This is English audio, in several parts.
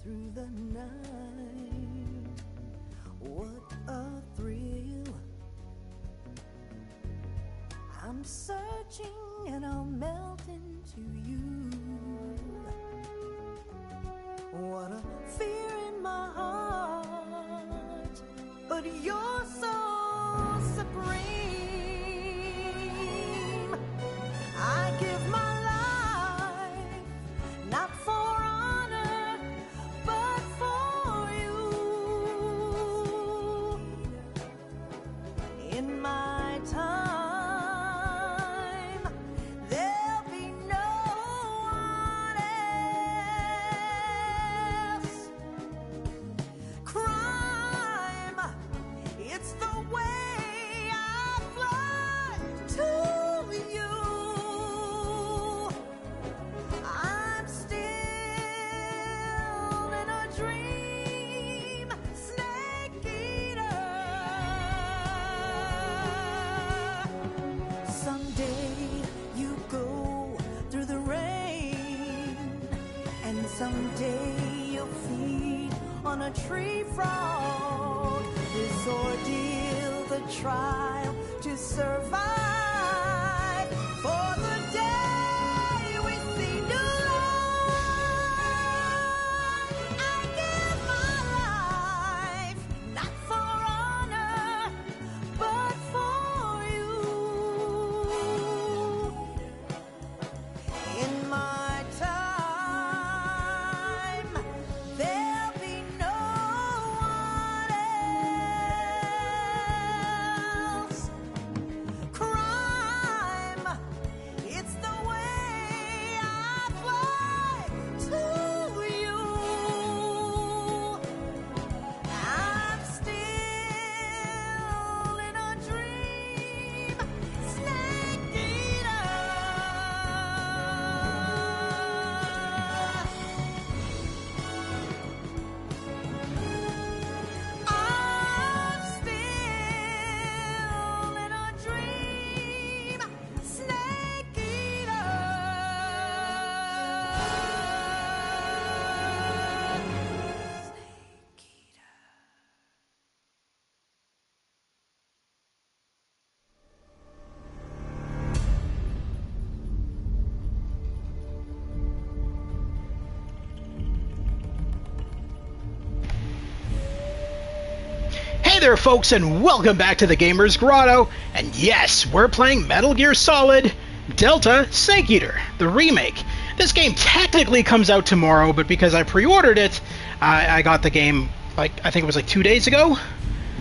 through the night. What a thrill. I'm searching and I'll melt into you. What a fear in my heart, but you're so supreme. I give my life, not for honor, but for you. In my time, there'll be no one else. Crime, it's the way I fly to you. I'm still in a dream, snake eater. Someday you go through the rain, and someday you'll feed on a tree frog. This ordeal, the trial to survive, for the day we see new light. I give my life, not for honor, but for you. In my time, there'll be no one else. Crime, it's the way I fly to you. I'm still in a dream, snake eater. I'm still in a dream, snake eater. Snake eater. Hey there folks, and welcome back to the Gamer's Grotto, and yes, we're playing Metal Gear Solid Delta Snake Eater, the remake. This game technically comes out tomorrow, but because I pre-ordered it, I got the game, I think it was 2 days ago.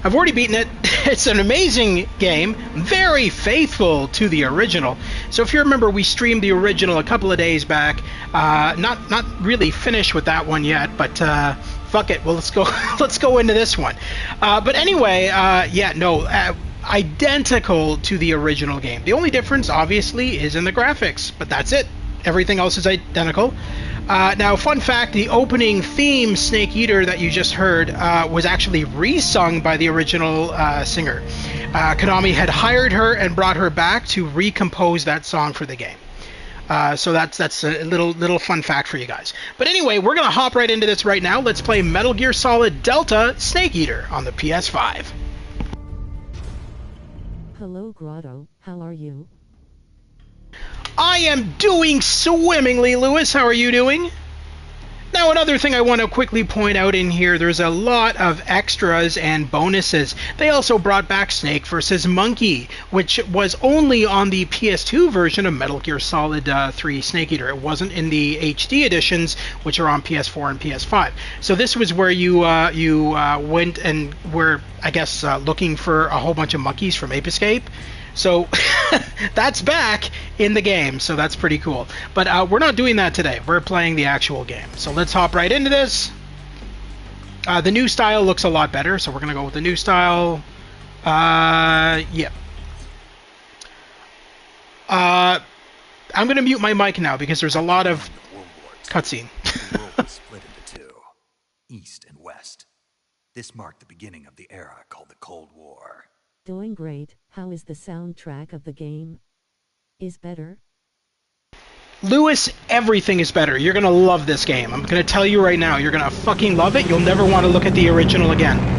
I've already beaten it. It's an amazing game, very faithful to the original. So if you remember, we streamed the original a couple of days back. Not really finished with that one yet, but fuck it. Well, let's go. Let's go into this one. But anyway, identical to the original game. The only difference, obviously, is in the graphics, but that's it. Everything else is identical. Now, fun fact, the opening theme, Snake Eater, that you just heard, was actually re-sung by the original singer. Konami had hired her and brought her back to recompose that song for the game. So that's a little fun fact for you guys. But anyway, we're going to hop right into this right now. Let's play Metal Gear Solid Delta Snake Eater on the PS5. Hello Grotto, how are you? I am doing swimmingly, Lewis. How are you doing? Now, another thing I want to quickly point out in here, there's a lot of extras and bonuses. They also brought back Snake vs. Monkey, which was only on the PS2 version of Metal Gear Solid 3 Snake Eater. It wasn't in the HD editions, which are on PS4 and PS5. So this was where you went and were, I guess, looking for a whole bunch of monkeys from Ape Escape. So that's back in the game, so that's pretty cool. But we're not doing that today. We're playing the actual game. So let's hop right into this. The new style looks a lot better, so we're going to go with the new style. Yeah. I'm going to mute my mic now because there's a lot of cutscene. The world was split into two, East and West. This marked the beginning of the era called the Cold War. Doing great. How is the soundtrack of the game? Is better? Lewis, everything is better. You're gonna love this game. I'm gonna tell you right now, you're gonna fucking love it. You'll never want to look at the original again.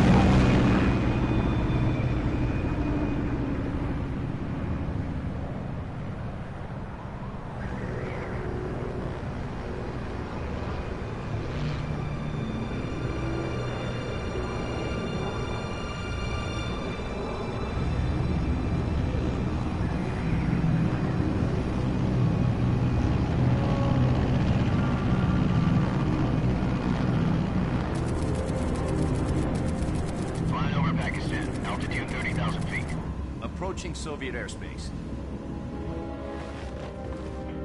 Approaching Soviet airspace.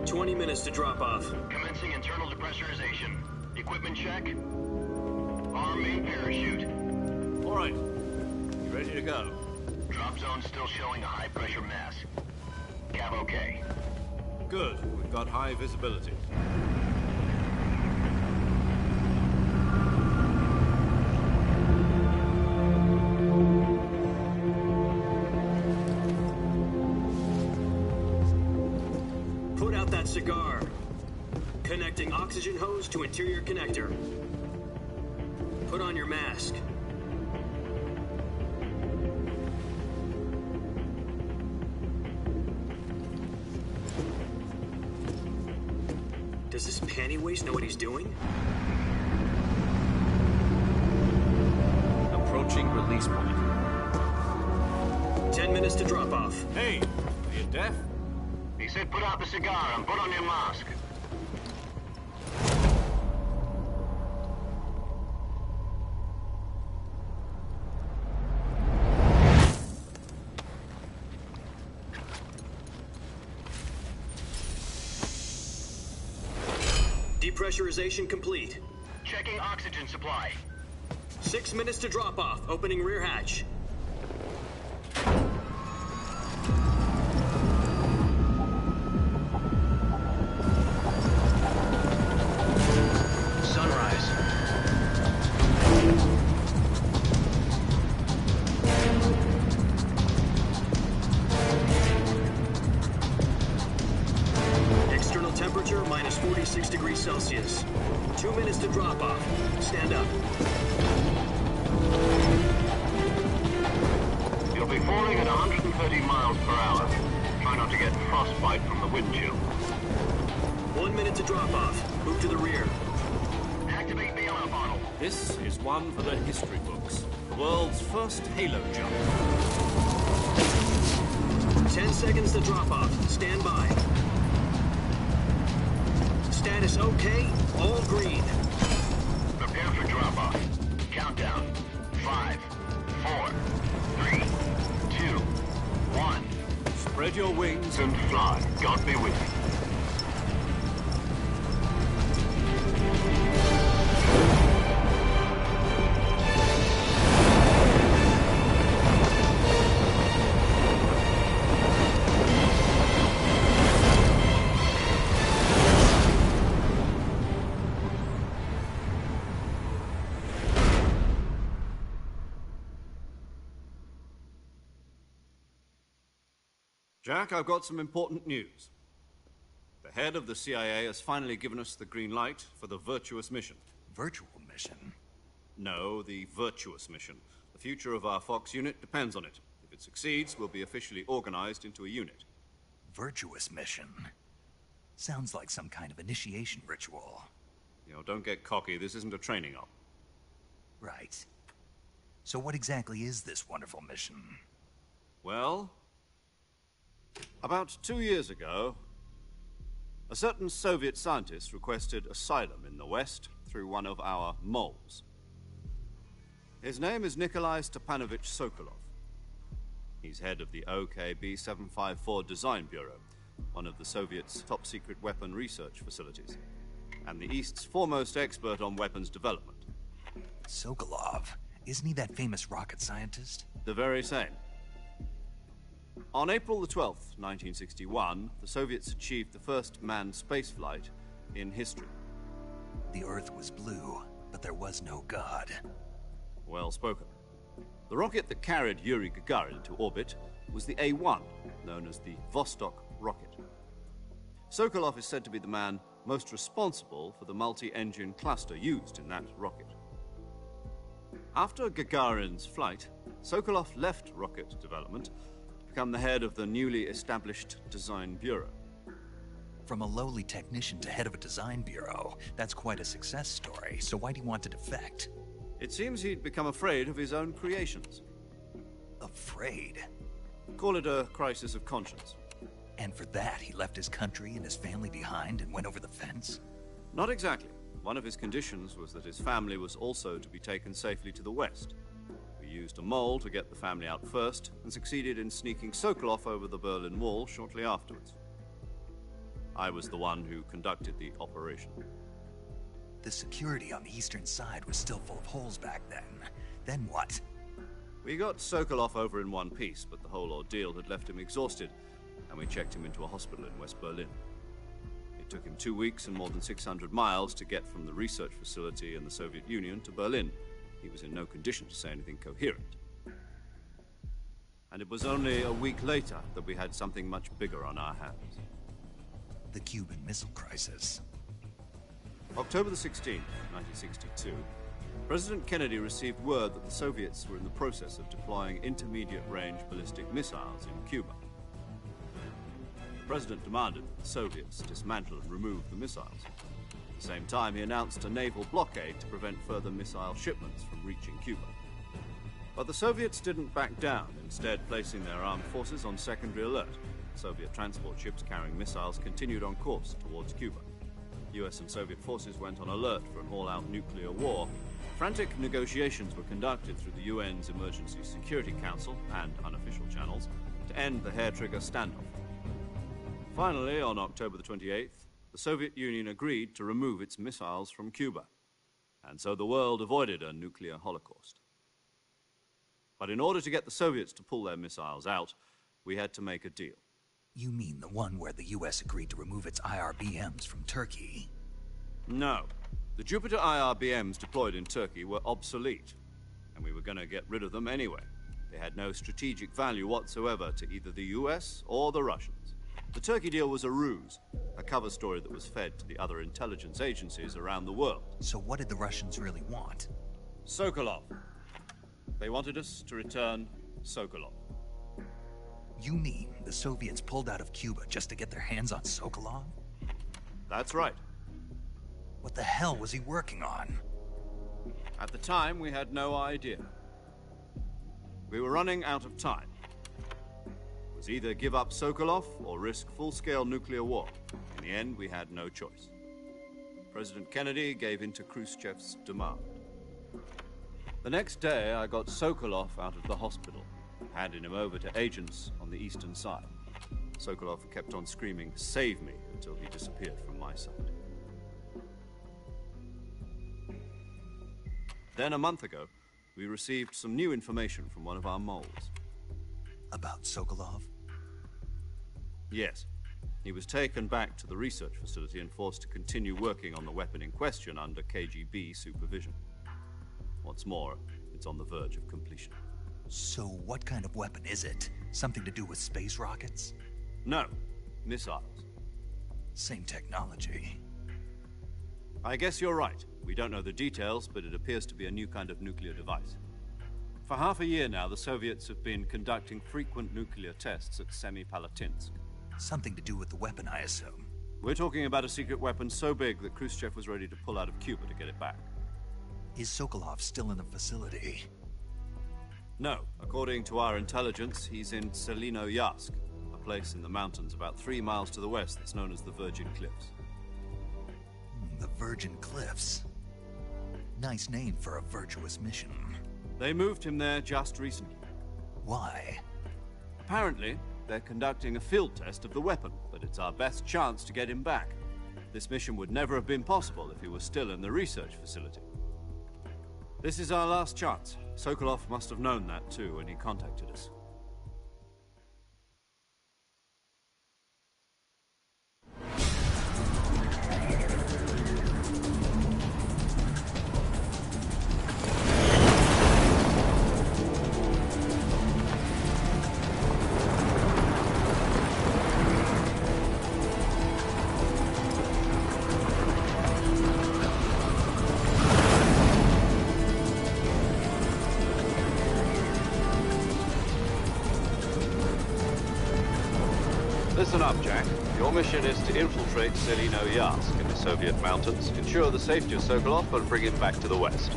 20 minutes to drop off. Commencing internal depressurization. Equipment check. Arm main parachute. All right. You ready to go? Drop zone still showing a high pressure mass. Cav okay. Good. We've got high visibility. Put out that cigar. Connecting oxygen hose to interior connector. Put on your mask. Does this panty waste know what he's doing? Approaching release point. 10 minutes to drop off. Hey, are you deaf? He said put out the cigar and put on your mask. Depressurization complete. Checking oxygen supply. 6 minutes to drop off. Opening rear hatch. Sunrise. External temperature minus 46 degrees Celsius. 2 minutes to drop off. Stand up. You'll be falling at 130 miles per hour. Try not to get frostbite from the wind chill. 1 minute to drop off. Move to the rear. Activate bailout bottle. This is one for the history books. The world's first Halo jump. 10 seconds to drop off. Stand by. Status okay. All green. Prepare for drop off. Countdown. 5, 4, 3, 2, 1. Spread your wings And fly. God be with you. Jack, I've got some important news. The head of the CIA has finally given us the green light for the virtuous mission. Virtual mission? No, the virtuous mission. The future of our Fox unit depends on it. If it succeeds, we'll be officially organized into a unit. Virtuous mission? Sounds like some kind of initiation ritual. You know, don't get cocky. This isn't a training op. Right. So what exactly is this wonderful mission? Well, about 2 years ago, a certain Soviet scientist requested asylum in the West through one of our moles. His name is Nikolai Stepanovich Sokolov. He's head of the OKB 754 Design Bureau, one of the Soviets' top-secret weapon research facilities, and the East's foremost expert on weapons development. Sokolov? Isn't he that famous rocket scientist? The very same. On April the 12th, 1961, the Soviets achieved the first manned spaceflight in history. The Earth was blue, but there was no God. Well spoken. The rocket that carried Yuri Gagarin to orbit was the A-1, known as the Vostok rocket. Sokolov is said to be the man most responsible for the multi-engine cluster used in that rocket. After Gagarin's flight, Sokolov left rocket development to become the head of the newly established Design Bureau. From a lowly technician to head of a design bureau, that's quite a success story. So why do you want to defect? It seems he'd become afraid of his own creations. Afraid? Call it a crisis of conscience. And for that, he left his country and his family behind and went over the fence? Not exactly. One of his conditions was that his family was also to be taken safely to the west. We used a mole to get the family out first, and succeeded in sneaking Sokolov over the Berlin Wall shortly afterwards. I was the one who conducted the operation. The security on the eastern side was still full of holes back then. Then what? We got Sokolov over in one piece, but the whole ordeal had left him exhausted, and we checked him into a hospital in West Berlin. It took him 2 weeks and more than 600 miles to get from the research facility in the Soviet Union to Berlin. He was in no condition to say anything coherent. And it was only a week later that we had something much bigger on our hands. The Cuban Missile Crisis. October the 16th, 1962, President Kennedy received word that the Soviets were in the process of deploying intermediate-range ballistic missiles in Cuba. The President demanded that the Soviets dismantle and remove the missiles. At the same time, he announced a naval blockade to prevent further missile shipments from reaching Cuba. But the Soviets didn't back down, instead placing their armed forces on secondary alert. Soviet transport ships carrying missiles continued on course towards Cuba. US and Soviet forces went on alert for an all-out nuclear war. Frantic negotiations were conducted through the UN's Emergency Security Council and unofficial channels to end the hair-trigger standoff. Finally, on October the 28th, the Soviet Union agreed to remove its missiles from Cuba, and so the world avoided a nuclear holocaust. But in order to get the Soviets to pull their missiles out, we had to make a deal. You mean the one where the US agreed to remove its IRBMs from Turkey? No. The Jupiter IRBMs deployed in Turkey were obsolete, and we were going to get rid of them anyway. They had no strategic value whatsoever to either the US or the Russians. The Turkey deal was a ruse, a cover story that was fed to the other intelligence agencies around the world. So what did the Russians really want? Sokolov. They wanted us to return Sokolov. You mean the Soviets pulled out of Cuba just to get their hands on Sokolov? That's right. What the hell was he working on? At the time, we had no idea. We were running out of time. It was either give up Sokolov or risk full-scale nuclear war. In the end, we had no choice. President Kennedy gave in to Khrushchev's demand. The next day, I got Sokolov out of the hospital, handing him over to agents on the eastern side. Sokolov kept on screaming, "Save me," until he disappeared from my side. Then a month ago, we received some new information from one of our moles. About Sokolov? Yes. He was taken back to the research facility and forced to continue working on the weapon in question under KGB supervision. What's more, it's on the verge of completion. So what kind of weapon is it? Something to do with space rockets? No, missiles. Same technology. I guess you're right. We don't know the details, but it appears to be a new kind of nuclear device. For half a year now, the Soviets have been conducting frequent nuclear tests at Semipalatinsk. Something to do with the weapon, I assume. We're talking about a secret weapon so big that Khrushchev was ready to pull out of Cuba to get it back. Is Sokolov still in the facility? No. According to our intelligence, he's in Selino-Yarsk, a place in the mountains about 3 miles to the west that's known as the Virgin Cliffs. The Virgin Cliffs. Nice name for a virtuous mission. They moved him there just recently. Why? Apparently, they're conducting a field test of the weapon, but it's our best chance to get him back. This mission would never have been possible if he was still in the research facility. This is our last chance. Sokolov must have known that too when he contacted us. Listen up, Jack. Your mission is to infiltrate Selino-Yarsk in the Soviet mountains, ensure the safety of Sokolov, and bring him back to the West.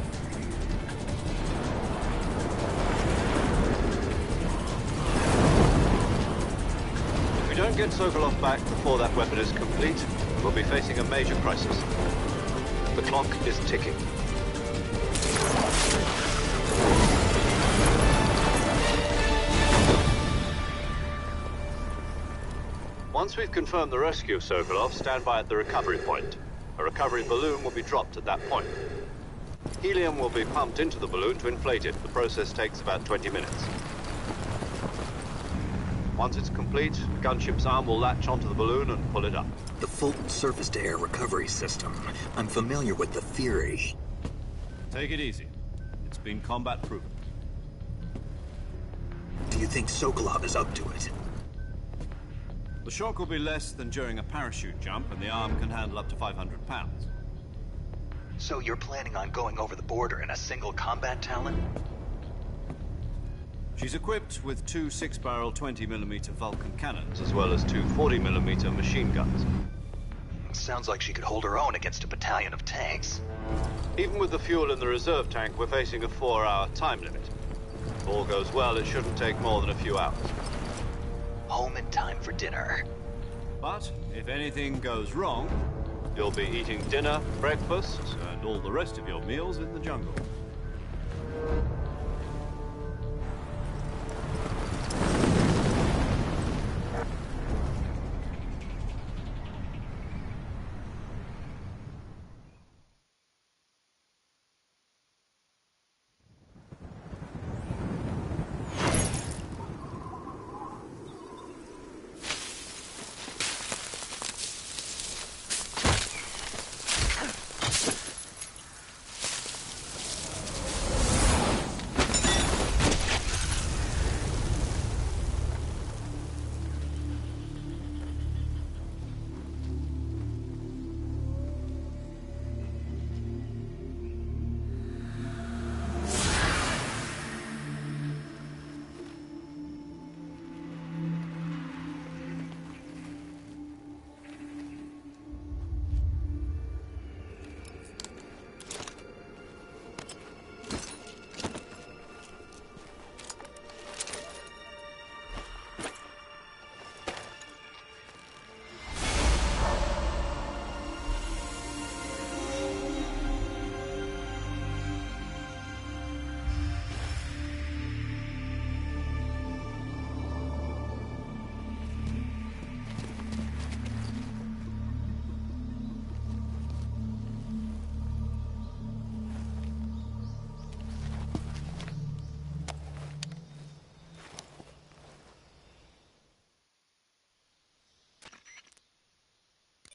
If we don't get Sokolov back before that weapon is complete, we'll be facing a major crisis. The clock is ticking. Once we've confirmed the rescue of Sokolov, stand by at the recovery point. A recovery balloon will be dropped at that point. Helium will be pumped into the balloon to inflate it. The process takes about 20 minutes. Once it's complete, the gunship's arm will latch onto the balloon and pull it up. The Fulton surface-to-air recovery system. I'm familiar with the theory. Take it easy. It's been combat-proven. Do you think Sokolov is up to it? The shock will be less than during a parachute jump, and the arm can handle up to 500 pounds. So you're planning on going over the border in a single combat Talon? She's equipped with two 6-barrel 20mm Vulcan cannons, as well as two 40mm machine guns. Sounds like she could hold her own against a battalion of tanks. Even with the fuel in the reserve tank, we're facing a 4-hour time limit. If all goes well, it shouldn't take more than a few hours. Home in time for dinner. But if anything goes wrong, you'll be eating dinner, breakfast, and all the rest of your meals in the jungle.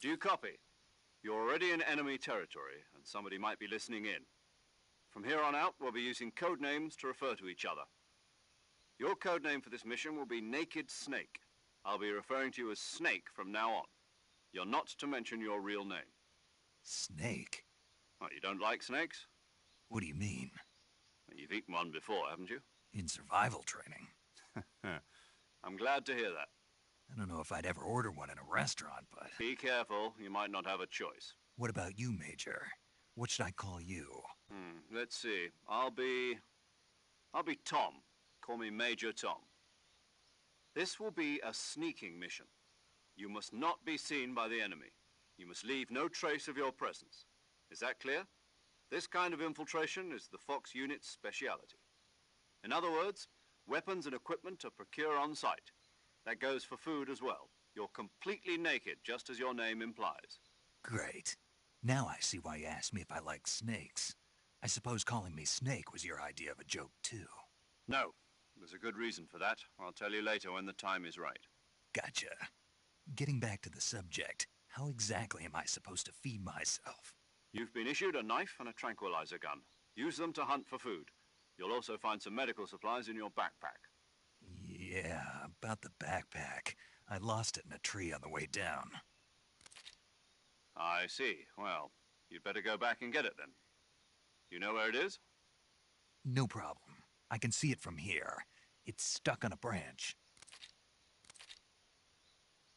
Do you copy? You're already in enemy territory, and somebody might be listening in. From here on out, we'll be using code names to refer to each other. Your code name for this mission will be Naked Snake. I'll be referring to you as Snake from now on. You're not to mention your real name. Snake? Oh, you don't like snakes? What do you mean? Well, you've eaten one before, haven't you? In survival training. I'm glad to hear that. I don't know if I'd ever order one in a restaurant, but... Be careful, you might not have a choice. What about you, Major? What should I call you? Let's see. I'll be Tom. Call me Major Tom. This will be a sneaking mission. You must not be seen by the enemy. You must leave no trace of your presence. Is that clear? This kind of infiltration is the Fox unit's speciality. In other words, weapons and equipment are procured on site. That goes for food as well. You're completely naked, just as your name implies. Great. Now I see why you asked me if I like snakes. I suppose calling me Snake was your idea of a joke, too. No. There's a good reason for that. I'll tell you later when the time is right. Gotcha. Getting back to the subject, how exactly am I supposed to feed myself? You've been issued a knife and a tranquilizer gun. Use them to hunt for food. You'll also find some medical supplies in your backpack. Yeah, about the backpack. I lost it in a tree on the way down. I see. Well, you'd better go back and get it then. You know where it is? No problem. I can see it from here. It's stuck on a branch.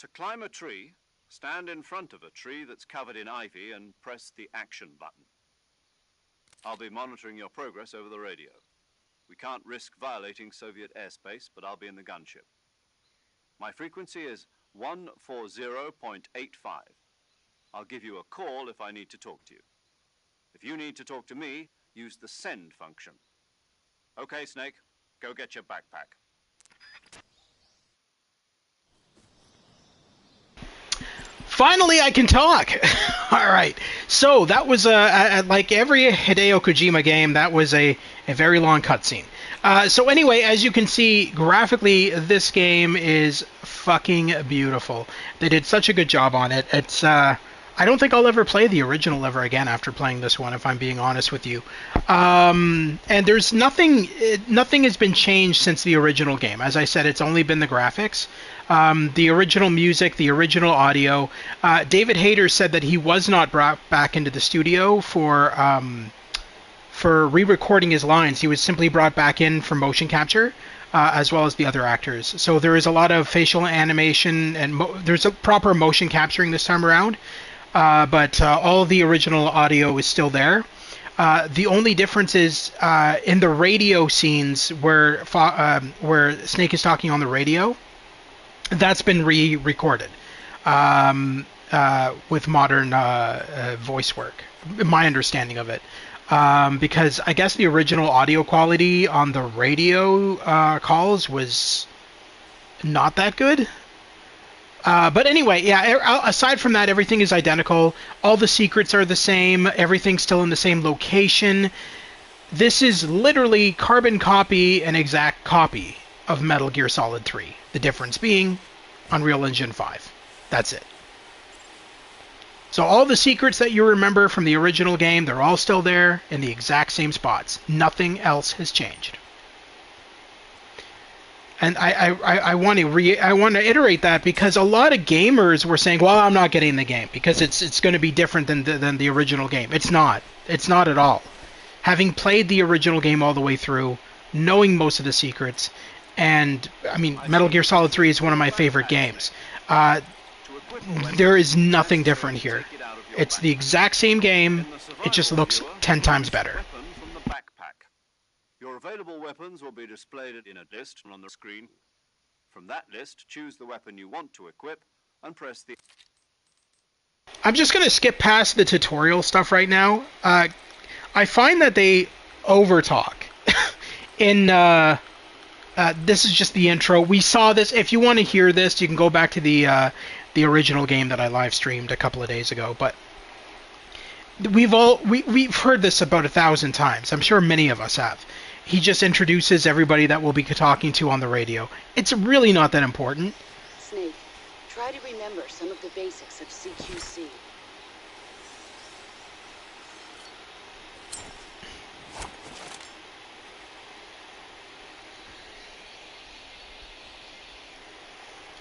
To climb a tree, stand in front of a tree that's covered in ivy and press the action button. I'll be monitoring your progress over the radio. We can't risk violating Soviet airspace, but I'll be in the gunship. My frequency is 140.85. I'll give you a call if I need to talk to you. If you need to talk to me, use the send function. Okay, Snake, go get your backpack. Finally, I can talk. All right. So that was like every Hideo Kojima game. That was a very long cutscene. So anyway, as you can see, graphically, this game is fucking beautiful. They did such a good job on it. It's I don't think I'll ever play the original ever again after playing this one, if I'm being honest with you. And there's nothing has been changed since the original game. As I said, it's only been the graphics. The original music, the original audio. David Hayter said that he was not brought back into the studio for re-recording his lines. He was simply brought back in for motion capture, as well as the other actors. So there is a lot of facial animation, and there's a proper motion capturing this time around. But all the original audio is still there. The only difference is in the radio scenes where Snake is talking on the radio. That's been re-recorded with modern voice work, my understanding of it. Because I guess the original audio quality on the radio calls was not that good. But anyway, yeah, aside from that, everything is identical. All the secrets are the same. Everything's still in the same location. This is literally carbon copy, an exact copy of Metal Gear Solid 3. The difference being Unreal Engine 5. That's it. So all the secrets that you remember from the original game, they're all still there in the exact same spots. Nothing else has changed. And I want to iterate that because a lot of gamers were saying, well, I'm not getting the game because it's going to be different than the original game. It's not. It's not at all. Having played the original game all the way through, knowing most of the secrets, and I mean, Metal Gear Solid 3 is one of my favorite games. There is nothing different here. It's the exact same game. It just looks 10 times better. Your available weapons will be displayed in a list on the screen. From that list, choose the weapon you want to equip and press the... I'm just going to skip past the tutorial stuff right now. I find that they overtalk. This is just the intro. We saw this. If you want to hear this, you can go back to the original game that I live streamed a couple of days ago. But we've heard this about 1,000 times. I'm sure many of us have. He just introduces everybody that we'll be talking to on the radio. It's really not that important. Snake, try to remember some of the basics of CQC.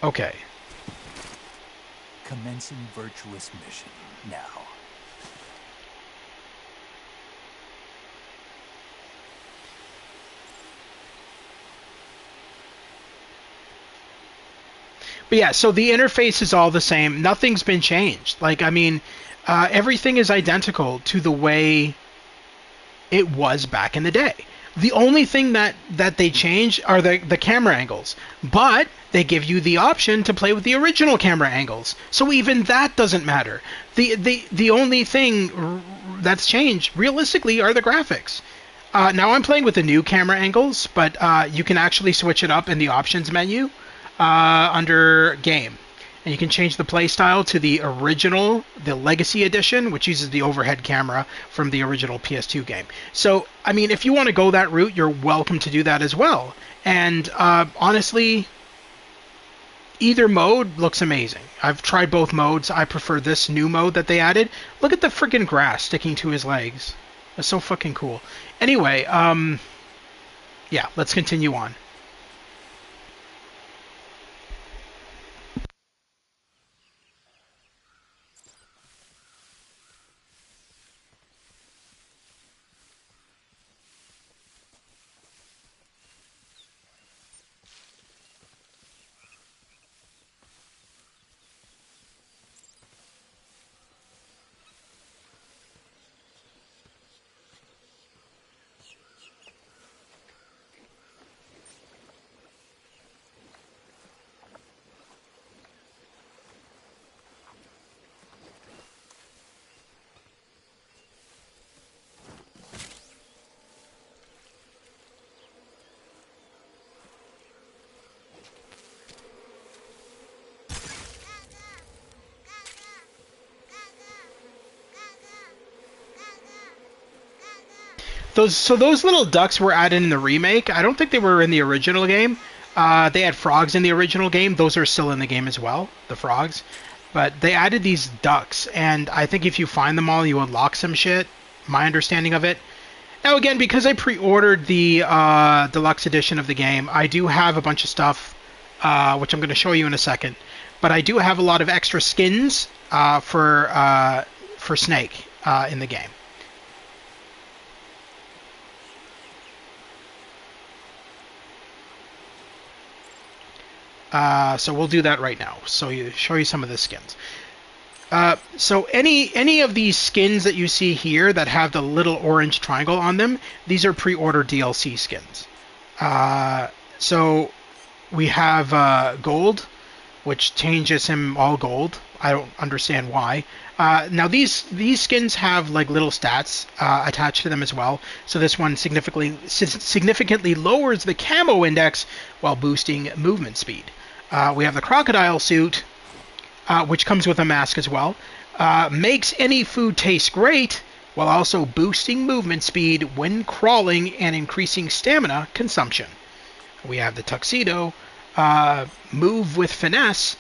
Okay. Commencing virtuous mission now. But yeah, so the interface is all the same. Nothing's been changed. Like, I mean, everything is identical to the way it was back in the day. The only thing that they change are the camera angles. But they give you the option to play with the original camera angles. So even that doesn't matter. The only thing that's changed, realistically, are the graphics. Now I'm playing with the new camera angles, but you can actually switch it up in the options menu under game. And you can change the playstyle to the original, the Legacy Edition, which uses the overhead camera from the original PS2 game. So, I mean, if you want to go that route, you're welcome to do that as well. And honestly, either mode looks amazing. I've tried both modes. I prefer this new mode that they added. Look at the freaking grass sticking to his legs. That's so fucking cool. Anyway, yeah, let's continue on. those little ducks were added in the remake. I don't think they were in the original game. They had frogs in the original game. Those are still in the game as well, the frogs. But they added these ducks, and I think if you find them all, you unlock some shit. My understanding of it. Now again, because I pre-ordered the deluxe edition of the game, I do have a bunch of stuff, which I'm going to show you in a second. But I do have a lot of extra skins for Snake in the game. So we'll do that right now. So show you some of the skins. So any of these skins that you see here that have the little orange triangle on them, these are pre-order DLC skins. So we have gold, which changes him all gold. I don't understand why. Now these skins have like little stats attached to them as well. So this one significantly lowers the camo index while boosting movement speed. We have the crocodile suit, which comes with a mask as well. Makes any food taste great while also boosting movement speed when crawling and increasing stamina consumption. We have the tuxedo, move with finesse,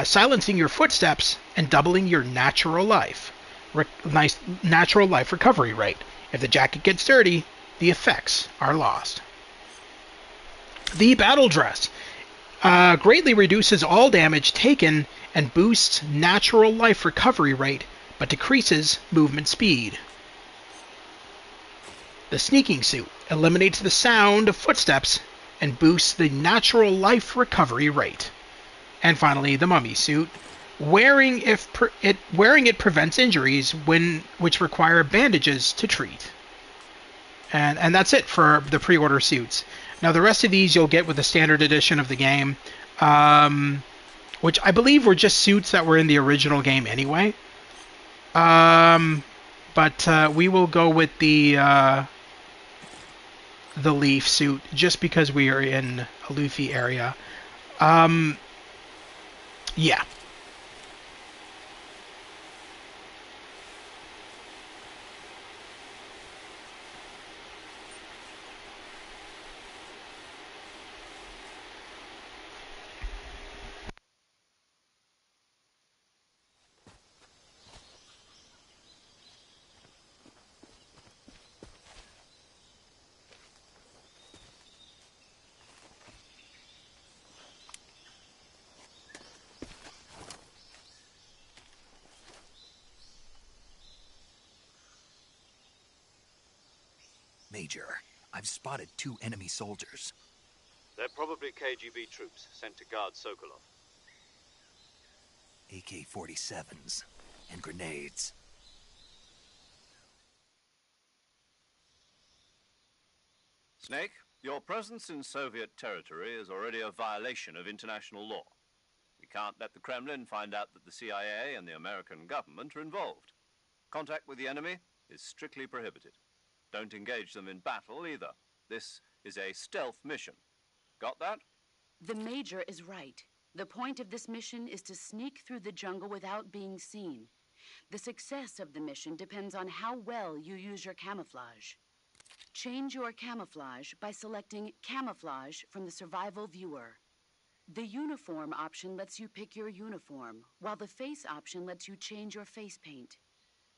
silencing your footsteps and doubling your natural life recovery rate. If the jacket gets dirty, the effects are lost. The battle dress greatly reduces all damage taken and boosts natural life recovery rate, but decreases movement speed. The sneaking suit eliminates the sound of footsteps and boosts the natural life recovery rate. And finally, the mummy suit. Wearing it prevents injuries which require bandages to treat. And that's it for the pre-order suits. Now the rest of these you'll get with the standard edition of the game, which I believe were just suits that were in the original game anyway. But we will go with the Leaf suit just because we are in a Luffy area. Yeah. Major, I've spotted 2 enemy soldiers. They're probably KGB troops sent to guard Sokolov. AK-47s and grenades. Snake, your presence in Soviet territory is already a violation of international law. We can't let the Kremlin find out that the CIA and the American government are involved. Contact with the enemy is strictly prohibited. Don't engage them in battle either. This is a stealth mission. Got that? The Major is right. The point of this mission is to sneak through the jungle without being seen. The success of the mission depends on how well you use your camouflage. Change your camouflage by selecting Camouflage from the Survival Viewer. The Uniform option lets you pick your uniform, while the Face option lets you change your face paint.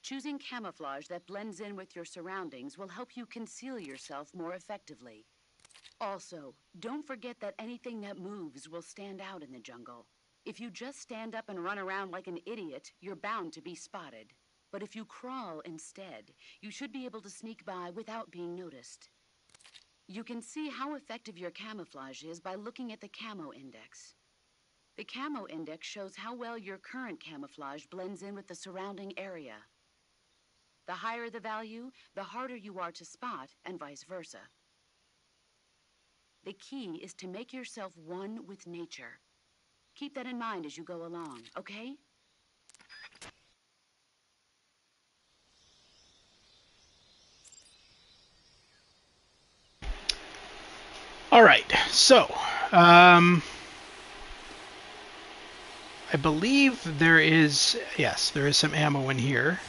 Choosing camouflage that blends in with your surroundings will help you conceal yourself more effectively. Also, don't forget that anything that moves will stand out in the jungle. If you just stand up and run around like an idiot, you're bound to be spotted. But if you crawl instead, you should be able to sneak by without being noticed. You can see how effective your camouflage is by looking at the camo index. The camo index shows how well your current camouflage blends in with the surrounding area. The higher the value, the harder you are to spot, and vice versa. The key is to make yourself one with nature. Keep that in mind as you go along, okay? All right, so I believe there is, yes, there is some ammo in here.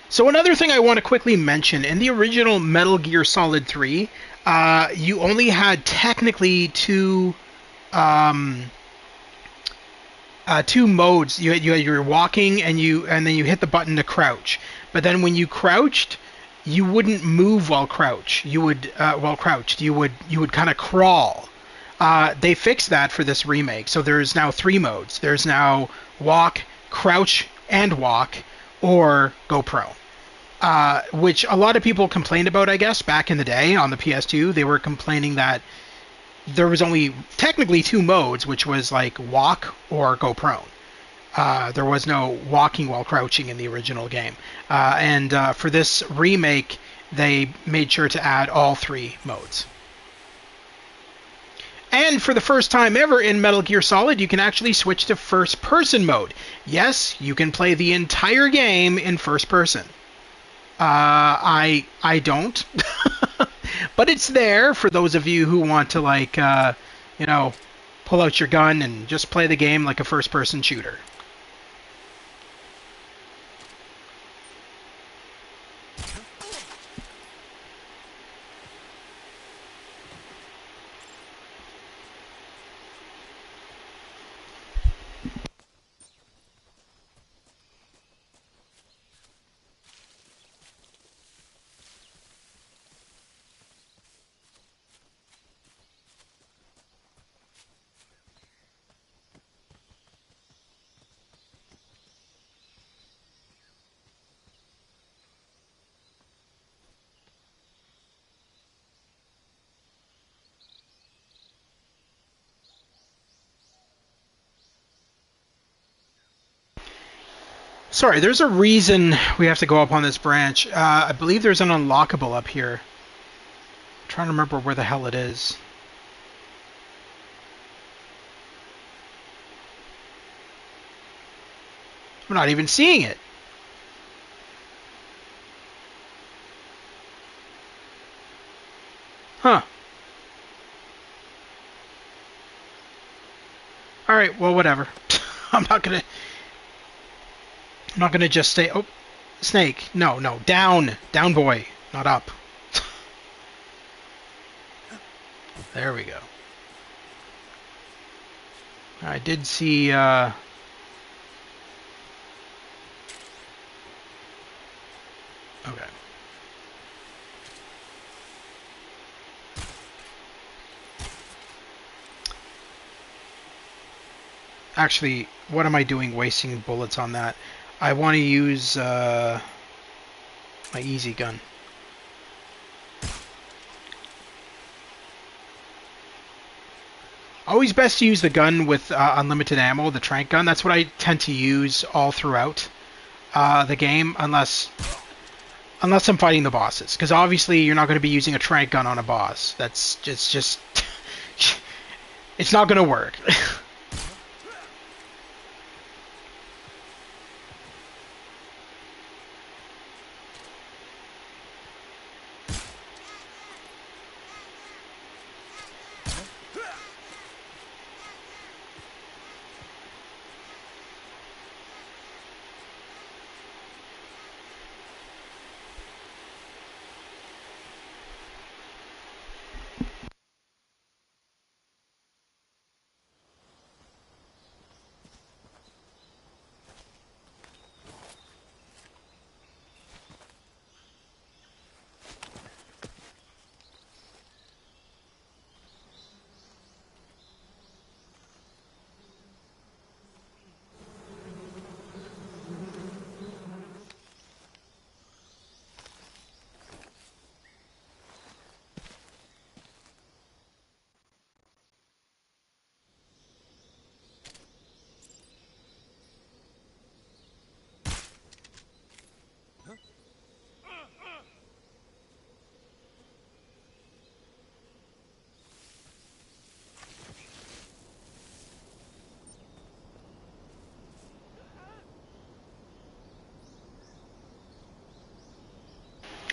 So another thing I want to quickly mention, in the original Metal Gear Solid 3, you only had technically two modes. You were walking and then you hit the button to crouch. But then when you crouched, you wouldn't move while crouched. You would kind of crawl. They fixed that for this remake. So there's now 3 modes. There's now walk, crouch, and walk, or go prone. Which a lot of people complained about, I guess, back in the day on the PS2. They were complaining that there was only technically 2 modes, which was like walk or go prone. There was no walking while crouching in the original game. And for this remake, they made sure to add all 3 modes. And for the first time ever in Metal Gear Solid, you can actually switch to first-person mode. Yes, you can play the entire game in first person. I don't. But it's there for those of you who want to, like, pull out your gun and just play the game like a first-person shooter. Sorry, there's a reason we have to go up on this branch. I believe there's an unlockable up here. I'm trying to remember where the hell it is. I'm not even seeing it. Huh. Alright, well, whatever. I'm not gonna just stay... Oh, snake. No, down. Down, boy. Not up. There we go. I did see... Okay. Actually, what am I doing wasting bullets on that? I want to use my easy gun. Always best to use the gun with unlimited ammo, the trank gun. That's what I tend to use all throughout the game, unless I'm fighting the bosses. Because obviously you're not going to be using a trank gun on a boss. It's just it's not going to work.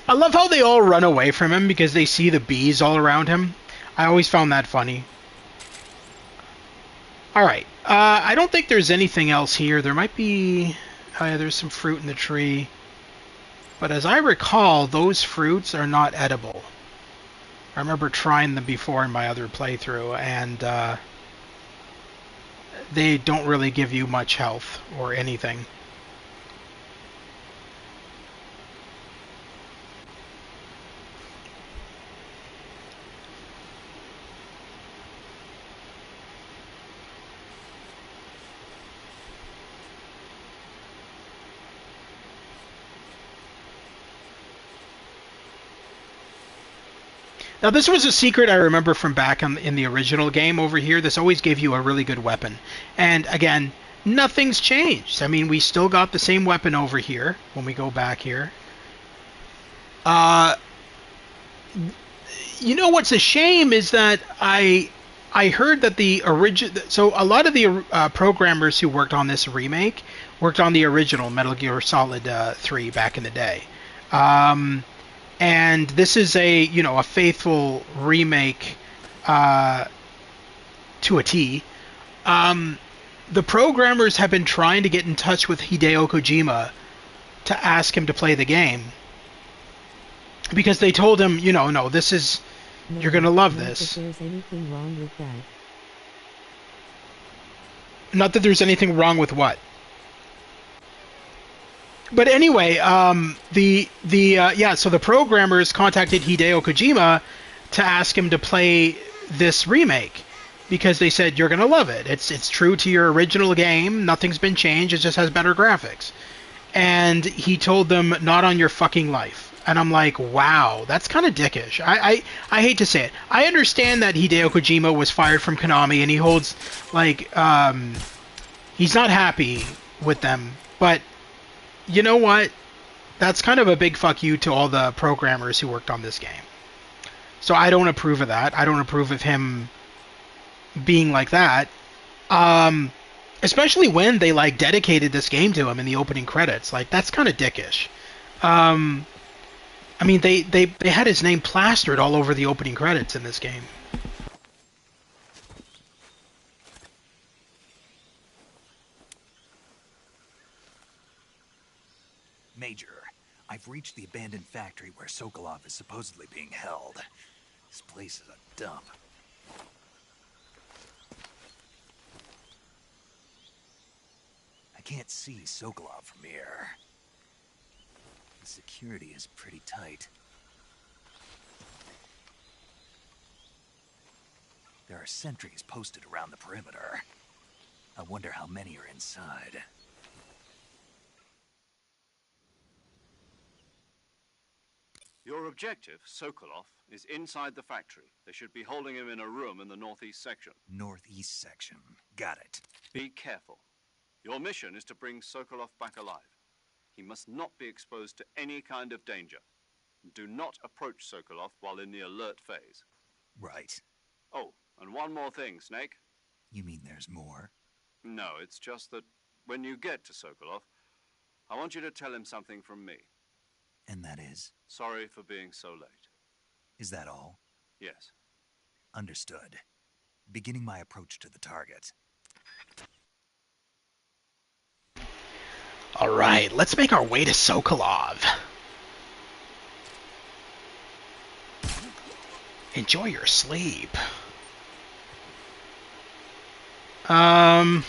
I love how they all run away from him because they see the bees all around him. I always found that funny. Alright, I don't think there's anything else here. There might be... Oh yeah, there's some fruit in the tree. But as I recall, those fruits are not edible. I remember trying them before in my other playthrough, and they don't really give you much health or anything. Now, this was a secret I remember from back in the original game over here. This always gave you a really good weapon. And again, nothing's changed. I mean, we still got the same weapon over here when we go back here. You know what's a shame is that I heard that the original... So a lot of the programmers who worked on this remake worked on the original Metal Gear Solid 3 back in the day. And this is a faithful remake to a T. The programmers have been trying to get in touch with Hideo Kojima to ask him to play the game. Because they told him, no, this is... you're going to love this. Not that there's anything wrong with that. Not that there's anything wrong with what? But anyway, so the programmers contacted Hideo Kojima to ask him to play this remake because they said you're gonna love it. It's true to your original game. Nothing's been changed. It just has better graphics. And he told them, not on your fucking life. And I'm like, wow, that's kind of dickish. I hate to say it. I understand that Hideo Kojima was fired from Konami and he holds he's not happy with them, but. You know what? That's kind of a big fuck you to all the programmers who worked on this game. So I don't approve of that. I don't approve of him being like that. Especially when they dedicated this game to him in the opening credits. That's kind of dickish. I mean, they had his name plastered all over the opening credits in this game. Major, I've reached the abandoned factory where Sokolov is supposedly being held. This place is a dump. I can't see Sokolov from here. The security is pretty tight. There are sentries posted around the perimeter. I wonder how many are inside. Your objective, Sokolov, is inside the factory. They should be holding him in a room in the northeast section. Northeast section. Got it. Be careful. Your mission is to bring Sokolov back alive. He must not be exposed to any kind of danger. Do not approach Sokolov while in the alert phase. Right. Oh, and one more thing, Snake. You mean there's more? No, it's just that when you get to Sokolov, I want you to tell him something from me. And that is? Sorry for being so late. Is that all? Yes. Understood. Beginning my approach to the target. Alright, let's make our way to Sokolov. Enjoy your sleep. I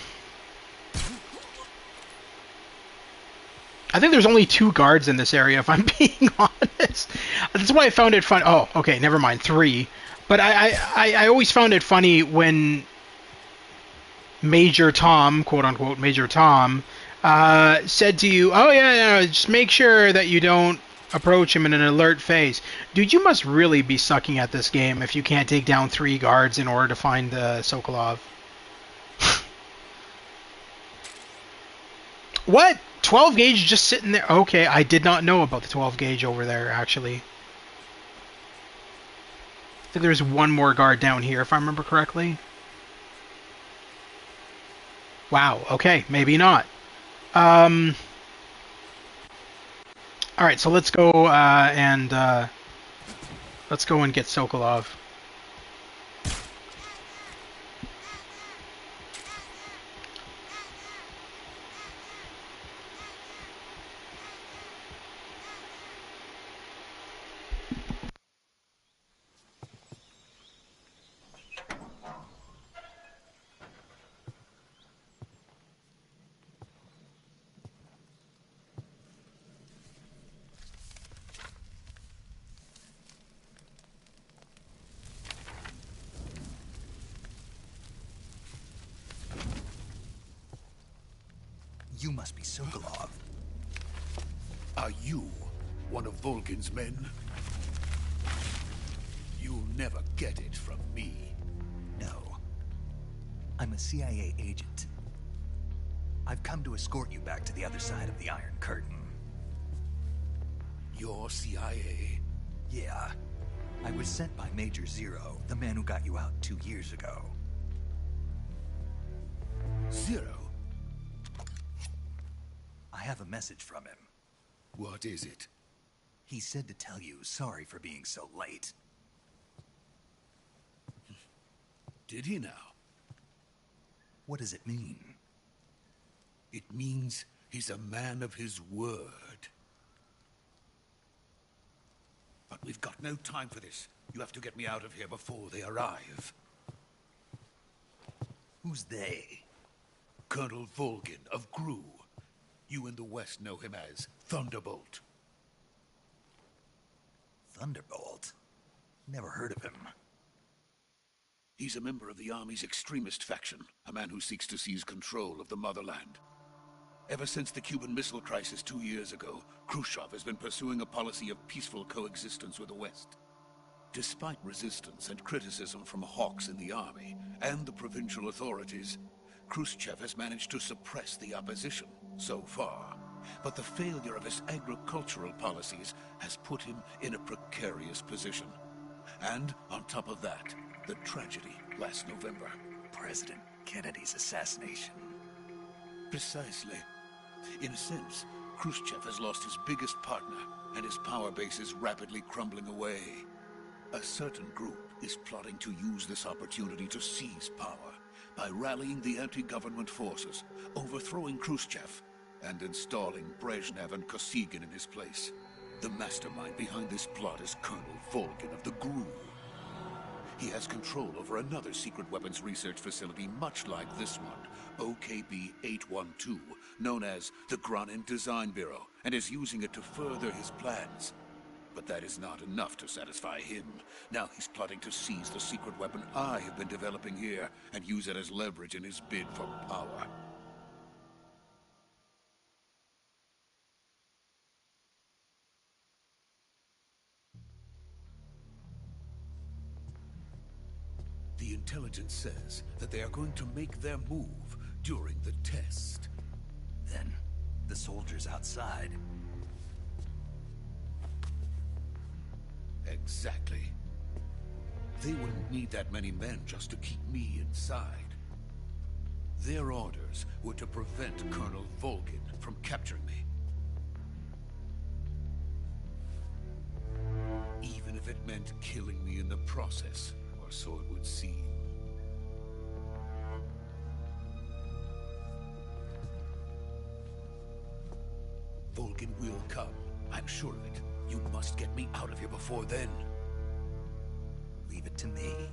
think there's only 2 guards in this area, if I'm being honest. That's why I found it fun. Oh, okay, never mind, 3. But I always found it funny when Major Tom, quote-unquote Major Tom, said to you, oh yeah, just make sure that you don't approach him in an alert phase. Dude, you must really be sucking at this game if you can't take down 3 guards in order to find Sokolov. What? 12 gauge just sitting there? Okay, I did not know about the 12 gauge over there, actually. I think there's one more guard down here, if I remember correctly. Wow, okay, maybe not. Alright, so let's go and get Sokolov. You must be Sokolov. Are you one of Volgin's men? You'll never get it from me. No. I'm a CIA agent. I've come to escort you back to the other side of the Iron Curtain. You're CIA? Yeah. I was sent by Major Zero, the man who got you out 2 years ago. Zero? I have a message from him. What is it? He said to tell you sorry for being so late. Did he now? What does it mean? It means he's a man of his word. But we've got no time for this. You have to get me out of here before they arrive. Who's they? Colonel Volgin of GRU. You in the West know him as Thunderbolt. Thunderbolt? Never heard of him. He's a member of the Army's extremist faction, a man who seeks to seize control of the motherland. Ever since the Cuban Missile Crisis 2 years ago, Khrushchev has been pursuing a policy of peaceful coexistence with the West. Despite resistance and criticism from hawks in the army and the provincial authorities, Khrushchev has managed to suppress the opposition, so far. But the failure of his agricultural policies has put him in a precarious position. And on top of that, the tragedy last November. President Kennedy's assassination. Precisely. In a sense, Khrushchev has lost his biggest partner, and his power base is rapidly crumbling away. A certain group is plotting to use this opportunity to seize power by rallying the anti-government forces, overthrowing Khrushchev, and installing Brezhnev and Kosygin in his place. The mastermind behind this plot is Colonel Volgin of the GRU. He has control over another secret weapons research facility much like this one, OKB-812, known as the Granin Design Bureau, and is using it to further his plans. But that is not enough to satisfy him. Now he's plotting to seize the secret weapon I have been developing here and use it as leverage in his bid for power. The intelligence says that they are going to make their move during the test. Then, the soldiers outside. Exactly. They wouldn't need that many men just to keep me inside. Their orders were to prevent Colonel Volgin from capturing me. Even if it meant killing me in the process, or so it would seem. Volgin will come. I'm sure of it. You must get me out of here before then. Leave it to me.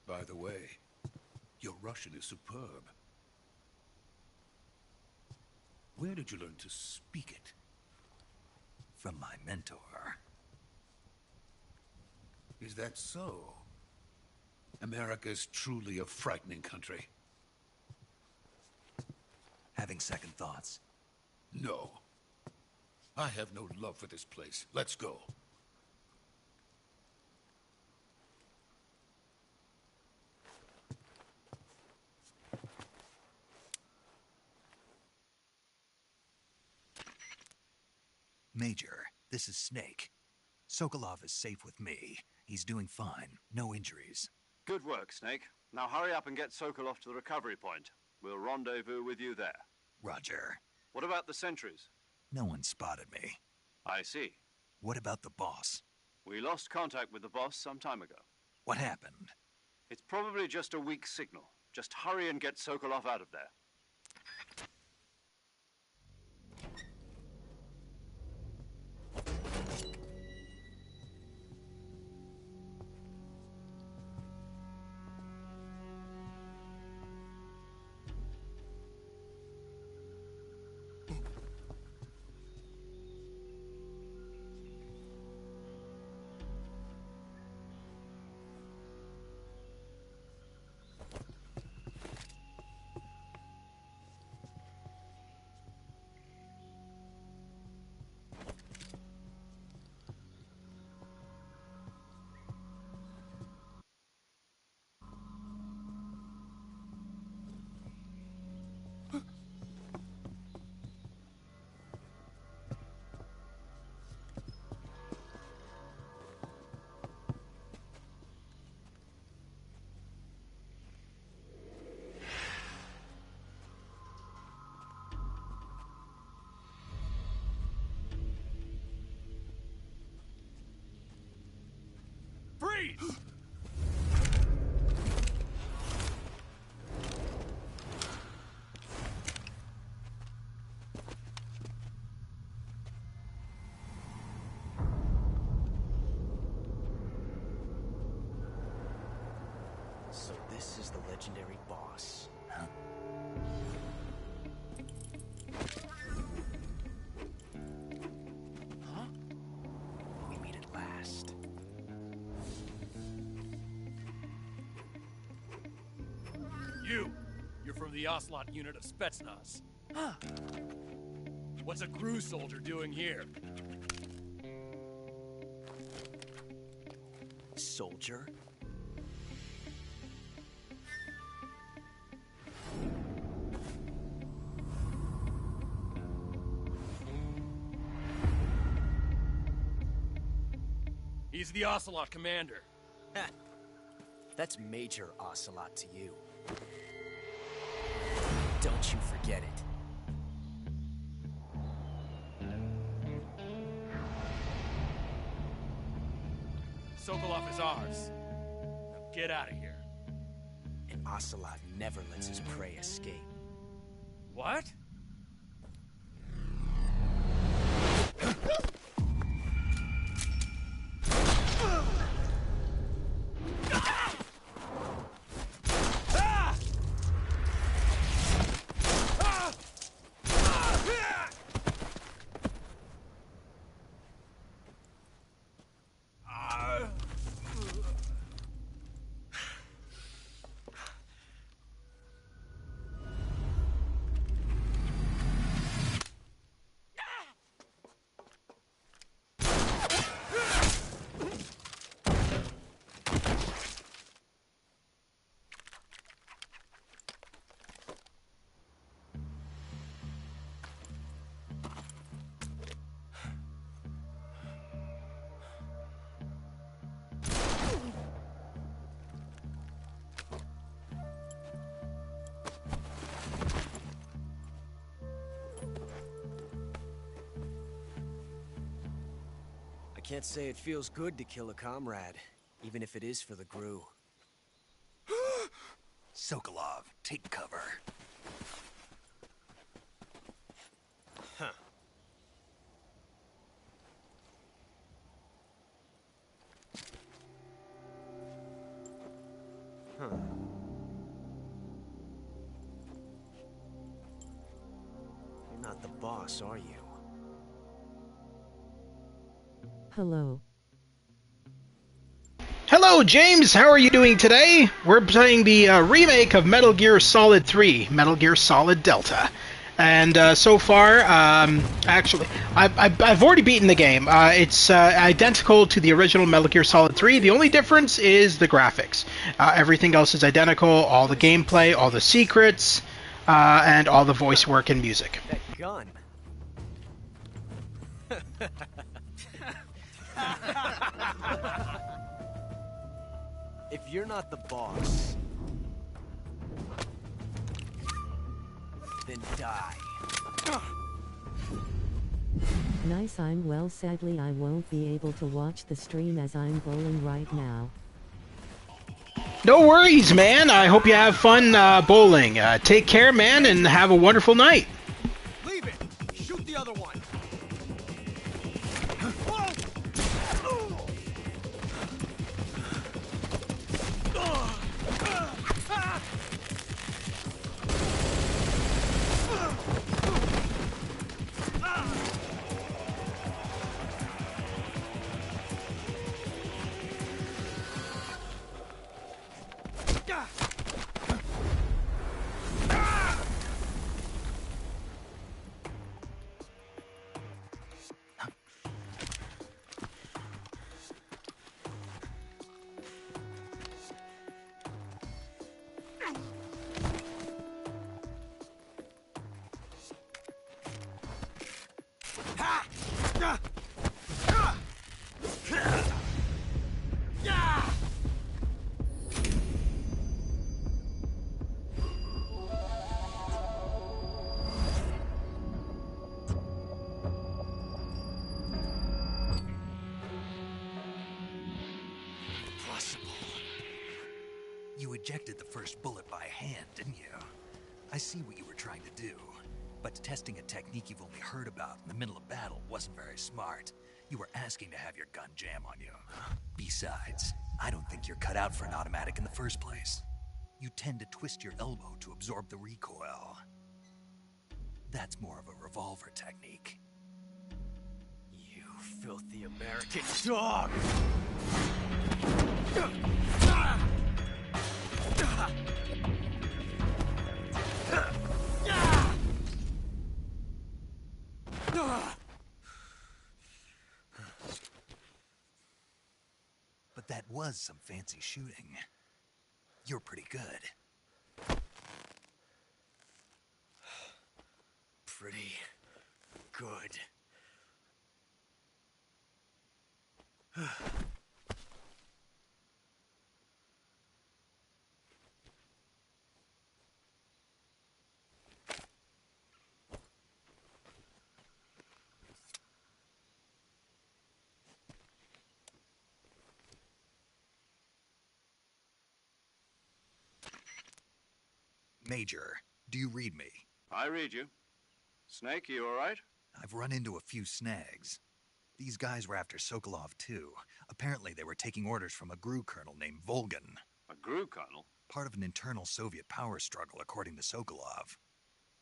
By the way, your Russian is superb. Where did you learn to speak it? From my mentor. Is that so? America's truly a frightening country. Having second thoughts? No. I have no love for this place. Let's go. Major, this is Snake. Sokolov is safe with me. He's doing fine. No injuries. Good work, Snake. Now hurry up and get Sokolov to the recovery point. We'll rendezvous with you there. Roger. What about the sentries? No one spotted me. I see. What about the boss? We lost contact with the boss some time ago. What happened? It's probably just a weak signal. Just hurry and get Sokolov out of there. Freeze! So this is the legendary boss. Huh? Huh? We meet at last. You're from the Ocelot unit of Spetsnaz. Huh. What's a crew soldier doing here? Soldier? He's the Ocelot commander. That's Major Ocelot to you. Don't you forget it. Sokolov is ours. Now get out of here. And Ocelot never lets his prey escape. What? I can't say it feels good to kill a comrade, even if it is for the GRU. Sokolov, take cover. Huh. Huh. You're not the boss, are you? Hello. Hello, James. How are you doing today? We're playing the remake of Metal Gear Solid 3, Metal Gear Solid Delta. And so far, actually, I've already beaten the game. It's identical to the original Metal Gear Solid 3. The only difference is the graphics. Everything else is identical. All the gameplay, all the secrets, and all the voice work and music. That gun. If you're not the boss, then die. Nice. I'm well. Sadly, I won't be able to watch the stream as I'm bowling right now. No worries, man. I hope you have fun bowling. Take care, man, and have a wonderful night. Leave it! Shoot the other one! You ejected the first bullet by hand, didn't you? I see what you were trying to do. But testing a technique you've only heard about in the middle of battle wasn't very smart. You were asking to have your gun jam on you. Besides, I don't think you're cut out for an automatic in the first place. You tend to twist your elbow to absorb the recoil. That's more of a revolver technique. You filthy American dog! But that was some fancy shooting. You're pretty good. Pretty good. Major, do you read me? I read you. Snake, you all right? I've run into a few snags. These guys were after Sokolov too. Apparently they were taking orders from a GRU colonel named Volgan. A GRU colonel? Part of an internal Soviet power struggle, according to Sokolov.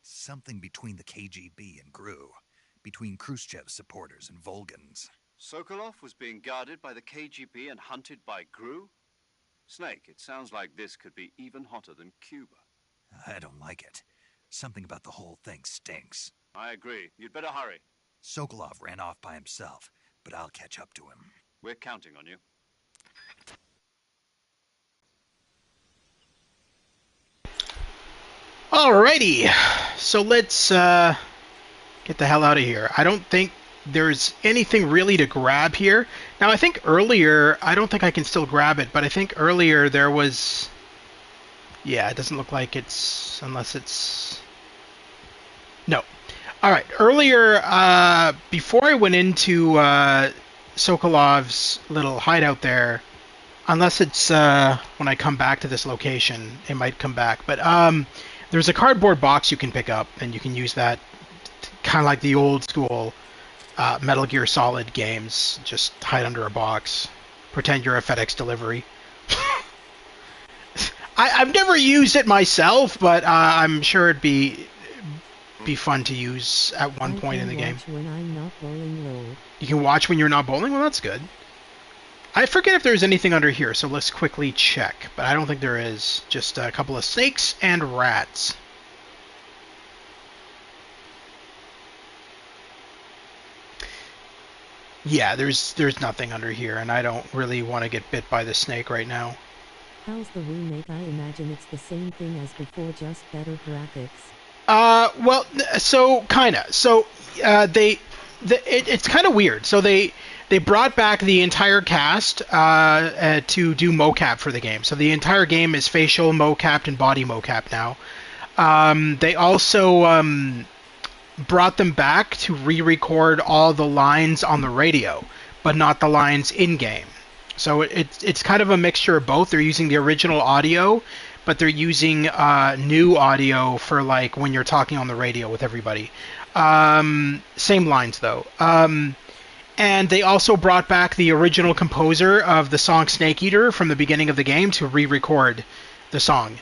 Something between the KGB and GRU. Between Khrushchev's supporters and Volgan's. Sokolov was being guarded by the KGB and hunted by GRU? Snake, it sounds like this could be even hotter than Cuba. I don't like it. Something about the whole thing stinks. I agree. You'd better hurry. Sokolov ran off by himself, but I'll catch up to him. We're counting on you. Alrighty, so let's get the hell out of here. I don't think there's anything really to grab here. Now, I think earlier, I don't think I can still grab it, but I think earlier there was... Yeah, it doesn't look like it's... unless it's... No. Alright, earlier, before I went into Sokolov's little hideout there, unless it's when I come back to this location, it might come back, but there's a cardboard box you can pick up, and you can use that kind of like the old school Metal Gear Solid games. Just hide under a box, pretend you're a FedEx delivery. I've never used it myself, but I'm sure it'd be fun to use at one point in the game. When I'm not bowling low. You can watch when you're not bowling? Well, that's good. I forget if there's anything under here, so let's quickly check. But I don't think there is. Just a couple of snakes and rats. Yeah, there's nothing under here, and I don't really want to get bit by the snake right now. How's the remake? I imagine it's the same thing as before, just better graphics. Well, so kinda. So it's kind of weird. So they brought back the entire cast to do mocap for the game. So the entire game is facial mocapped and body mocap now. They also brought them back to re-record all the lines on the radio, but not the lines in-game. So it's kind of a mixture of both. They're using the original audio, but they're using new audio for like when you're talking on the radio with everybody. Same lines though. And they also brought back the original composer of the song Snake Eater from the beginning of the game to re-record the song.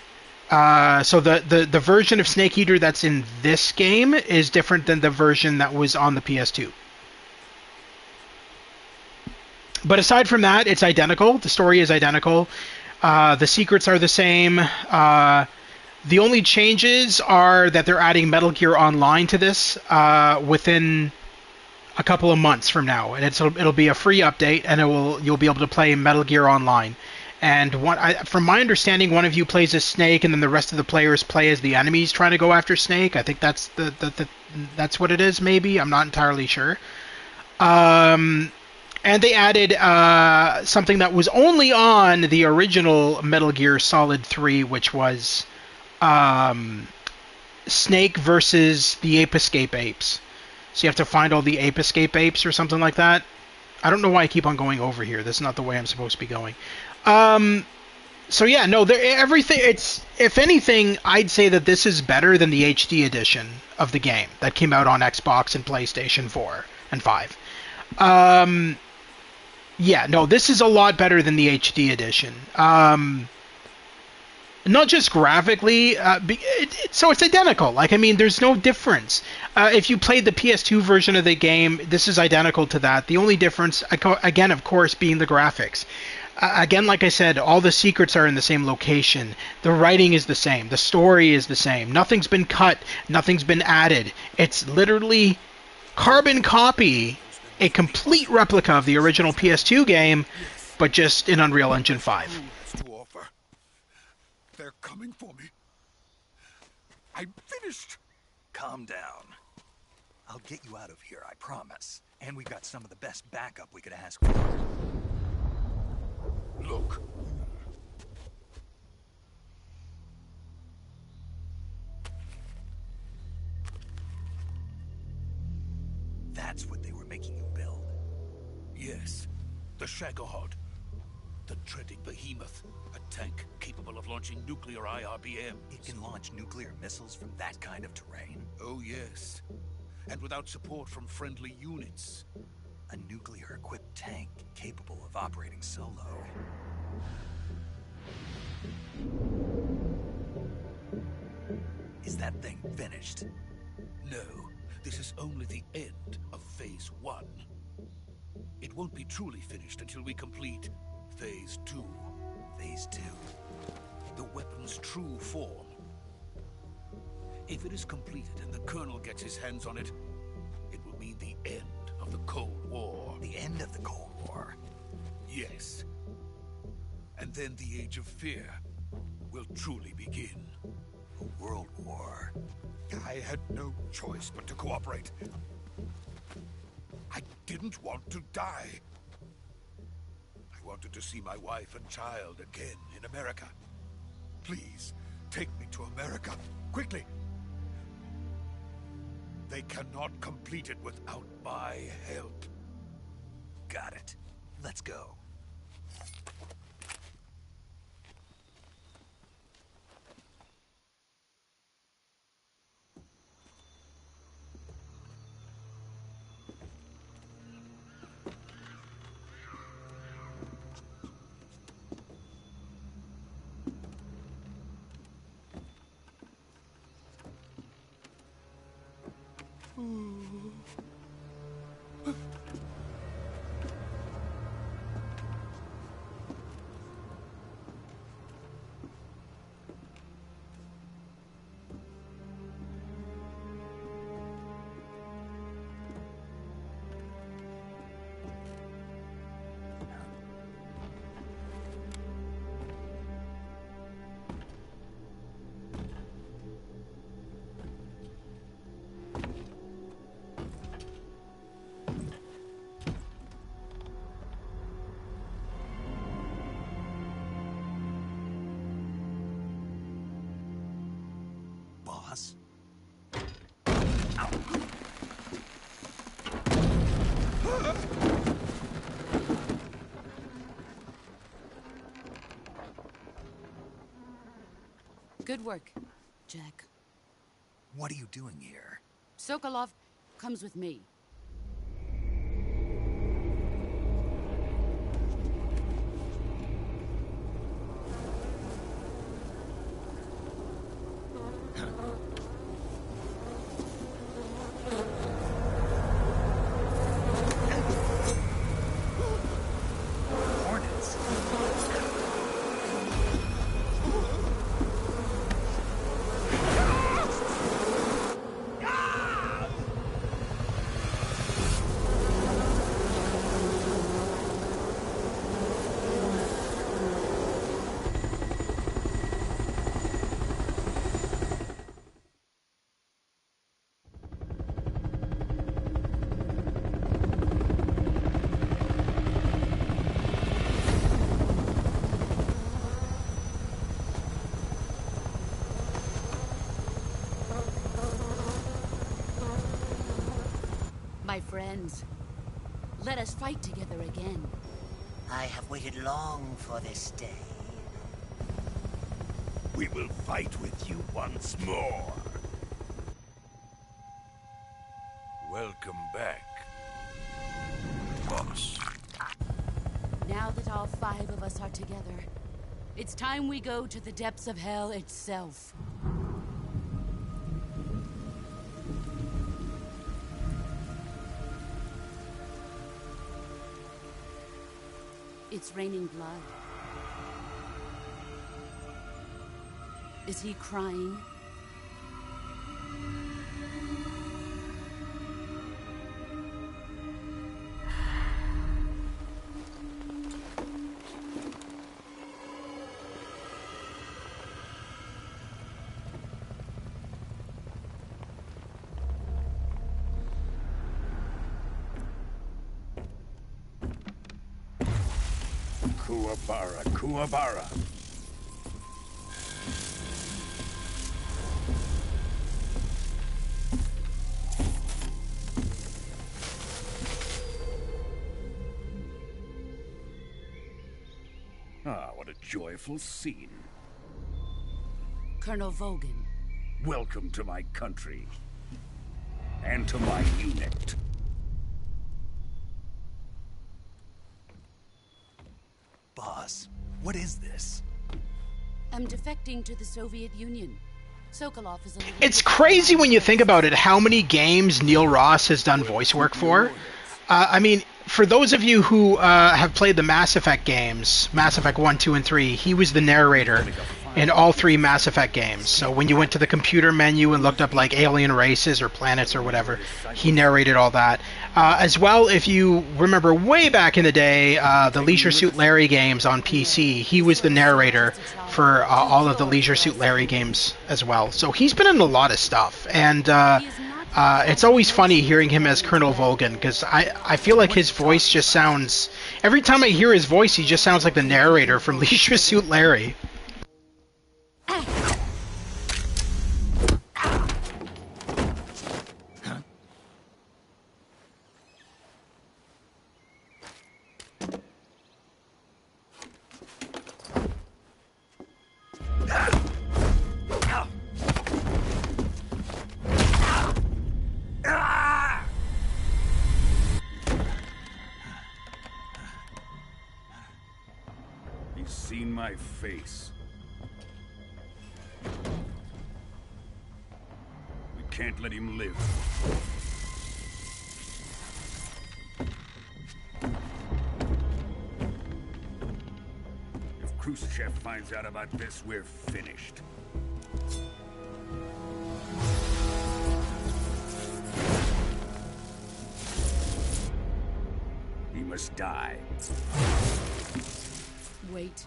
So the version of Snake Eater that's in this game is different than the version that was on the PS2. But aside from that, it's identical. The story is identical. The secrets are the same. The only changes are that they're adding Metal Gear Online to this within a couple of months from now, and it'll be a free update, and you'll be able to play Metal Gear Online. And from my understanding, one of you plays as Snake, and then the rest of the players play as the enemies trying to go after Snake. I think that's that's what it is. Maybe I'm not entirely sure. And they added something that was only on the original Metal Gear Solid 3, which was Snake versus the Ape Escape apes. So you have to find all the Ape Escape apes or something like that. I don't know why I keep on going over here. This is not the way I'm supposed to be going. So yeah, no, everything. It's, if anything, I'd say that this is better than the HD edition of the game that came out on Xbox and PlayStation 4 and 5. Yeah, no, this is a lot better than the HD edition. Not just graphically, so it's identical. Like, I mean, there's no difference. If you played the PS2 version of the game, this is identical to that. The only difference, again, of course, being the graphics. Again, like I said, all the secrets are in the same location. The writing is the same. The story is the same. Nothing's been cut. Nothing's been added. It's literally carbon copy, a complete replica of the original PS2 game, but just in Unreal Engine 5. They're coming for me. I'm finished. Calm down. I'll get you out of here, I promise. And we've got some of the best backup we could ask for. Look. That's what they were making you build? Yes. The Shagohod. The dreaded behemoth. A tank capable of launching nuclear IRBM. It can launch nuclear missiles from that kind of terrain? Oh, yes. And without support from friendly units. A nuclear-equipped tank capable of operating solo. Is that thing finished? No. This is only the end of Phase 1. It won't be truly finished until we complete Phase 2. Phase 2? The weapon's true form. If it is completed and the Colonel gets his hands on it, it will mean the end of the Cold War. The end of the Cold War? Yes. And then the Age of Fear will truly begin. A world war. I had no choice but to cooperate. I didn't want to die. I wanted to see my wife and child again in America. Please, take me to America, quickly. They cannot complete it without my help. Got it. Let's go. Boss? Ow. Good work, Jack. What are you doing here? Sokolov comes with me. My friends, let us fight together again. I have waited long for this day. We will fight with you once more. Welcome back, boss. Now that all 5 of us are together, it's time we go to the depths of hell itself. It's raining blood. Is he crying? Kuwabara, Kuwabara. Ah, what a joyful scene. Colonel Vogan. Welcome to my country. And to my unit. Boss, what is this? I'm defecting to the Soviet Union. Sokolov is a little... It's crazy when you think about it, how many games Neil Ross has done voice work for. I mean, for those of you who have played the Mass Effect games, Mass Effect 1, 2, and 3, he was the narrator in all 3 Mass Effect games. So when you went to the computer menu and looked up like alien races or planets or whatever, he narrated all that. As well, if you remember way back in the day, the Leisure Suit Larry games on PC, he was the narrator for all of the Leisure Suit Larry games as well. So he's been in a lot of stuff, and it's always funny hearing him as Colonel Vogan, because I feel like his voice just sounds... Every time I hear his voice, he just sounds like the narrator from Leisure Suit Larry. He's seen my face. We can't let him live. If Khrushchev finds out about this, we're finished. He must die. Wait.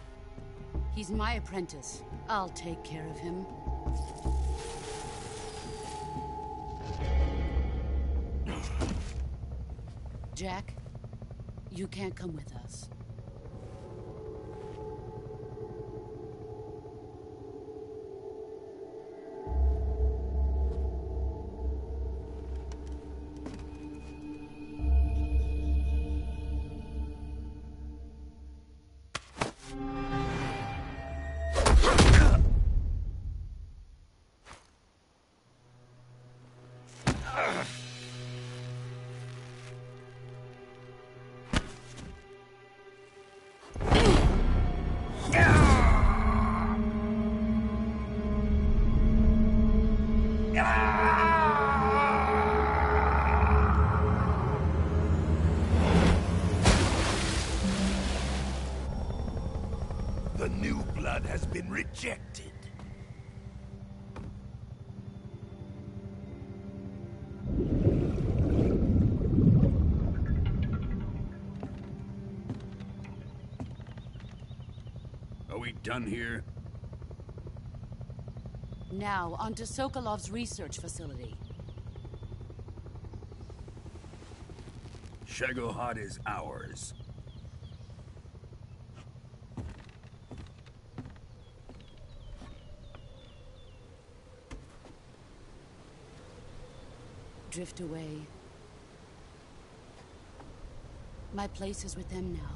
He's my apprentice. I'll take care of him. Jack, you can't come with us. The new blood has been rejected. Are we done here? Now, onto Sokolov's research facility. Shagohod is ours. Drift away. My place is with them now.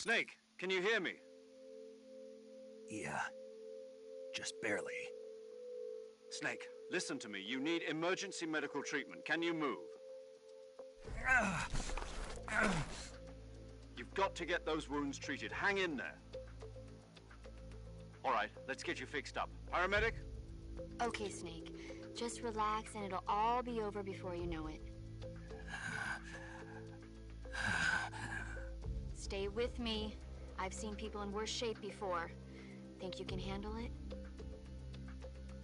Snake, can you hear me? Yeah. Just barely. Snake, listen to me. You need emergency medical treatment. Can you move? You've got to get those wounds treated. Hang in there. All right, let's get you fixed up. Paramedic? Okay, Snake. Just relax and it'll all be over before you know it. Stay with me. I've seen people in worse shape before. Think you can handle it?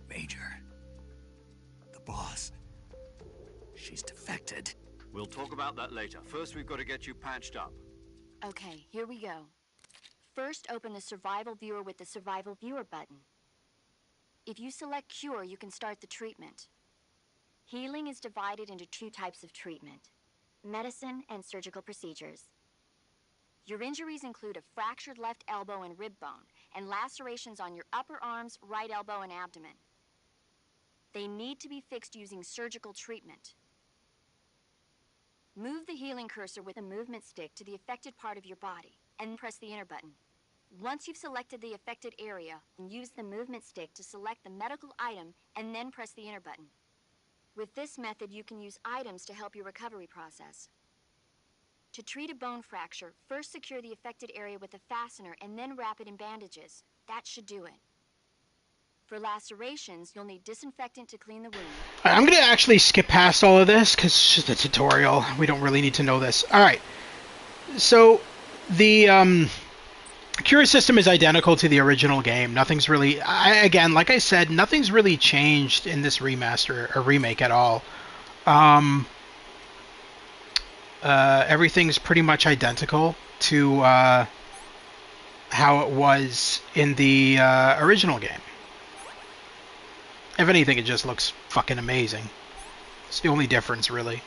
Major. The boss. She's defected. We'll talk about that later. First, we've got to get you patched up. Okay, here we go. First, open the Survival Viewer with the Survival Viewer button. If you select Cure, you can start the treatment. Healing is divided into two types of treatment: medicine and surgical procedures. Your injuries include a fractured left elbow and rib bone, and lacerations on your upper arms, right elbow, and abdomen. They need to be fixed using surgical treatment. Move the healing cursor with a movement stick to the affected part of your body, and press the enter button. Once you've selected the affected area, use the movement stick to select the medical item, and then press the enter button. With this method, you can use items to help your recovery process. To treat a bone fracture, first secure the affected area with a fastener and then wrap it in bandages. That should do it. For lacerations, you'll need disinfectant to clean the wound. I'm going to actually skip past all of this because it's just a tutorial. We don't really need to know this. Alright. So, the cure system is identical to the original game. Nothing's really... again, like I said, nothing's really changed in this remaster or remake at all. Everything's pretty much identical to how it was in the original game. If anything, it just looks fucking amazing. It's the only difference, really.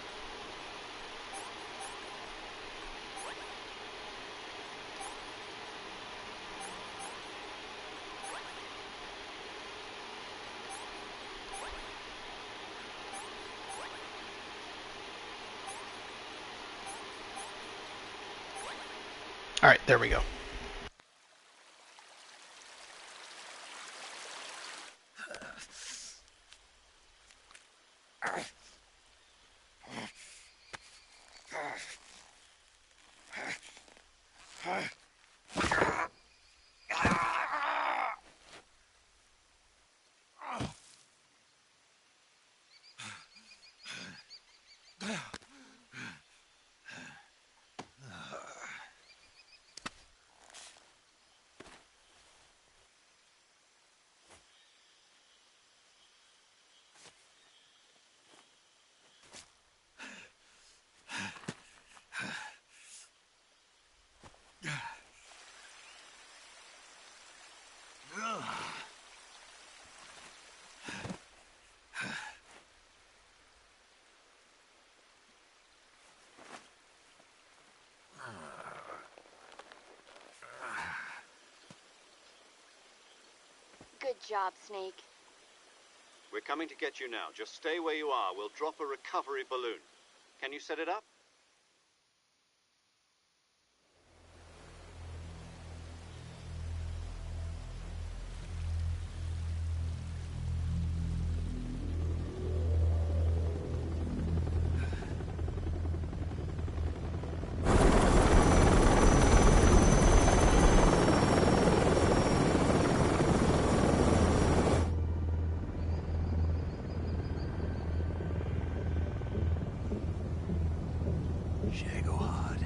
Alright, there we go. Good job, Snake. We're coming to get you now. Just stay where you are. We'll drop a recovery balloon. Can you set it up? Shagohod.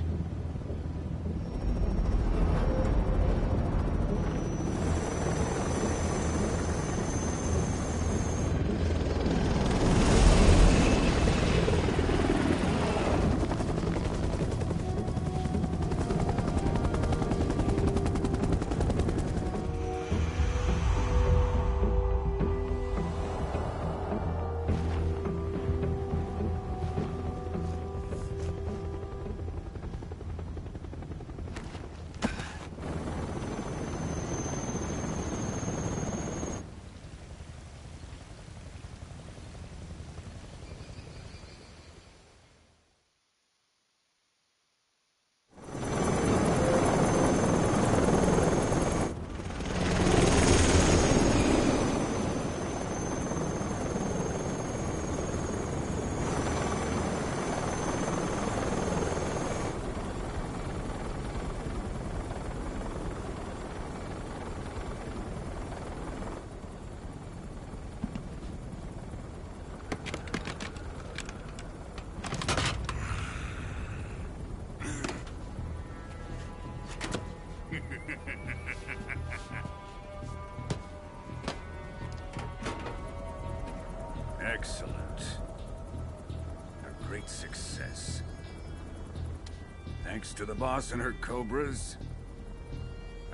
Thanks to the boss and her cobras,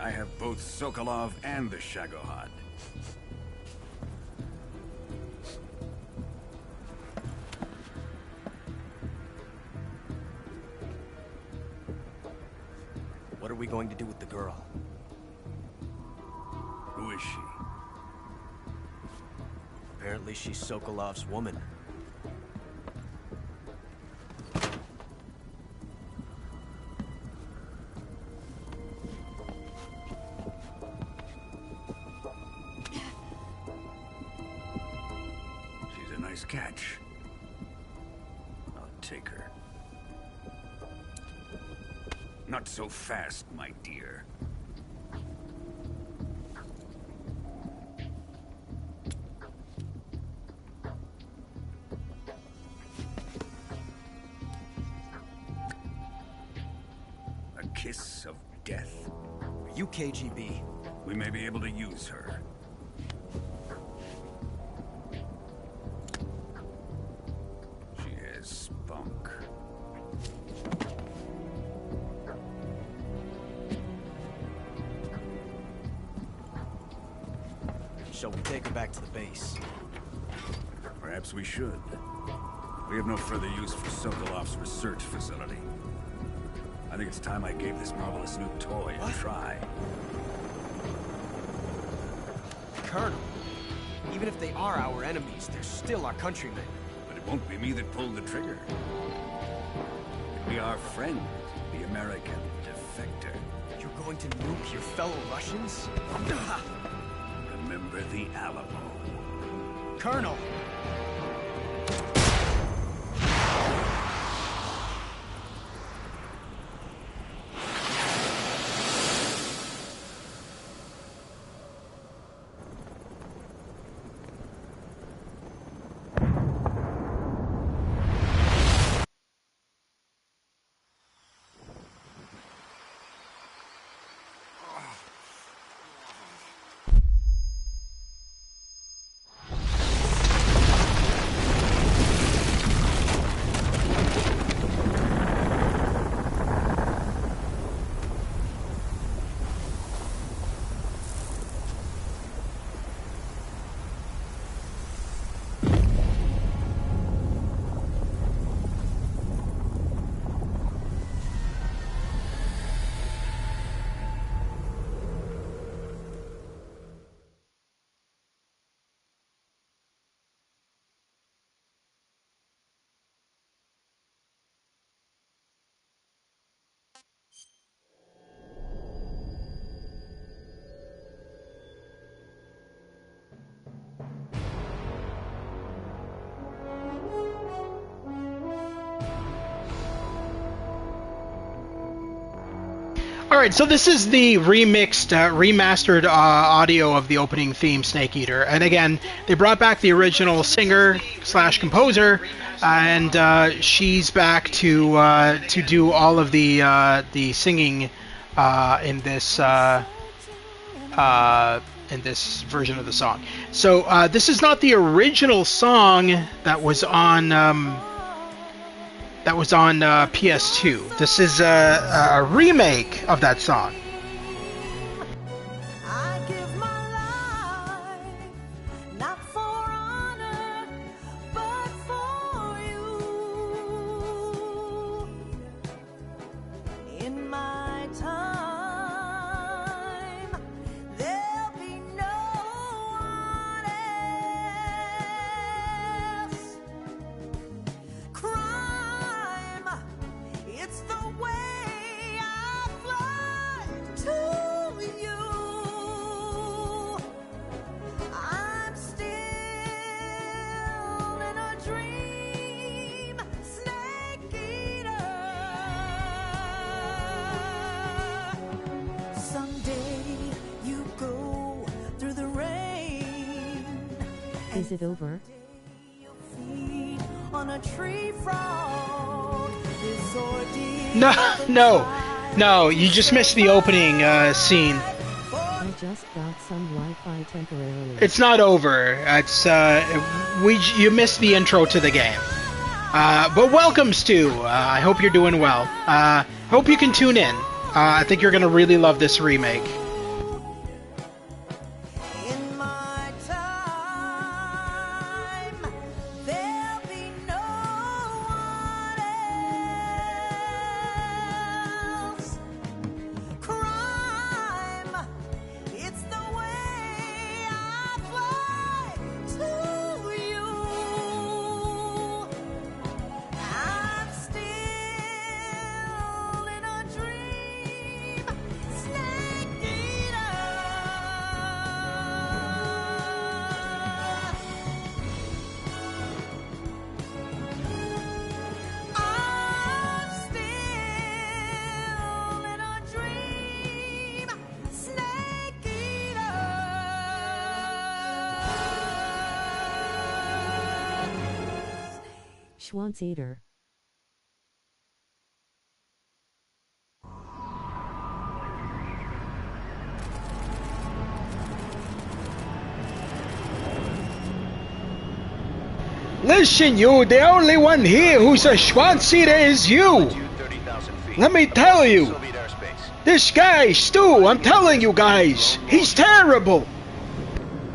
I have both Sokolov and the Shagohod. What are we going to do with the girl? Who is she? Apparently she's Sokolov's woman. She's a nice catch. I'll take her. Not so fast, my dear. A kiss of death. Are you KGB? We may be able to use her. She has spunk. Shall we take her back to the base? Perhaps we should. We have no further use for Sokolov's research facility. I think it's time I gave this marvelous new toy a try. Colonel, even if they are our enemies, they're still our countrymen. But it won't be me that pulled the trigger. It'll be our friend, the American defector. You're going to nuke your fellow Russians? Remember the Alamo. Colonel! Alright, so this is the remixed, remastered audio of the opening theme, Snake Eater. And again, they brought back the original singer slash composer, and she's back to do all of the singing in this version of the song. So this is not the original song that was on PS2. This is a remake of that song. I give my life, not for honor, but for you. In my time, there'll be no one else. Crime, it's the way I fly to you. I'm still in a dream, Snake Eater. Someday you go through the rain. Is it over? Feed on a tree frog. This ordeal No, you just missed the opening scene. I just got some Wi-Fi temporarily. It's not over. It's you missed the intro to the game. But welcome, Stu. I hope you're doing well. Hope you can tune in. I think you're going to really love this remake. In my time, there'll be no one else. Crime, it's the way I fly to you. I'm still in a dream, snake eater. I'm still in a dream, snake eater. Schwanz eater. Listen, you, the only one here who's a Schwanz-eater is you. Let me tell you. This guy, Stu, I'm telling you guys, he's terrible.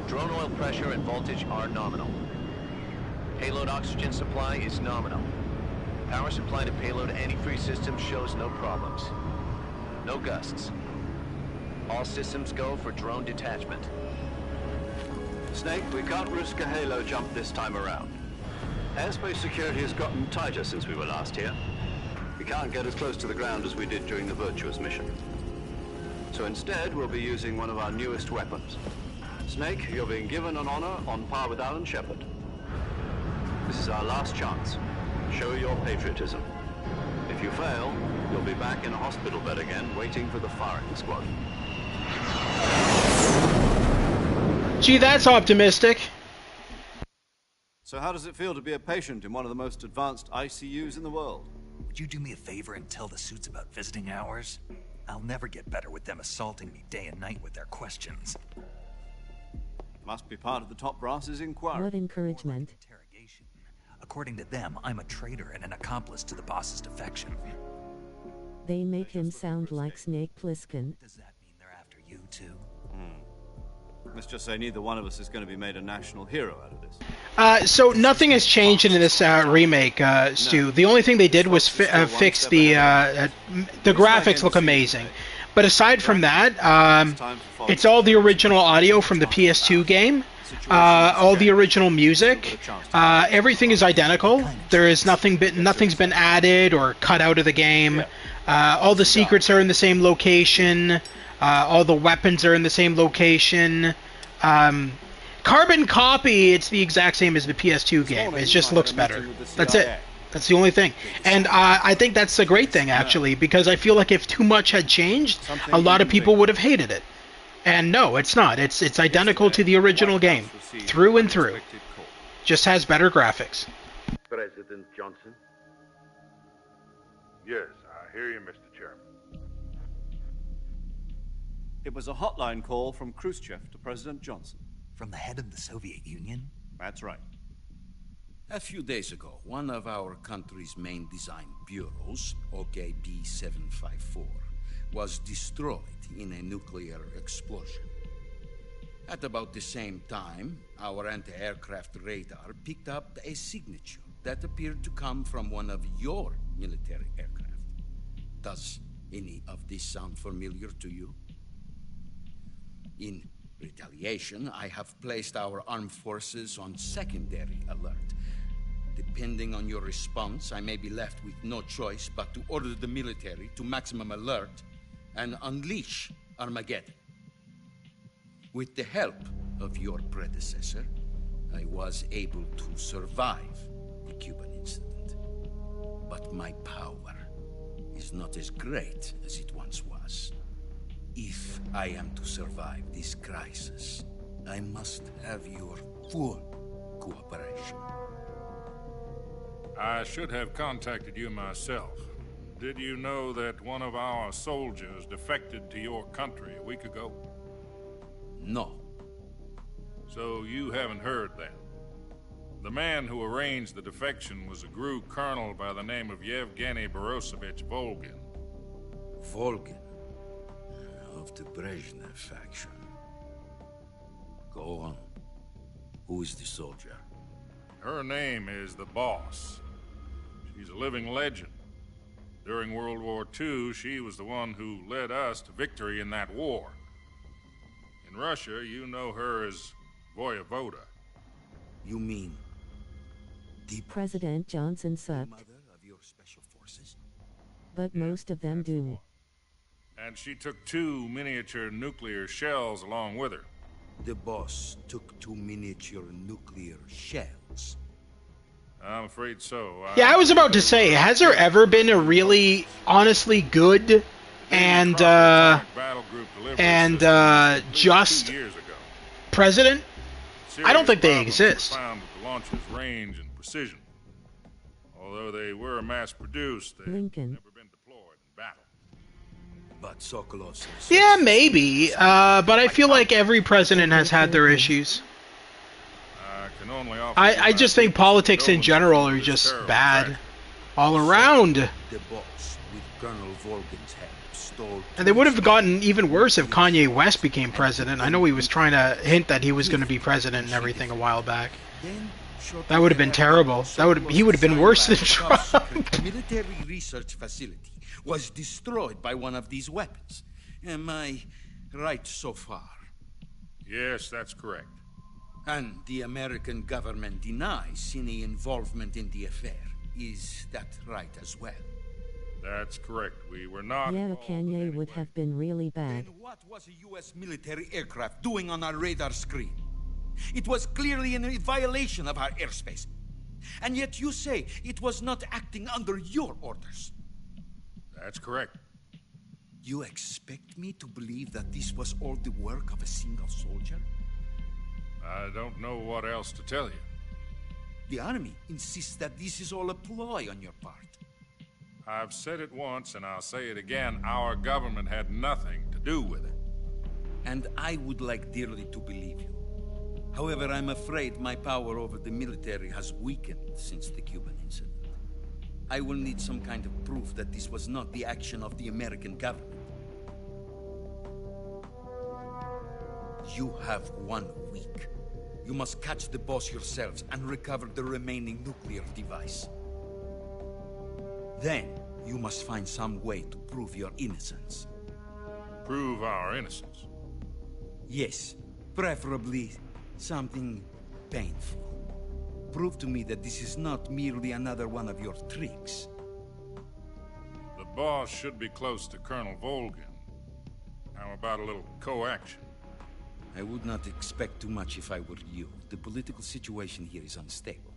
Drone oil pressure and voltage are nominal. Payload oxygen supply is nominal. Power supply to payload antifreeze system shows no problems. No gusts. All systems go for drone detachment. Snake, we can't risk a halo jump this time around. Airspace security has gotten tighter since we were last here. We can't get as close to the ground as we did during the Virtuous mission. So instead, we'll be using one of our newest weapons. Snake, you're being given an honor on par with Alan Shepard. This is our last chance. Show your patriotism. If you fail, you'll be back in a hospital bed again, waiting for the firing squad. Gee, that's optimistic. So how does it feel to be a patient in one of the most advanced ICUs in the world? Would you do me a favor and tell the suits about visiting hours? I'll never get better with them assaulting me day and night with their questions. Must be part of the top brass's inquiry. What encouragement. According to them, I'm a traitor and an accomplice to the boss's defection. They make him sound like Snake Plissken. Does that mean they're after you too? Let's just say neither one of us is going to be made a national hero out of this. So nothing has changed in this remake, Stu. The only thing they did was fix the graphics look amazing. But aside from that, it's all the original audio from the PS2 game. All the original music, everything is identical. There is nothing's been added or cut out of the game. All the secrets are in the same location. All the weapons are in the same location. Carbon copy, it's the exact same as the PS2 game. It just looks better. That's it. That's the only thing. And I think that's a great thing, actually, because I feel like if too much had changed, a lot of people would have hated it. And no, it's not. It's identical to the original game, through and through. Just has better graphics. President Johnson? Yes, I hear you, Mr. Chairman. It was a hotline call from Khrushchev to President Johnson. From the head of the Soviet Union? That's right. A few days ago, one of our country's main design bureaus, OKB-754, was destroyed in a nuclear explosion. At about the same time, our anti-aircraft radar picked up a signature that appeared to come from one of your military aircraft. Does any of this sound familiar to you? In retaliation, I have placed our armed forces on secondary alert. Depending on your response, I may be left with no choice but to order the military to maximum alert and unleash Armageddon. With the help of your predecessor, I was able to survive the Cuban incident. But my power is not as great as it once was. If I am to survive this crisis, I must have your full cooperation. I should have contacted you myself. Did you know that one of our soldiers defected to your country a week ago? No. So you haven't heard that? The man who arranged the defection was a GRU colonel by the name of Yevgeny Borosovich Volgin. Volgin? Of the Brezhnev faction. Go on. Who is the soldier? Her name is the Boss. She's a living legend. During World War II, she was the one who led us to victory in that war. In Russia, you know her as Voyevoda. You mean the President Johnson sucked. mother of your special forces? But most of them do. And she took 2 miniature nuclear shells along with her. The boss took 2 miniature nuclear shells. I'm afraid so. Yeah, I was about to say, has there ever been a really, honestly good and just president? I don't think they exist. Found with the launcher's range and precision. Although they were mass-produced, they've Lincoln. never been deployed in battle. But Sokolov says Yeah, maybe. But I feel like every president has had their issues. I can only offer I just think politics in general are just bad. All around. the boss, with Colonel Volgin's help, stole... And they would have gotten even worse if Kanye West became president. I know he was trying to hint that he was going to be president and everything a while back. That would have been terrible. He would have been worse than Trump. The military research facility was destroyed by one of these weapons. Am I right so far? Yes, that's correct. And the American government denies any involvement in the affair. Is that right as well? That's correct. We were not... Yeah, Kanye would have been really bad. Then what was a U.S. military aircraft doing on our radar screen? It was clearly in violation of our airspace. And yet you say it was not acting under your orders. That's correct. You expect me to believe that this was all the work of a single soldier? I don't know what else to tell you. The army insists that this is all a ploy on your part. I've said it once and I'll say it again. Our government had nothing to do with it. And I would like dearly to believe you. However, I'm afraid my power over the military has weakened since the Cuban incident. I will need some kind of proof that this was not the action of the American government. You have 1 week. You must catch the boss yourselves and recover the remaining nuclear device. Then, you must find some way to prove your innocence. Prove our innocence? Yes, preferably something painful. Prove to me that this is not merely another one of your tricks. The boss should be close to Colonel Volgin. How about a little co-action? I would not expect too much if I were you. The political situation here is unstable.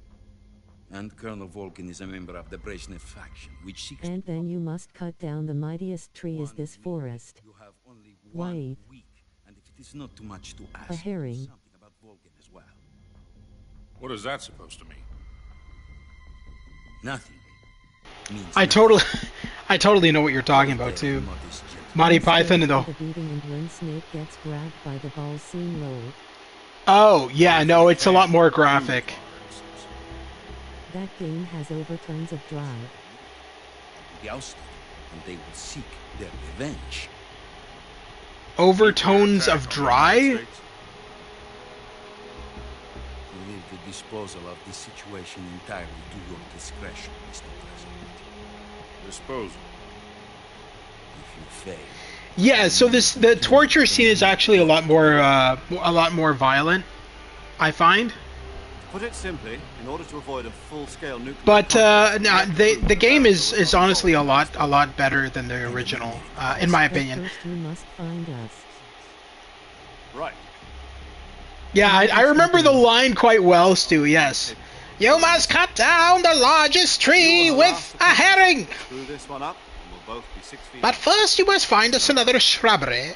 And Colonel Volgin is a member of the Brezhnev faction, which seeks... And then you must cut down the mightiest tree is this forest. You have only 1 Wait. week, and if it is not too much to ask, A herring. something about Volgin as well. What is that supposed to mean? Nothing. Means I nothing. totally know what you're talking about too. Monty Python though. The beating and when Snake gets grabbed by the ball scene low. Oh yeah, no, it's a lot more graphic. That game has overtones of drive. Be ousted, and they will seek their revenge. Overtones of dry? Leave the disposal of this situation entirely to your discretion, Mr. President. Disposal. If you fail... Yeah, so the torture scene is actually a lot more violent, I find. To put it simply, in order to avoid a full-scale nuclear... But no, the game is honestly a lot better than the original, in my opinion. First you must find us. Right. Yeah, I remember the line quite well, Stu. Yes. You must cut down the largest tree with a herring. Screw this one up, and we'll both be 6 feet... But first you must find us another shrubbery.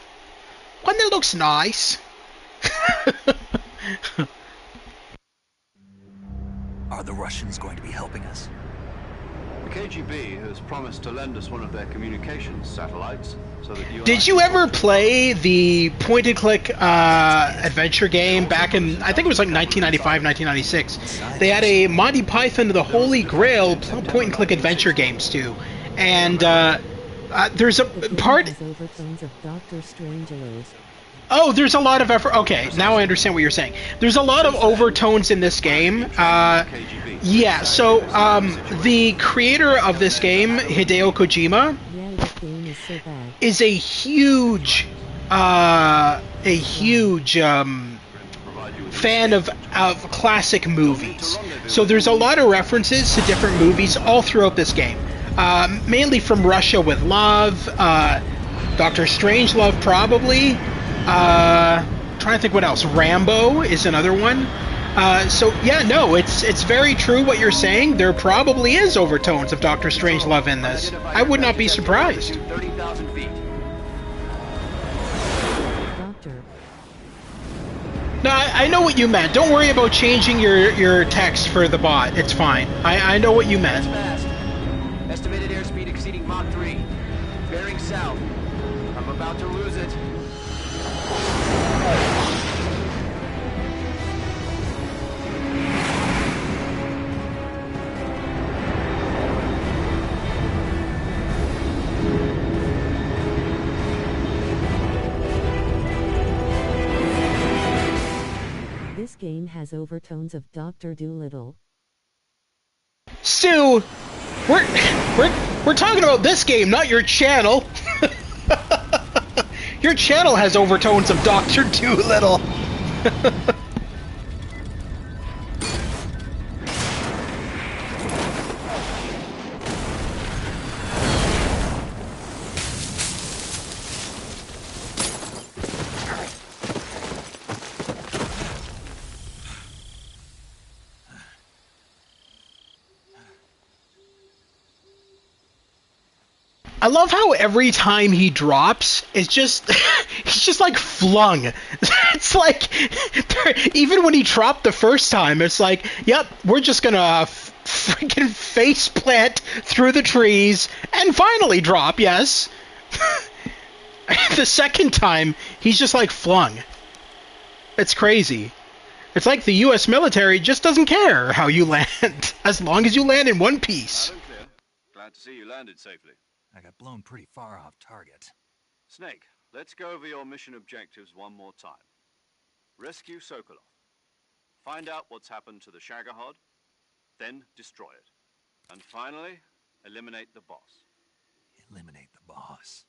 One that looks nice. Are the Russians going to be helping us? The KGB has promised to lend us one of their communications satellites so that you. Did you ever play the point-and-click adventure game back in, I think it was like 1995, 1996? They had a Monty Python the Holy Grail point-and-click adventure games too, and there's a part. Has overtones of Doctor Strangelove. Oh, there's a lot of effort. Okay, now I understand what you're saying. There's a lot of overtones in this game. Yeah, so the creator of this game, Hideo Kojima, is a huge fan of classic movies. So there's a lot of references to different movies all throughout this game. Mainly from Russia with Love, Doctor Strangelove probably. Trying to think what else. Rambo is another one. So yeah, no, it's very true what you're saying. There probably is overtones of Doctor Strangelove in this. I would not be surprised. 30,000 feet. Doctor. No, I know what you meant. Don't worry about changing your text for the bot. It's fine. I know what you meant. Fast. Estimated airspeed exceeding Mach 3. Bearing south. I'm about to lose it. This game has overtones of Dr. Dolittle. Stu, we're talking about this game, not your channel. Your channel has overtones of Dr. Dolittle. I love how every time he drops, it's just he's just like flung. It's like even when he dropped the first time, it's like, yep, we're just gonna freaking face plant through the trees and finally drop. Yes. The second time, he's just like flung. It's crazy. It's like the U.S. military just doesn't care how you land, as long as you land in one piece. Glad to see you landed safely. I got blown pretty far off target. Snake, let's go over your mission objectives one more time. Rescue Sokolov. Find out what's happened to the Shagohod, then destroy it. And finally, eliminate the boss. Eliminate the boss.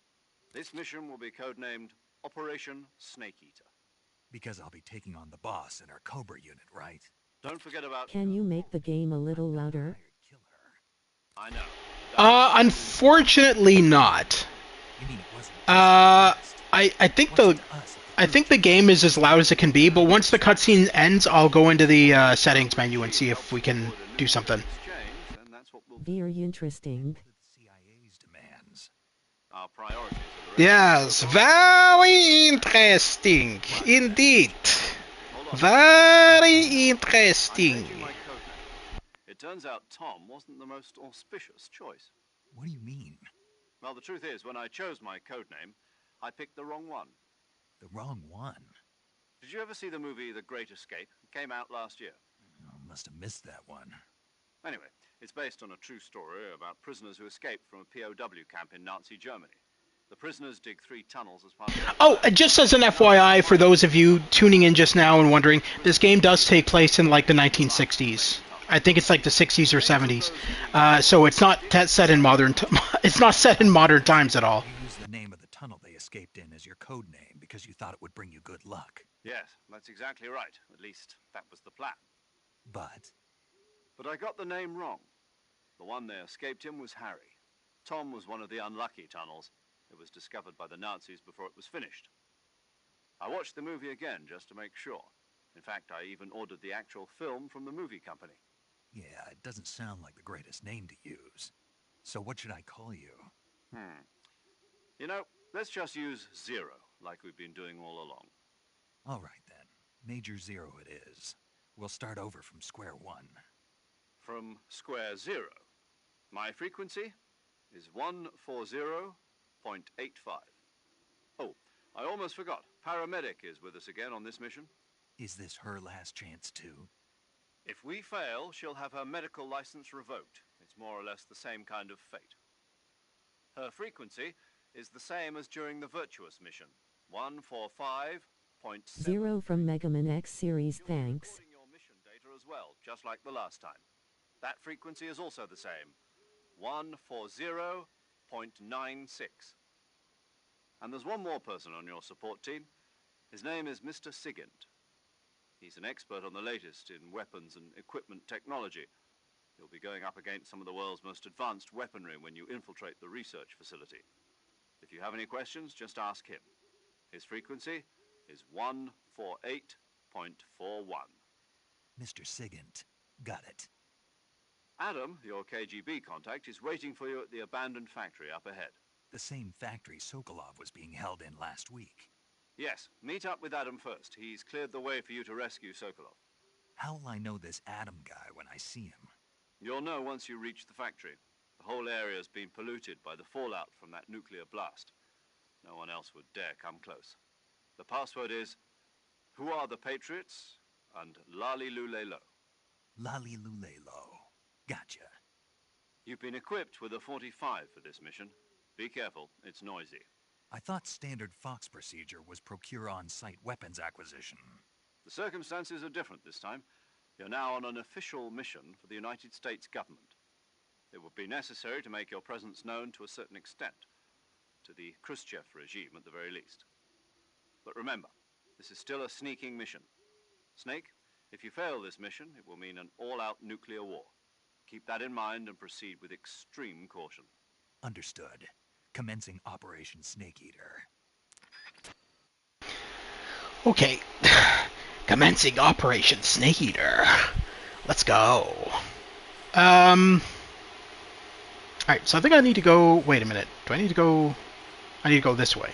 This mission will be codenamed Operation Snake Eater. Because I'll be taking on the boss in our Cobra unit, right? Don't forget about... Can you make the game a little louder? I know. Unfortunately not. I think the game is as loud as it can be, but once the cutscene ends, I'll go into the settings menu and see if we can do something. Very interesting. Our priorities are Yes, very interesting indeed. Very interesting. It turns out Tom wasn't the most auspicious choice. What do you mean? Well, the truth is, when I chose my codename, I picked the wrong one. The wrong one? Did you ever see the movie The Great Escape? It came out last year. Oh, must have missed that one. Anyway, it's based on a true story about prisoners who escaped from a POW camp in Nazi Germany. The prisoners dig 3 tunnels as part of... Oh, just as an FYI, for those of you tuning in just now and wondering, this game does take place in like the 1960s. I think it's like the 60s or 70s. So it's not set in modern. It's not set in modern times at all. You used the name of the tunnel they escaped in as your code name because you thought it would bring you good luck. Yes, that's exactly right. At least that was the plan. But I got the name wrong. The one they escaped in was Harry. Tom was one of the unlucky tunnels. It was discovered by the Nazis before it was finished. I watched the movie again just to make sure. In fact, I even ordered the actual film from the movie company. yeah, it doesn't sound like the greatest name to use. So what should I call you? You know, let's just use Zero, like we've been doing all along. All right, then. Major Zero it is. We'll start over from square one. From square zero? My frequency is 140.85. Oh, I almost forgot. Paramedic is with us again on this mission. Is this her last chance, too? If we fail, she'll have her medical license revoked. It's more or less the same kind of fate. Her frequency is the same as during the Virtuous mission. 145.7. 0 from Megaman X series, thanks. Your mission data as well, just like the last time. That frequency is also the same. 140.96. And there's one more person on your support team. His name is Mr. Sigint. He's an expert on the latest in weapons and equipment technology. You'll be going up against some of the world's most advanced weaponry when you infiltrate the research facility. If you have any questions, just ask him. His frequency is 148.41. Mr. Sigint. Got it. Adam, your KGB contact, is waiting for you at the abandoned factory up ahead. The same factory Sokolov was being held in last week. Yes, meet up with Adam first. He's cleared the way for you to rescue Sokolov. How will I know this Adam guy when I see him? You'll know once you reach the factory. The whole area's been polluted by the fallout from that nuclear blast. No one else would dare come close. The password is, "Who are the Patriots?" and Lali Lule Lo. Lali Lule Lo. Gotcha. You've been equipped with a 45 for this mission. Be careful, it's noisy. I thought standard Fox procedure was procure on-site weapons acquisition. The circumstances are different this time. You're now on an official mission for the United States government. It would be necessary to make your presence known to a certain extent, to the Khrushchev regime at the very least. But remember, this is still a sneaking mission. Snake, if you fail this mission, it will mean an all-out nuclear war. Keep that in mind and proceed with extreme caution. Understood. Commencing Operation Snake Eater. Okay. Commencing Operation Snake Eater. Let's go. Alright, so I think I need to go... Wait a minute. Do I need to go... I need to go this way.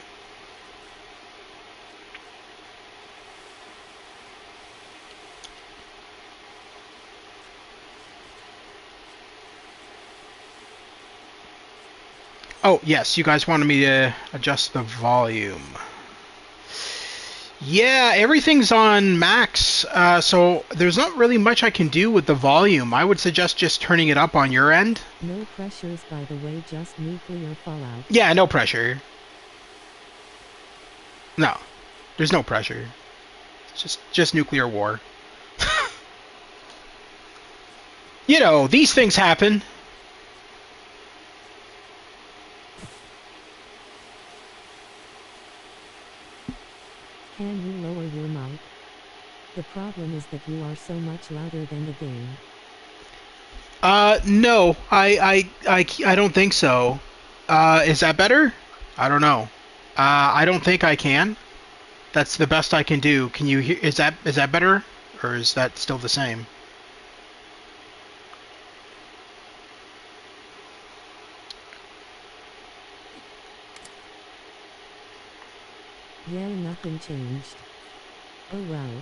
Oh, yes, you guys wanted me to adjust the volume. Yeah, everything's on max, so there's not really much I can do with the volume. I would suggest just turning it up on your end. No pressures, by the way, just nuclear fallout. Yeah, no pressure. No, there's no pressure. It's just nuclear war. You know, these things happen. Can you lower your mic? The problem is that you are so much louder than the game. No, I don't think so. Is that better? I don't know. I don't think I can. That's the best I can do. Can you hear? Is that better, or is that still the same? Yeah, nothing changed. Oh well.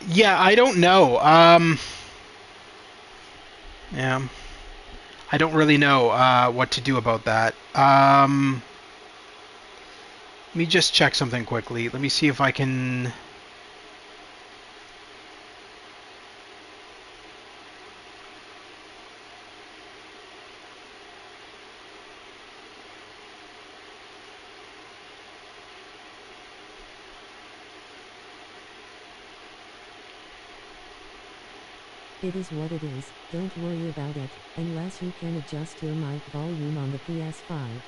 Yeah, I don't know. Yeah. I don't really know what to do about that. Let me just check something quickly. Let me see if I can... It is what it is, don't worry about it, unless you can adjust your mic volume on the PS5.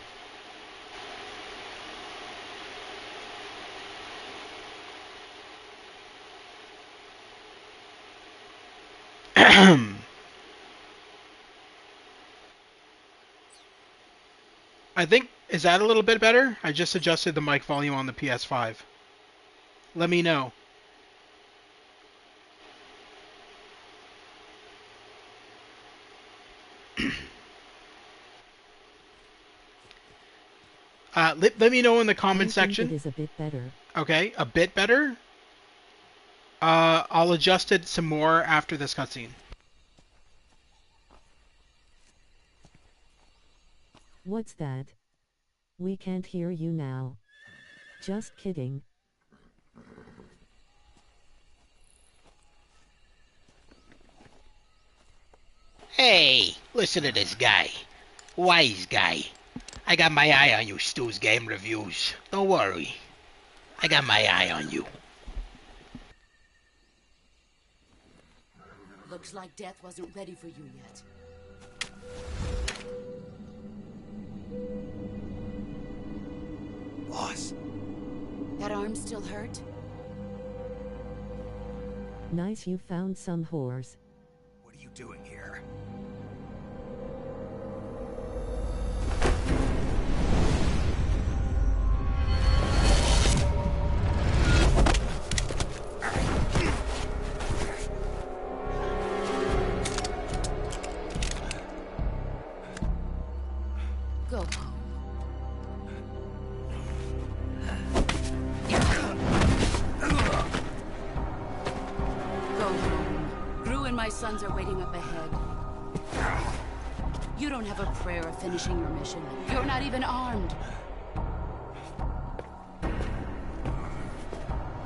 I think, is that a little bit better? I just adjusted the mic volume on the PS5. Let me know. Let me know in the comment section. It is a bit better. Okay, a bit better. I'll adjust it some more after this cutscene. What's that? We can't hear you now. Just kidding. Hey, listen to this guy. Wise guy. I got my eye on you, Stu's game reviews. Don't worry. I got my eye on you. Looks like death wasn't ready for you yet. Boss. That arm still hurt? Nice, you found some whores. What are you doing here? Go home. Go home. Gru and my sons are waiting up ahead. You don't have a prayer of finishing your mission. You're not even armed.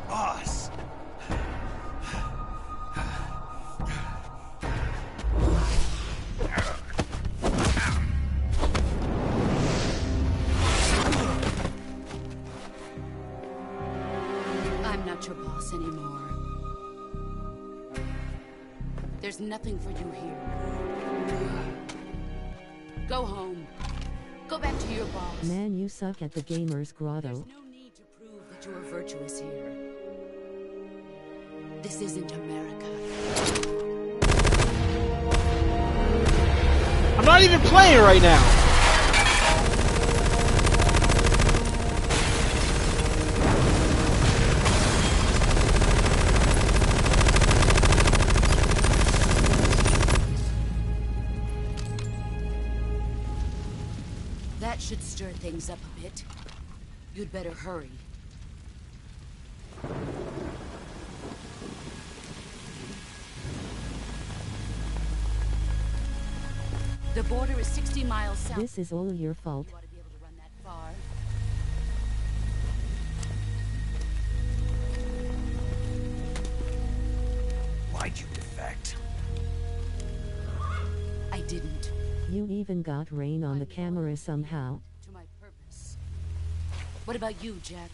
Boss! I'm not your boss anymore. There's nothing for you here. Go home. Go back to your boss. Man, you suck at the gamer's grotto. There's no need to prove that you are virtuous here. This isn't America. I'm not even playing right now. That should stir things up a bit. You'd better hurry. The border is 60 miles south. This is all your fault. You ought to be able to run that far. Why'd you defect? I didn't. You even got rain on the camera somehow. To my purpose. What about you, Jack?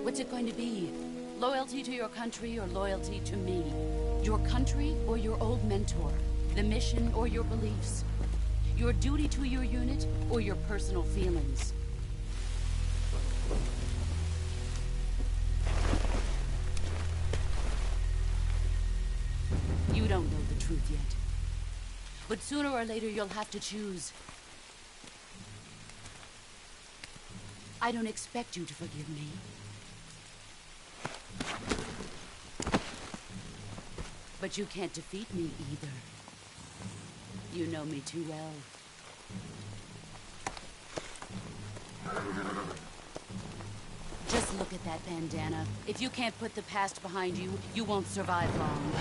What's it going to be? Loyalty to your country or loyalty to me? Your country or your old mentor? The mission or your beliefs? Your duty to your unit or your personal feelings? You don't know the truth yet. But sooner or later you'll have to choose. I don't expect you to forgive me. But you can't defeat me either. You know me too well. Just look at that bandana. If you can't put the past behind you, you won't survive long.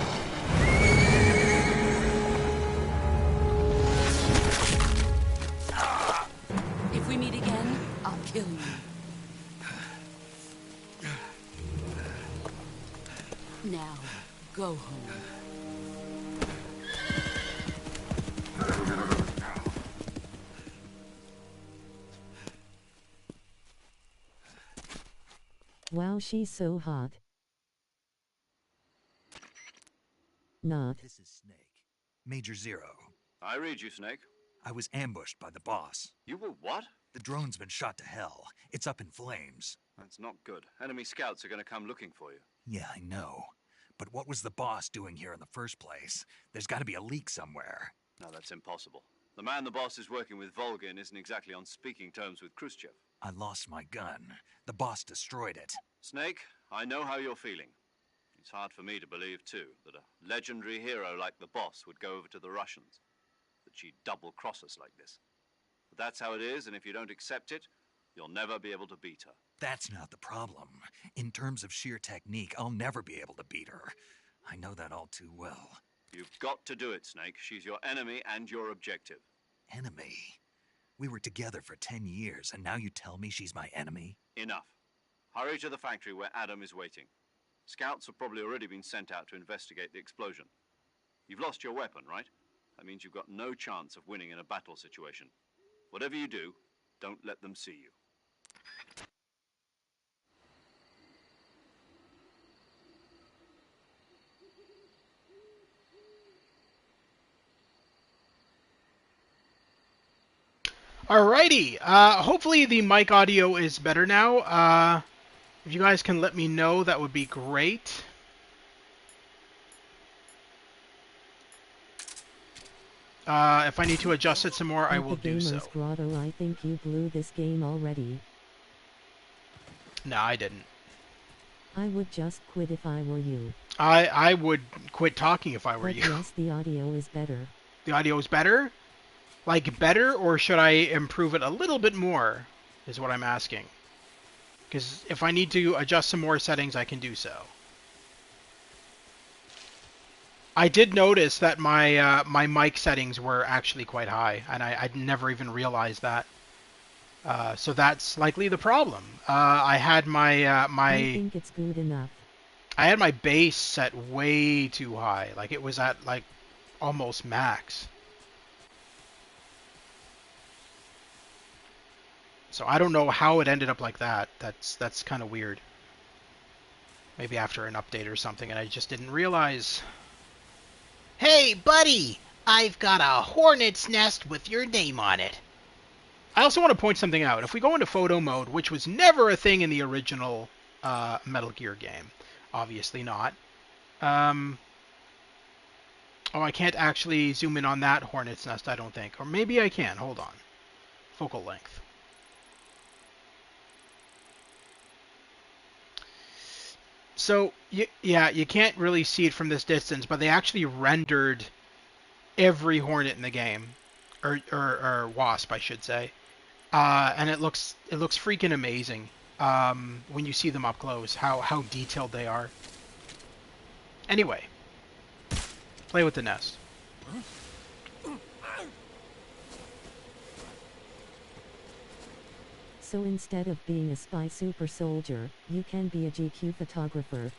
If we meet again, I'll kill you. Now, go home. Wow, she's so hot. Not. This is Snake. Major Zero. I read you, Snake. I was ambushed by the boss. You were what? The drone's been shot to hell. It's up in flames. That's not good. Enemy scouts are going to come looking for you. Yeah, I know. But what was the boss doing here in the first place? There's got to be a leak somewhere. No, that's impossible. The man the boss is working with Volgin isn't exactly on speaking terms with Khrushchev. I lost my gun. The boss destroyed it. Snake, I know how you're feeling. It's hard for me to believe, too, that a legendary hero like the boss would go over to the Russians. That she'd double-cross us like this. But that's how it is, and if you don't accept it, you'll never be able to beat her. That's not the problem. In terms of sheer technique, I'll never be able to beat her. I know that all too well. You've got to do it, Snake. She's your enemy and your objective. Enemy? We were together for 10 years, and now you tell me she's my enemy? Enough. Hurry to the factory where Adam is waiting. Scouts have probably already been sent out to investigate the explosion. You've lost your weapon, right? That means you've got no chance of winning in a battle situation. Whatever you do, don't let them see you. Alrighty, hopefully the mic audio is better now. If you guys can let me know, that would be great. If I need to adjust it some more, I will do so. Grotto, I think you blew this game already. No, I didn't. I would just quit if I were you. I would quit talking if I were But you. yes, the audio is better. The audio is better? Like better, or should I improve it a little bit more, is what I'm asking. Because if I need to adjust some more settings, I can do so. I did notice that my my mic settings were actually quite high, and I'd never even realized that. So that's likely the problem. I had my I think it's good enough. I had my bass set way too high. Like it was at like almost max. So I don't know how it ended up like that. That's kind of weird. Maybe after an update or something, and I just didn't realize. Hey, buddy! I've got a hornet's nest with your name on it. I also want to point something out. If we go into photo mode, which was never a thing in the original Metal Gear game, obviously not. Oh, I can't actually zoom in on that hornet's nest, I don't think. Or maybe I can. Hold on. Focal length. So, yeah, you can't really see it from this distance, but they actually rendered every hornet in the game. Or wasp, I should say. And it looks freaking amazing when you see them up close, how detailed they are. Anyway, play with the nest. So instead of being a spy super soldier, you can be a GQ photographer.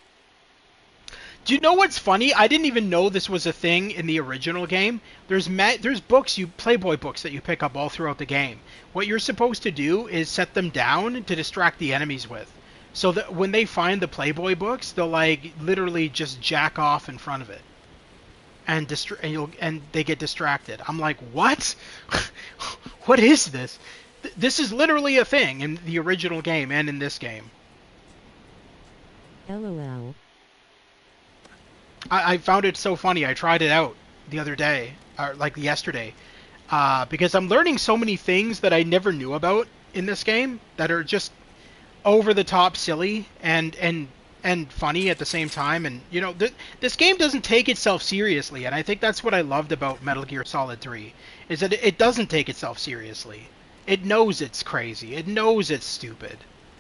Do you know what's funny? I didn't even know this was a thing in the original game. There's books, Playboy books that you pick up all throughout the game. What you're supposed to do is set them down to distract the enemies with. So that when they find the Playboy books, they'll like literally just jack off in front of it. And they get distracted. I'm like, what? What is this? This is literally a thing in the original game and in this game. LOL. I found it so funny. I tried it out the other day, or like yesterday, because I'm learning so many things that I never knew about in this game that are just over the top silly and funny at the same time. And you know, this game doesn't take itself seriously, and I think that's what I loved about Metal Gear Solid 3, is that it doesn't take itself seriously. It knows it's crazy. It knows it's stupid.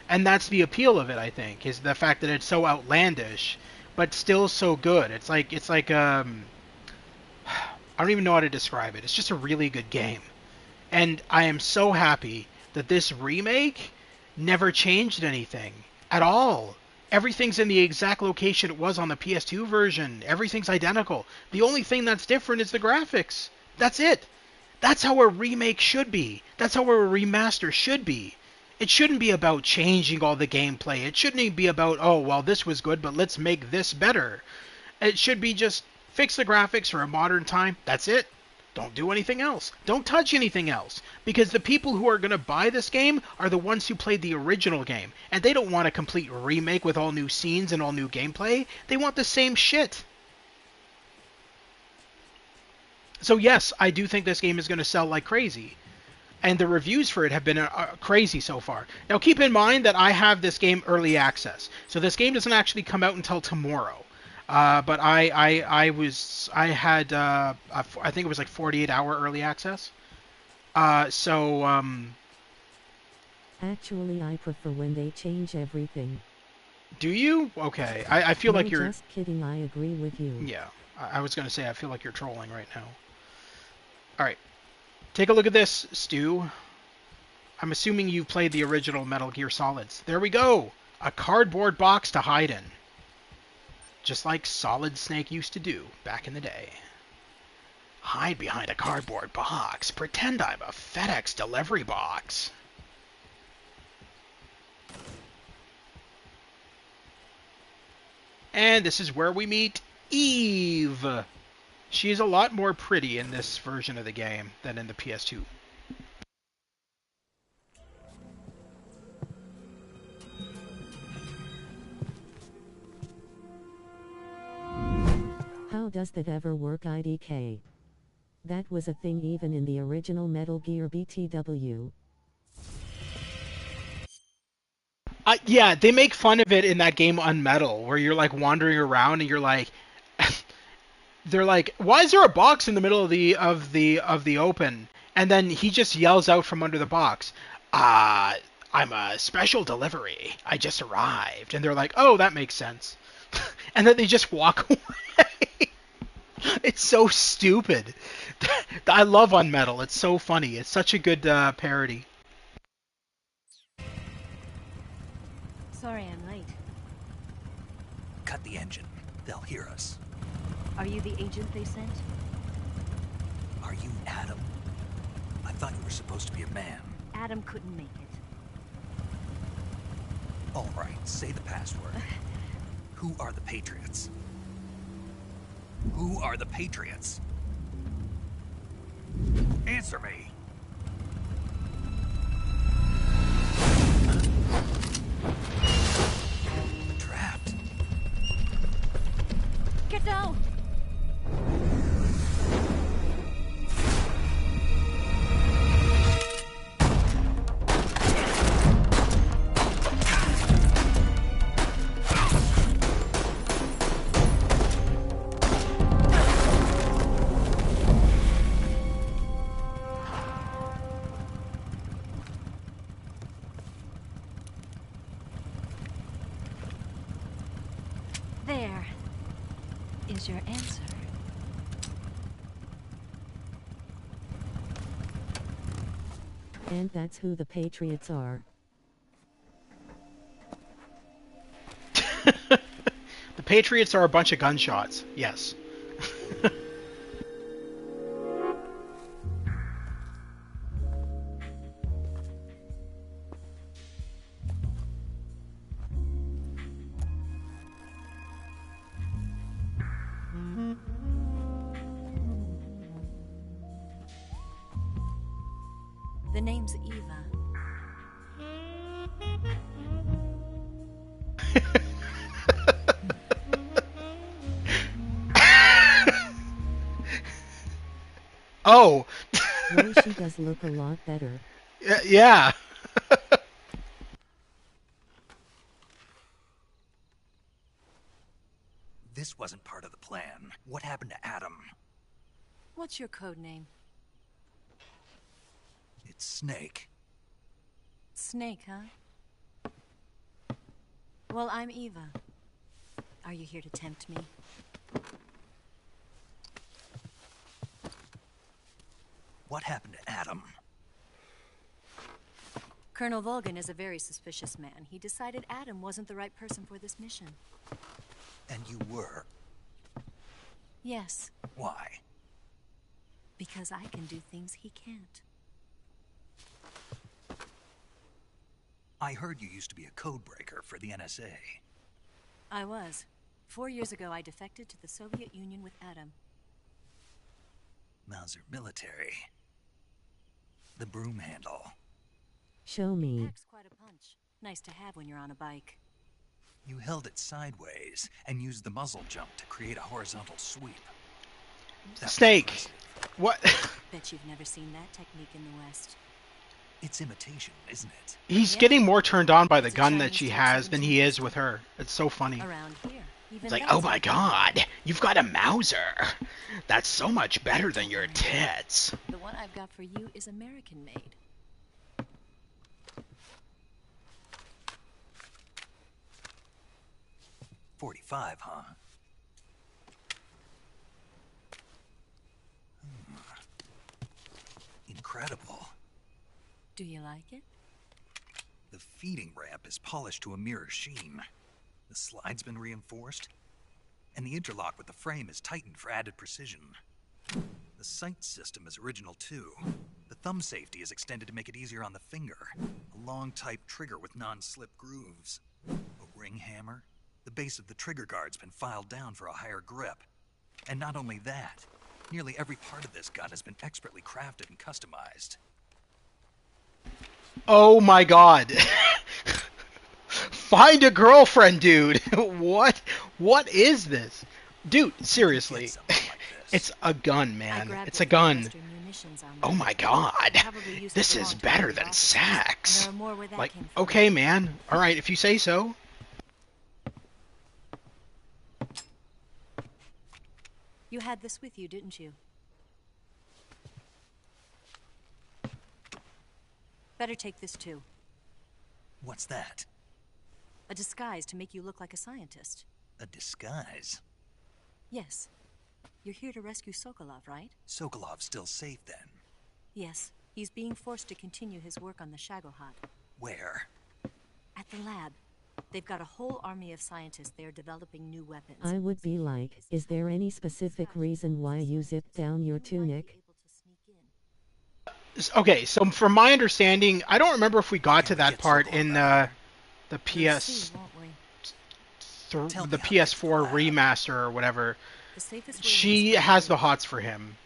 And that's the appeal of it, I think, is the fact that it's so outlandish, but still so good. It's like I don't even know how to describe it. It's just a really good game. And I am so happy that this remake never changed anything at all. Everything's in the exact location it was on the PS2 version. Everything's identical. The only thing that's different is the graphics. That's it. That's how a remake should be. That's how a remaster should be. It shouldn't be about changing all the gameplay. It shouldn't even be about, oh, well, this was good, but let's make this better. It should be just fix the graphics for a modern time. That's it. Don't do anything else. Don't touch anything else. Because the people who are going to buy this game are the ones who played the original game. And they don't want a complete remake with all new scenes and all new gameplay. They want the same shit. So yes, I do think this game is going to sell like crazy. And the reviews for it have been crazy so far. Now keep in mind that I have this game early access. So this game doesn't actually come out until tomorrow. But I think it was like 48-hour early access. Actually, I prefer when they change everything. Do you? Okay. I feel like you're... just kidding, I agree with you. Yeah. I was going to say, I feel like you're trolling right now. Alright. Take a look at this, Stu. I'm assuming you played the original Metal Gear Solids. There we go! A cardboard box to hide in. Just like Solid Snake used to do back in the day. Hide behind a cardboard box. Pretend I'm a FedEx delivery box. And this is where we meet Eve. She is a lot more pretty in this version of the game than in the PS2. How does that ever work, IDK? That was a thing even in the original Metal Gear BTW. Yeah, they make fun of it in that game Unmetal, where you're like wandering around and you're like, they're like, why is there a box in the middle of the open? And then he just yells out from under the box, I'm a special delivery. I just arrived. And they're like, oh, that makes sense. And then they just walk away. It's so stupid. I love Unmetal. It's so funny. It's such a good parody. Sorry I'm late. Cut the engine. They'll hear us. Are you the agent they sent? Are you Adam? I thought you were supposed to be a man. Adam couldn't make it. All right, say the password. Who are the Patriots? Who are the Patriots? Answer me. Trapped. Get down! There is your answer. And that's who the Patriots are. The Patriots are a bunch of gunshots. Yes. The name's Eva. Oh. Well, she does look a lot better. Yeah. This wasn't part of the plan. What happened to Adam? What's your code name? It's Snake. Snake, huh? Well, I'm Eva. Are you here to tempt me? What happened to Adam? Colonel Volgan is a very suspicious man. He decided Adam wasn't the right person for this mission. And you were? Yes. Why? Because I can do things he can't. I heard you used to be a codebreaker for the NSA. I was. 4 years ago, I defected to the Soviet Union with Adam. Mauser military. The broom handle. Show me. Packs quite a punch. Nice to have when you're on a bike. You held it sideways and used the muzzle jump to create a horizontal sweep. Snake. What? Bet you've never seen that technique in the West. It's imitation, isn't it? He's Yeah. getting more turned on by the It's a gun that Chinese she Type has than he 17 is with her. It's so funny. Around here. Even It's like, that's oh my not god, you've got a Mauser. That's so much better than your tits. The one I've got for you is American made. .45, huh? Incredible. Do you like it? The feeding ramp is polished to a mirror sheen. The slide's been reinforced, and the interlock with the frame is tightened for added precision. The sight system is original too. The thumb safety is extended to make it easier on the finger. A long type trigger with non-slip grooves. A ring hammer. The base of the trigger guard's been filed down for a higher grip. And not only that, nearly every part of this gun has been expertly crafted and customized. Oh my god. Find a girlfriend, dude. What? What is this? Dude, seriously. It's a gun, man. It's a gun. Oh my god. This is better than sex. Like, okay, man. Alright, if you say so. You had this with you, didn't you? Better take this too. What's that? A disguise to make you look like a scientist. A disguise? Yes. You're here to rescue Sokolov, right? Sokolov's still safe then? Yes. He's being forced to continue his work on the Shagohod. Where? At the lab. They've got a whole army of scientists there developing new weapons. I would be like, is there any specific reason why you zipped down your tunic? Okay, so from my understanding, I don't remember if we got to that part in the PS the PS4 remaster or whatever. She has the hots for him,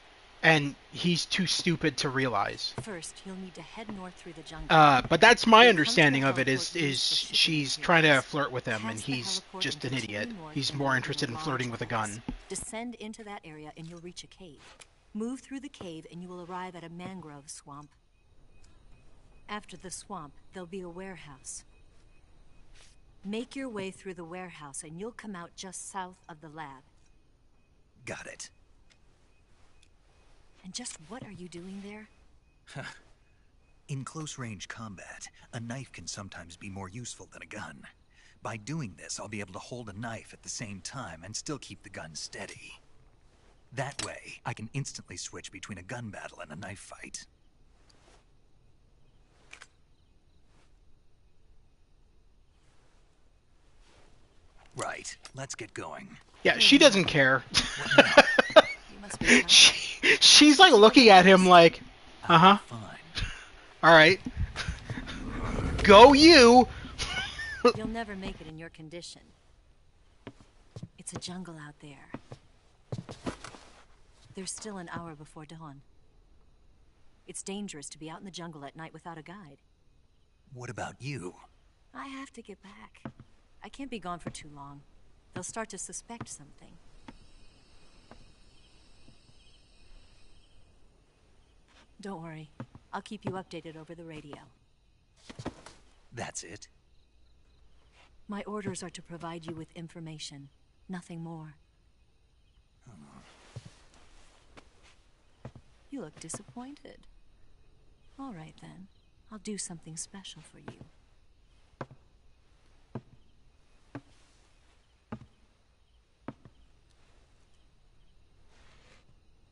and he's too stupid to realize. First, you'll need to head north through the jungle. But that's my understanding of it is she's trying to flirt with him, and he's just an idiot. He's more interested in flirting with a gun. Descend into that area and you'll reach a cave. Move through the cave and you will arrive at a mangrove swamp. After the swamp, there'll be a warehouse. Make your way through the warehouse and you'll come out just south of the lab. Got it. And just what are you doing there? In close-range combat, a knife can sometimes be more useful than a gun. By doing this, I'll be able to hold a knife at the same time and still keep the gun steady. That way, I can instantly switch between a gun battle and a knife fight. Right, let's get going. Yeah, she doesn't care. She's like looking at him like, uh-huh. Alright. Go you! You'll never make it in your condition. It's a jungle out there. There's still an hour before dawn. It's dangerous to be out in the jungle at night without a guide. What about you? I have to get back. I can't be gone for too long. They'll start to suspect something. Don't worry. I'll keep you updated over the radio. That's it? My orders are to provide you with information. Nothing more. You look disappointed. All right, then. I'll do something special for you.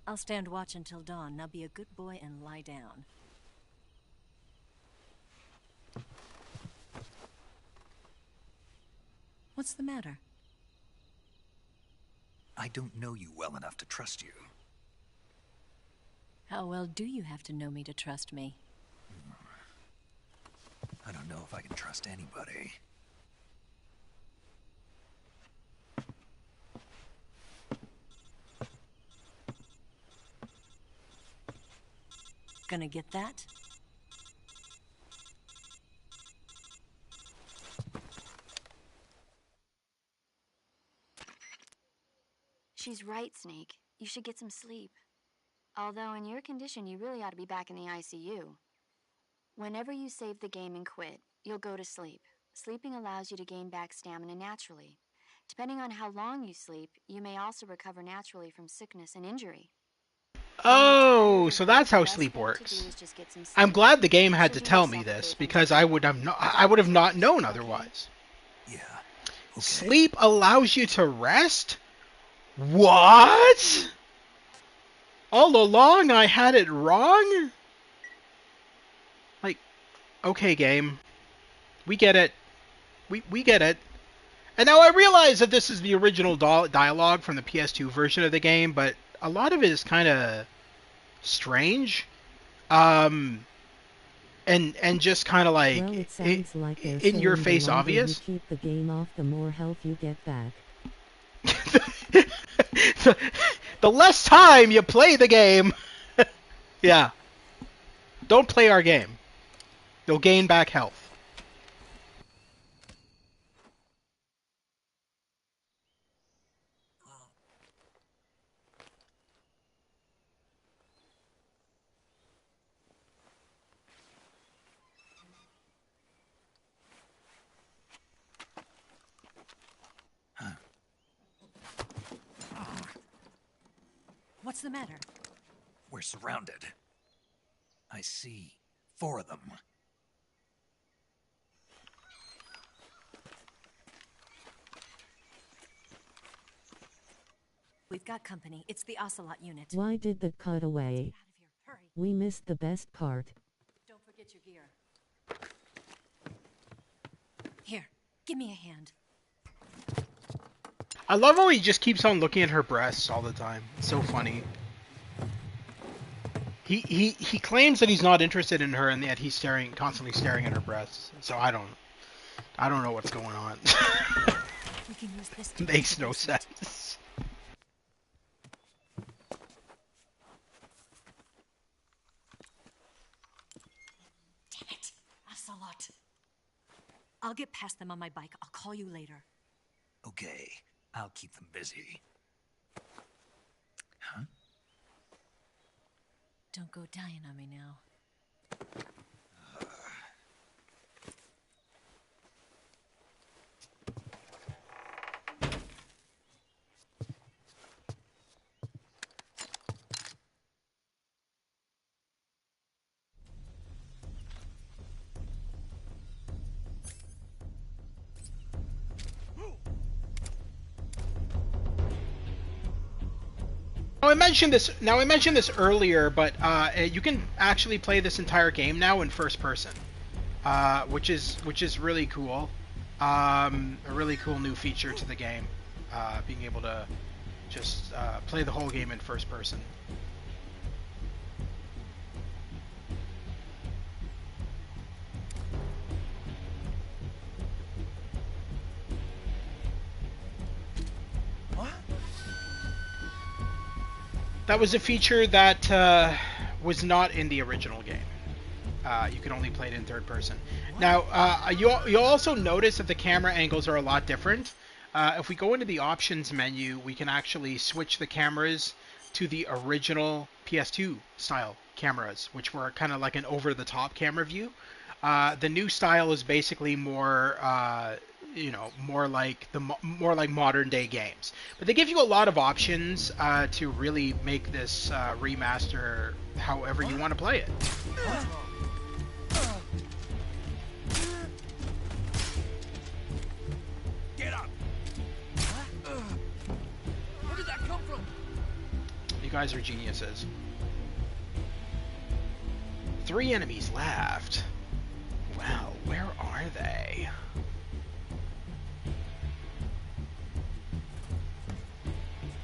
I'll stand watch until dawn. Now be a good boy and lie down. What's the matter? I don't know you well enough to trust you. How well do you have to know me to trust me? I don't know if I can trust anybody. Gonna get that? She's right, Snake. You should get some sleep. Although in your condition, you really ought to be back in the ICU. Whenever you save the game and quit, you'll go to sleep. Sleeping allows you to gain back stamina naturally. Depending on how long you sleep, you may also recover naturally from sickness and injury. Oh, so that's how sleep works. I'm glad the game had to tell me this because I would have not known otherwise. Yeah. Okay. Sleep allows you to rest? What? All along I had it wrong? Like, okay, game. We get it. We get it. And now I realize that this is the original dialogue from the PS2 version of the game, but a lot of it is kind of strange. And just kind of like, well, it sounds like they're in your saying face the longer obvious. You keep the game off, the more health you get back. The less time you play the game. Yeah. Don't play our game. You'll gain back health. What's the matter? We're surrounded. I see 4 of them. We've got company. It's the Ocelot unit. Why did the cut away? We missed the best part. Don't forget your gear. Here, give me a hand. I love how he just keeps on looking at her breasts all the time. It's so funny. He claims that he's not interested in her, and yet he's constantly staring at her breasts. So I don't know what's going on. We can use this Makes no sense. Damn it, Ocelot. I'll get past them on my bike. I'll call you later. Okay, I'll keep them busy. Huh? Don't go dying on me now. Now I mentioned this earlier, but you can actually play this entire game now in first person, which is really cool. A really cool new feature to the game, being able to just play the whole game in first person. That was a feature that was not in the original game. You can only play it in third person. Now, you'll also notice that the camera angles are a lot different. If we go into the options menu, we can actually switch the cameras to the original PS2 style cameras, which were kind of like an over-the-top camera view. The new style is basically more more like modern day games. But they give you a lot of options to really make this remaster however you want to play it. Get up! Where did that come from? You guys are geniuses. 3 enemies left. Well, where are they?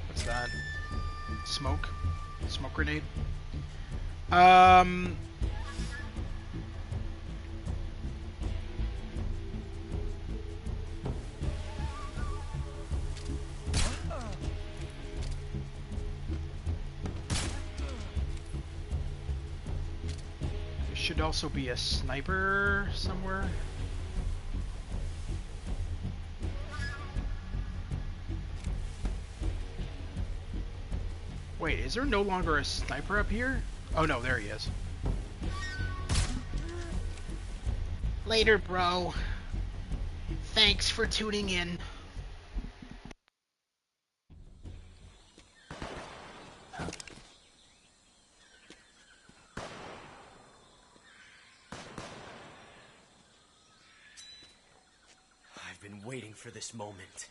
What's that? Smoke? Smoke grenade? There should also be a sniper somewhere. Wait, is there no longer a sniper up here? Oh no, there he is. Later, bro. Thanks for tuning in. I've been waiting for this moment.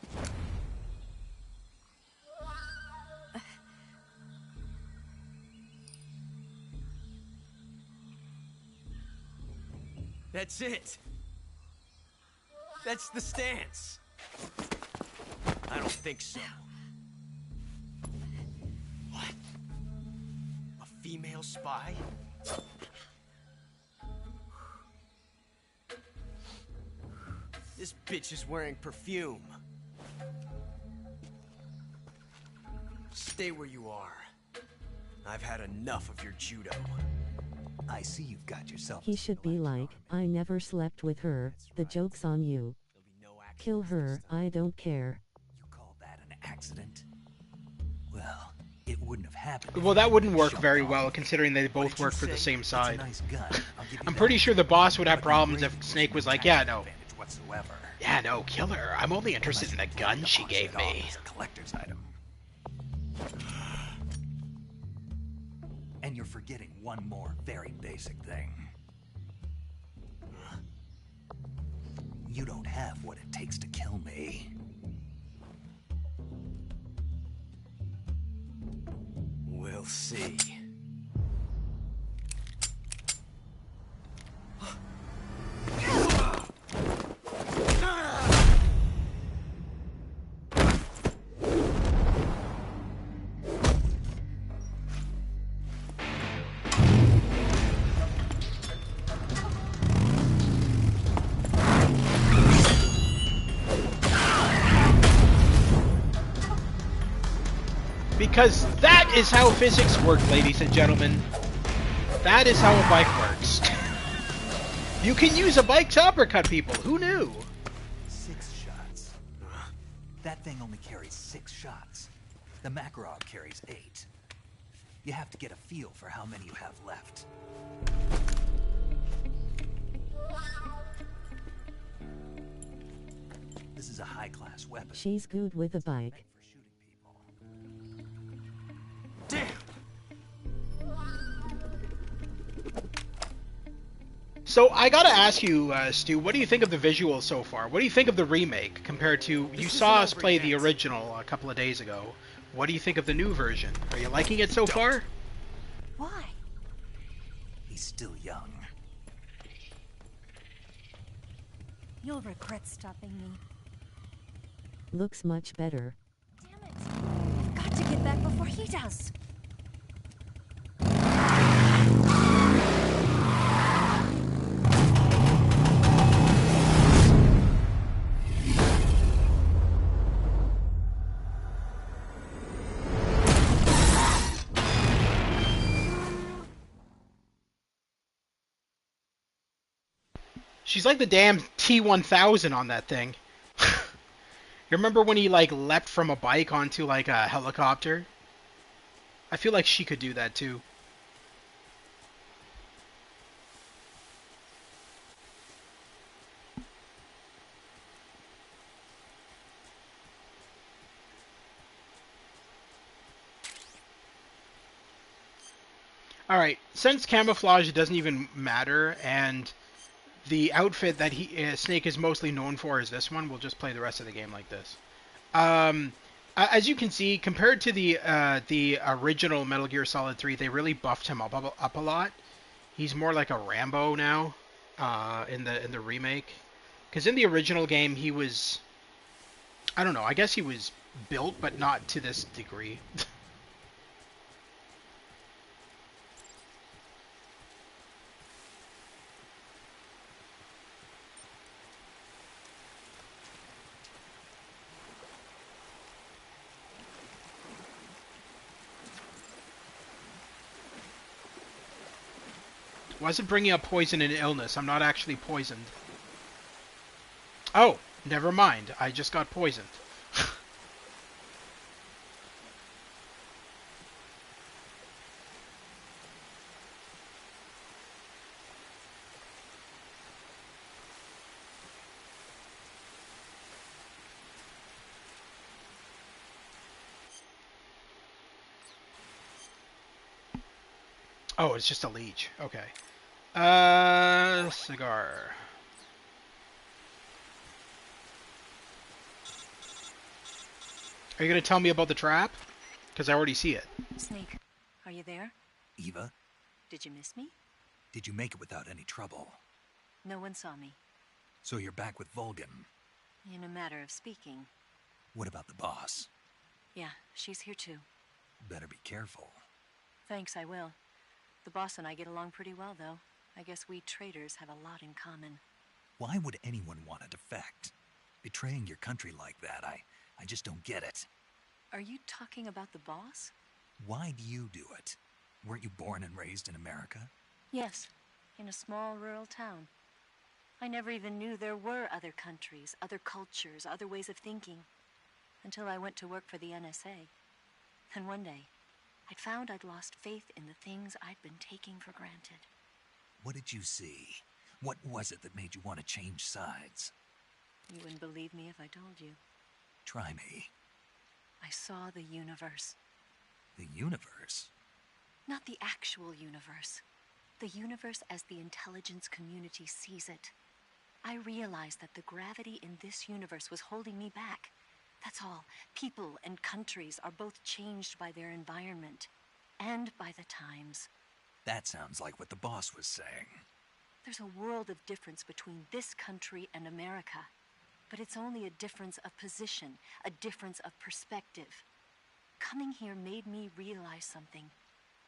That's it. That's the stance. I don't think so. What? A female spy? This bitch is wearing perfume. Stay where you are. I've had enough of your judo. I see you've got yourself. He should be like, I never slept with her, the joke's on you. Kill her, I don't care. You call that an accident? Well, it wouldn't have happened. Well, that wouldn't work very well, considering they both work for the same side. I'm pretty sure the boss would have problems if Snake was like, yeah, no. Yeah, no, kill her. I'm only interested in the gun she gave me. Collector's item. And you're forgetting one more very basic thing. You don't have what it takes to kill me. We'll see. Because that is how physics work, ladies and gentlemen. That is how a bike works. You can use a bike to uppercut people. Who knew? 6 shots. That thing only carries 6 shots. The Makarov carries 8. You have to get a feel for how many you have left. This is a high-class weapon. She's good with a bike. So I gotta ask you, Stu, what do you think of the visuals so far? What do you think of the remake compared to... You saw us play the original a couple of days ago. What do you think of the new version? Are you liking it so far? Why? He's still young. You'll regret stopping me. Looks much better. Damn it! I've got to get back before he does. She's like the damn T-1000 on that thing. You remember when he, like, leapt from a bike onto, like, a helicopter? I feel like she could do that, too. Alright, since camouflage doesn't even matter, and the outfit that Snake is mostly known for is this one, we'll just play the rest of the game like this. As you can see, compared to the original Metal Gear Solid 3, they really buffed him up a lot. He's more like a Rambo now in the remake. Because in the original game, he was... I don't know, I guess he was built, but not to this degree. Why is it bringing up poison and illness? I'm not actually poisoned. Oh, never mind. I just got poisoned. Oh, it's just a leech. Okay. Cigar. Are you gonna tell me about the trap? Because I already see it. Snake, are you there? Eva, Did you miss me? did you make it without any trouble? No one saw me. So you're back with Vulcan. In a matter of speaking. What about the boss? Yeah, she's here too. Better be careful. Thanks, I will. The boss and I get along pretty well, though. I guess we traitors have a lot in common. Why would anyone want to defect? Betraying your country like that, I just don't get it. Are you talking about the boss? Why do you do it? Weren't you born and raised in America? Yes, in a small rural town. I never even knew there were other countries, other cultures, other ways of thinking, until I went to work for the NSA. And one day, I'd found I'd lost faith in the things I'd been taking for granted. What did you see? What was it that made you want to change sides? You wouldn't believe me if I told you. Try me. I saw the universe. The universe? Not the actual universe. The universe as the intelligence community sees it. I realized that the gravity in this universe was holding me back. That's all. People and countries are both changed by their environment and by the times. That sounds like what the boss was saying. There's a world of difference between this country and America. But it's only a difference of position, a difference of perspective. Coming here made me realize something.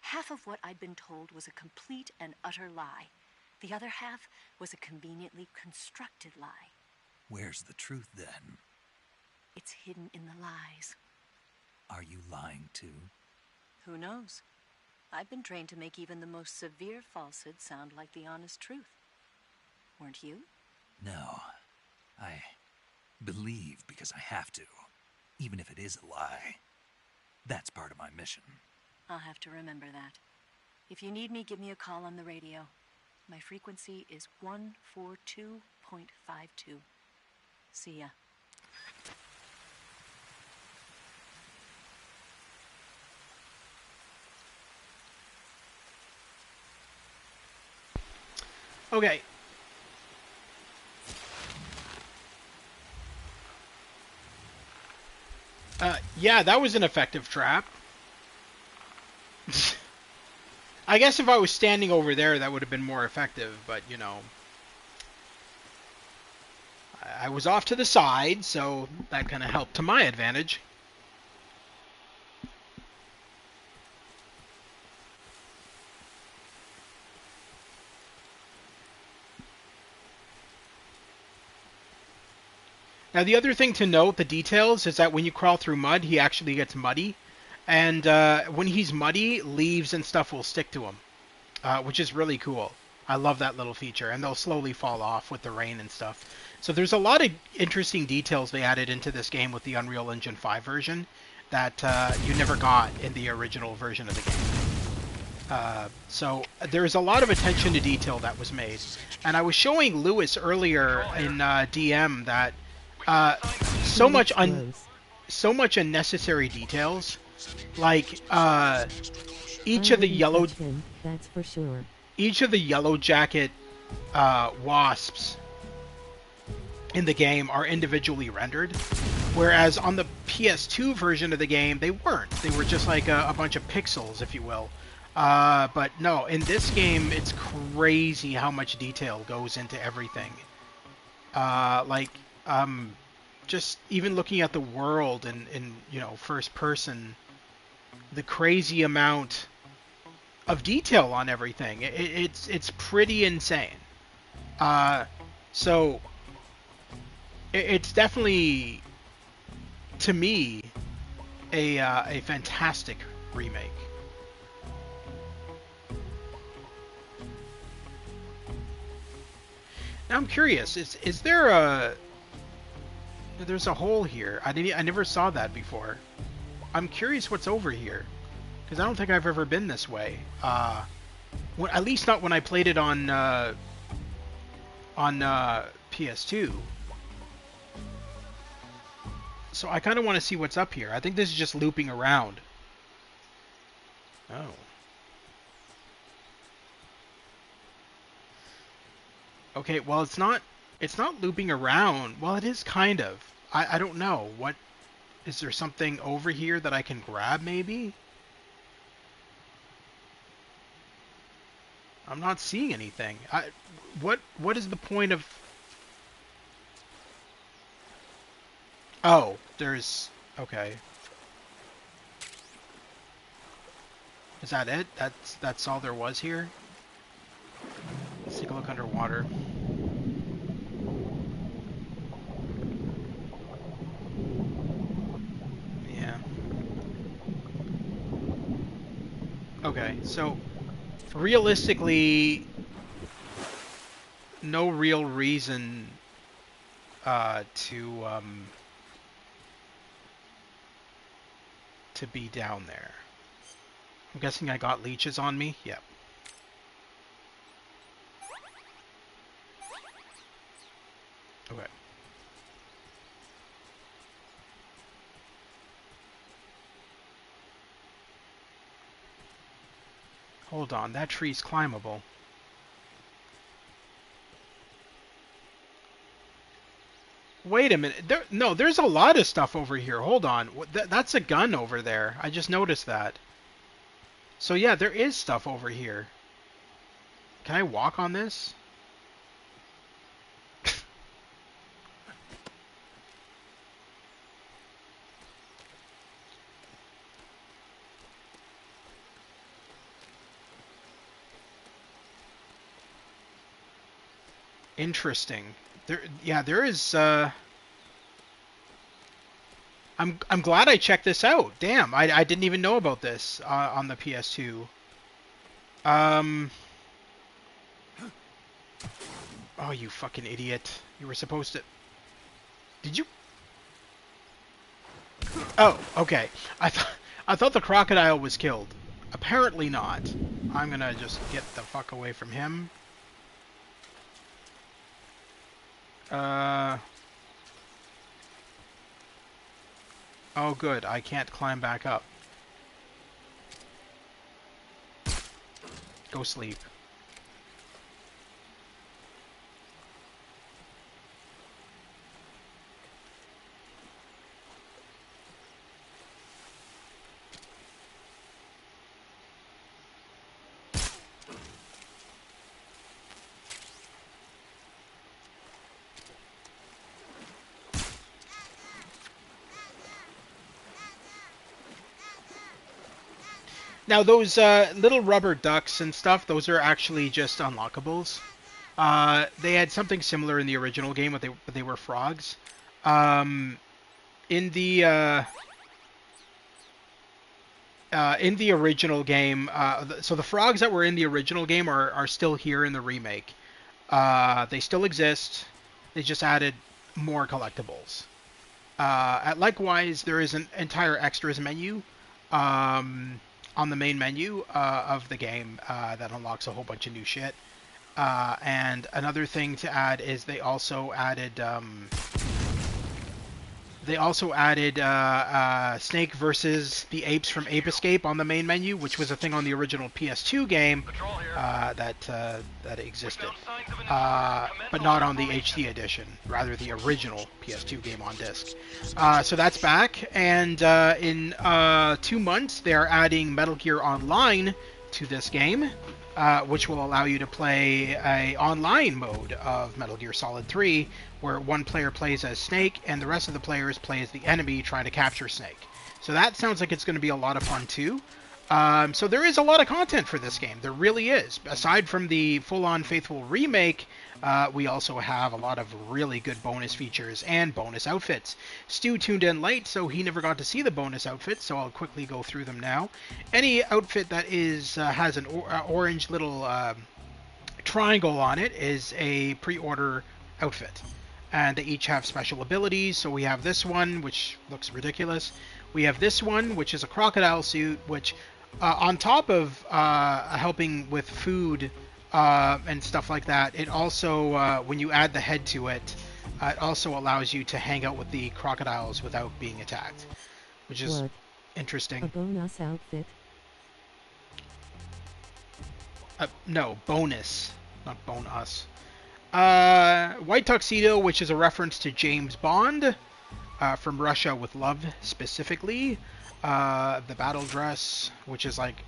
Half of what I'd been told was a complete and utter lie. The other half was a conveniently constructed lie. Where's the truth then? It's hidden in the lies. Are you lying too? Who knows? I've been trained to make even the most severe falsehood sound like the honest truth. Weren't you? No. I believe because I have to, even if it is a lie. That's part of my mission. I'll have to remember that. If you need me, give me a call on the radio. My frequency is 142.52. See ya. Okay. Yeah, that was an effective trap. I guess if I was standing over there, that would have been more effective, but, you know. I was off to the side, so that kind of helped to my advantage. Now, the other thing to note, the details, is that when you crawl through mud, he actually gets muddy. And when he's muddy, leaves and stuff will stick to him, which is really cool. I love that little feature. And they'll slowly fall off with the rain and stuff. So there's a lot of interesting details they added into this game with the Unreal Engine 5 version that you never got in the original version of the game. So there's a lot of attention to detail that was made. And I was showing Lewis earlier in DM that so much unnecessary details, like each of the yellow, that's for sure. Each of the yellow jacket wasps in the game are individually rendered, whereas on the PS2 version of the game they weren't. They were just like a bunch of pixels, if you will. But no, in this game it's crazy how much detail goes into everything. Just even looking at the world in you know, first person, the crazy amount of detail on everything. It's pretty insane. So it's definitely, to me, a fantastic remake. Now I'm curious, is there a... There's a hole here. I never saw that before. I'm curious what's over here, because I don't think I've ever been this way. At least not when I played it on PS2. So I kind of want to see what's up here. I think this is just looping around. Oh. Okay, well, it's not looping around. Well, it is kind of. I don't know. What is there something over here that I can grab maybe? I'm not seeing anything. What is the point of... Oh, there's... Okay. Is that it? That's all there was here? Let's take a look underwater. Yeah. Okay, so realistically, no real reason to be down there. I'm guessing I got leeches on me? Yep. Okay. Hold on, that tree's climbable. Wait a minute. No, there's a lot of stuff over here. Hold on. That's a gun over there. I just noticed that. So yeah, there is stuff over here. Can I walk on this? Interesting. There is. I'm glad I checked this out. Damn, I didn't even know about this on the PS2. Oh, you fucking idiot! You were supposed to. Did you? Oh, okay. I thought the crocodile was killed. Apparently not. I'm gonna just get the fuck away from him. Oh good, I can't climb back up. Go sleep. Now those little rubber ducks and stuff, those are actually just unlockables. They had something similar in the original game, but they were frogs. In the original game, so the frogs that were in the original game are still here in the remake. They still exist. They just added more collectibles. Likewise, there is an entire extras menu on the main menu of the game that unlocks a whole bunch of new shit. And another thing to add is they also added Snake versus the apes from Ape Escape on the main menu, which was a thing on the original PS2 game that existed, but not on the HD edition, rather the original PS2 game on disc. So that's back, and in 2 months they're adding Metal Gear Online to this game, which will allow you to play a online mode of Metal Gear Solid 3, where one player plays as Snake and the rest of the players play as the enemy trying to capture Snake. So that sounds like it's going to be a lot of fun too. So there is a lot of content for this game. There really is. Aside from the full-on faithful remake, we also have a lot of really good bonus features and bonus outfits. Stu tuned in late, so he never got to see the bonus outfits, so I'll quickly go through them now. Any outfit that has an orange little triangle on it is a pre-order outfit. And they each have special abilities. So we have this one, which looks ridiculous. We have this one, which is a crocodile suit, which on top of helping with food and stuff like that, it also, when you add the head to it, it also allows you to hang out with the crocodiles without being attacked, which is interesting. A bonus outfit? No, bonus, not bone us. White tuxedo, which is a reference to James Bond from Russia with Love specifically. The battle dress, which is like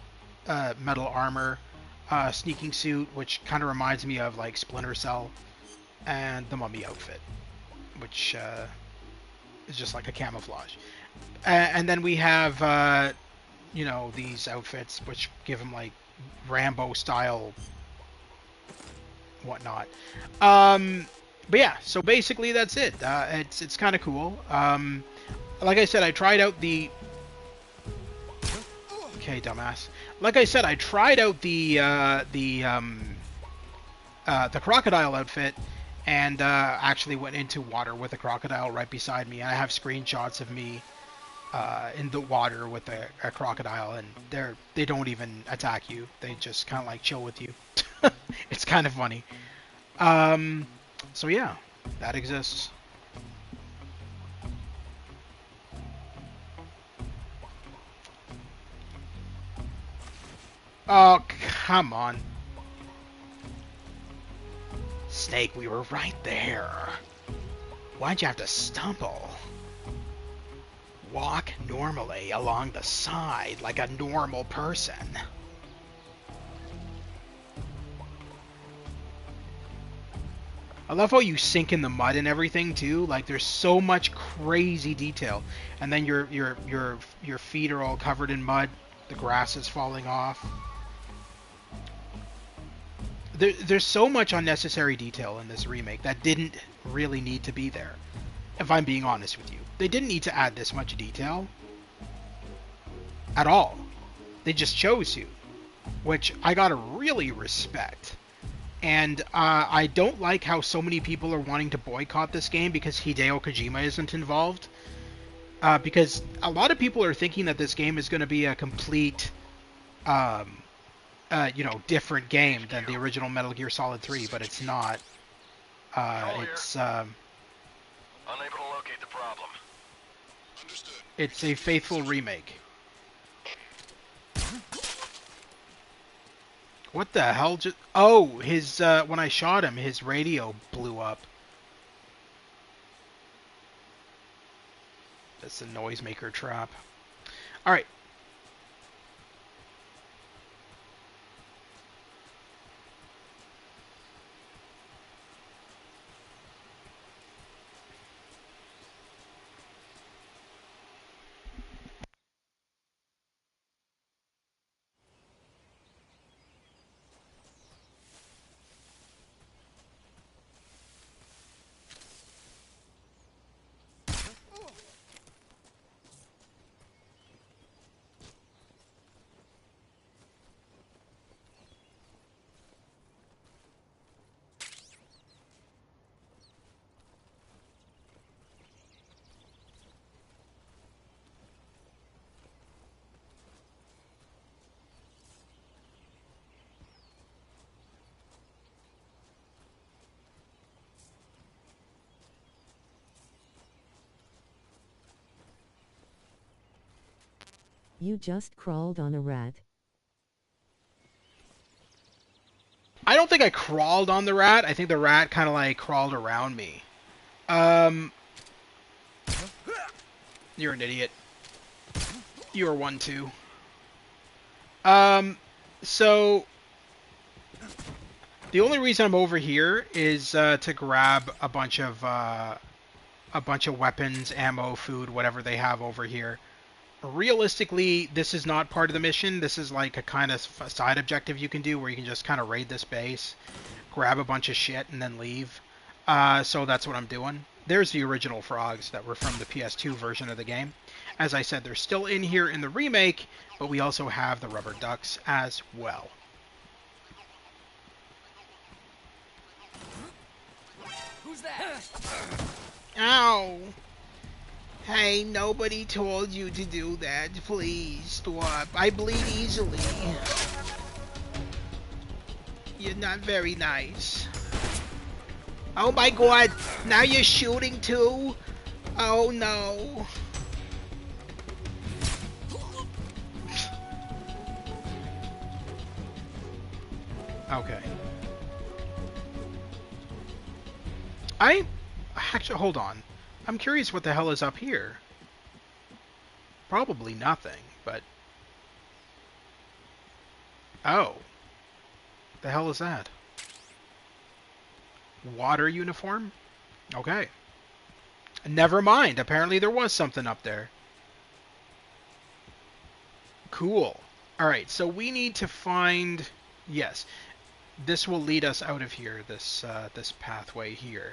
metal armor. Sneaking suit, which kind of reminds me of like Splinter Cell. And the mummy outfit, which is just like a camouflage. And then we have, you know, these outfits, which give him like Rambo style whatnot. But yeah, so basically that's it. It's kind of cool. Like I said, I tried out the... Okay, dumbass. Like I said, I tried out the crocodile outfit, and actually went into water with a crocodile right beside me. And I have screenshots of me in the water with a crocodile, and they don't even attack you. They just kind of like chill with you. It's kind of funny. So yeah, that exists. Oh, come on. Snake, we were right there. Why'd you have to stumble? Walk normally along the side like a normal person. I love how you sink in the mud and everything too. Like there's so much crazy detail, and then your feet are all covered in mud. The grass is falling off. There's so much unnecessary detail in this remake that didn't really need to be there. If I'm being honest with you, they didn't need to add this much detail at all. They just chose to, which I gotta really respect. And I don't like how so many people are wanting to boycott this game because Hideo Kojima isn't involved. Because a lot of people are thinking that this game is going to be a complete, different game than the original Metal Gear Solid 3, but it's not. It's unable to locate the problem. Understood. It's a faithful remake. What the hell just... Oh, his, when I shot him, his radio blew up. That's the noisemaker trap. Alright. You just crawled on a rat. I don't think I crawled on the rat. I think the rat kind of like crawled around me. You're an idiot. You're one too. So the only reason I'm over here is to grab a bunch of weapons, ammo, food, whatever they have over here. Realistically, this is not part of the mission. This is like a kind of side objective you can do where you can just kind of raid this base, grab a bunch of shit, and then leave. So that's what I'm doing. There's the original frogs that were from the PS2 version of the game. As I said, they're still in here in the remake, but we also have the rubber ducks as well. Who's that? Ow! Hey, nobody told you to do that. Please stop. I bleed easily. You're not very nice. Oh my god! Now you're shooting too? Oh no. Okay. Actually, hold on. I'm curious what the hell is up here. Probably nothing, but... Oh. The hell is that? Water uniform? Okay. Never mind. Apparently there was something up there. Cool. Alright, so we need to find... Yes. This will lead us out of here, this pathway here.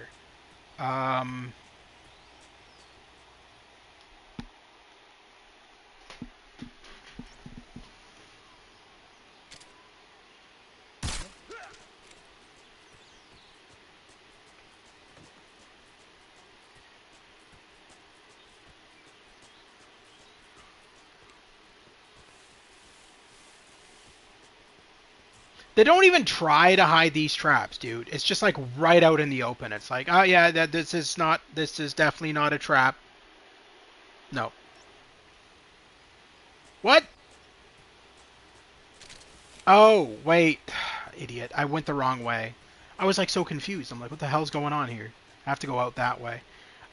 They don't even try to hide these traps, dude. It's just like right out in the open. It's like, oh yeah, this is definitely not a trap. No. What? Oh, wait. Idiot. I went the wrong way. I was like so confused. I'm like, what the hell's going on here? I have to go out that way.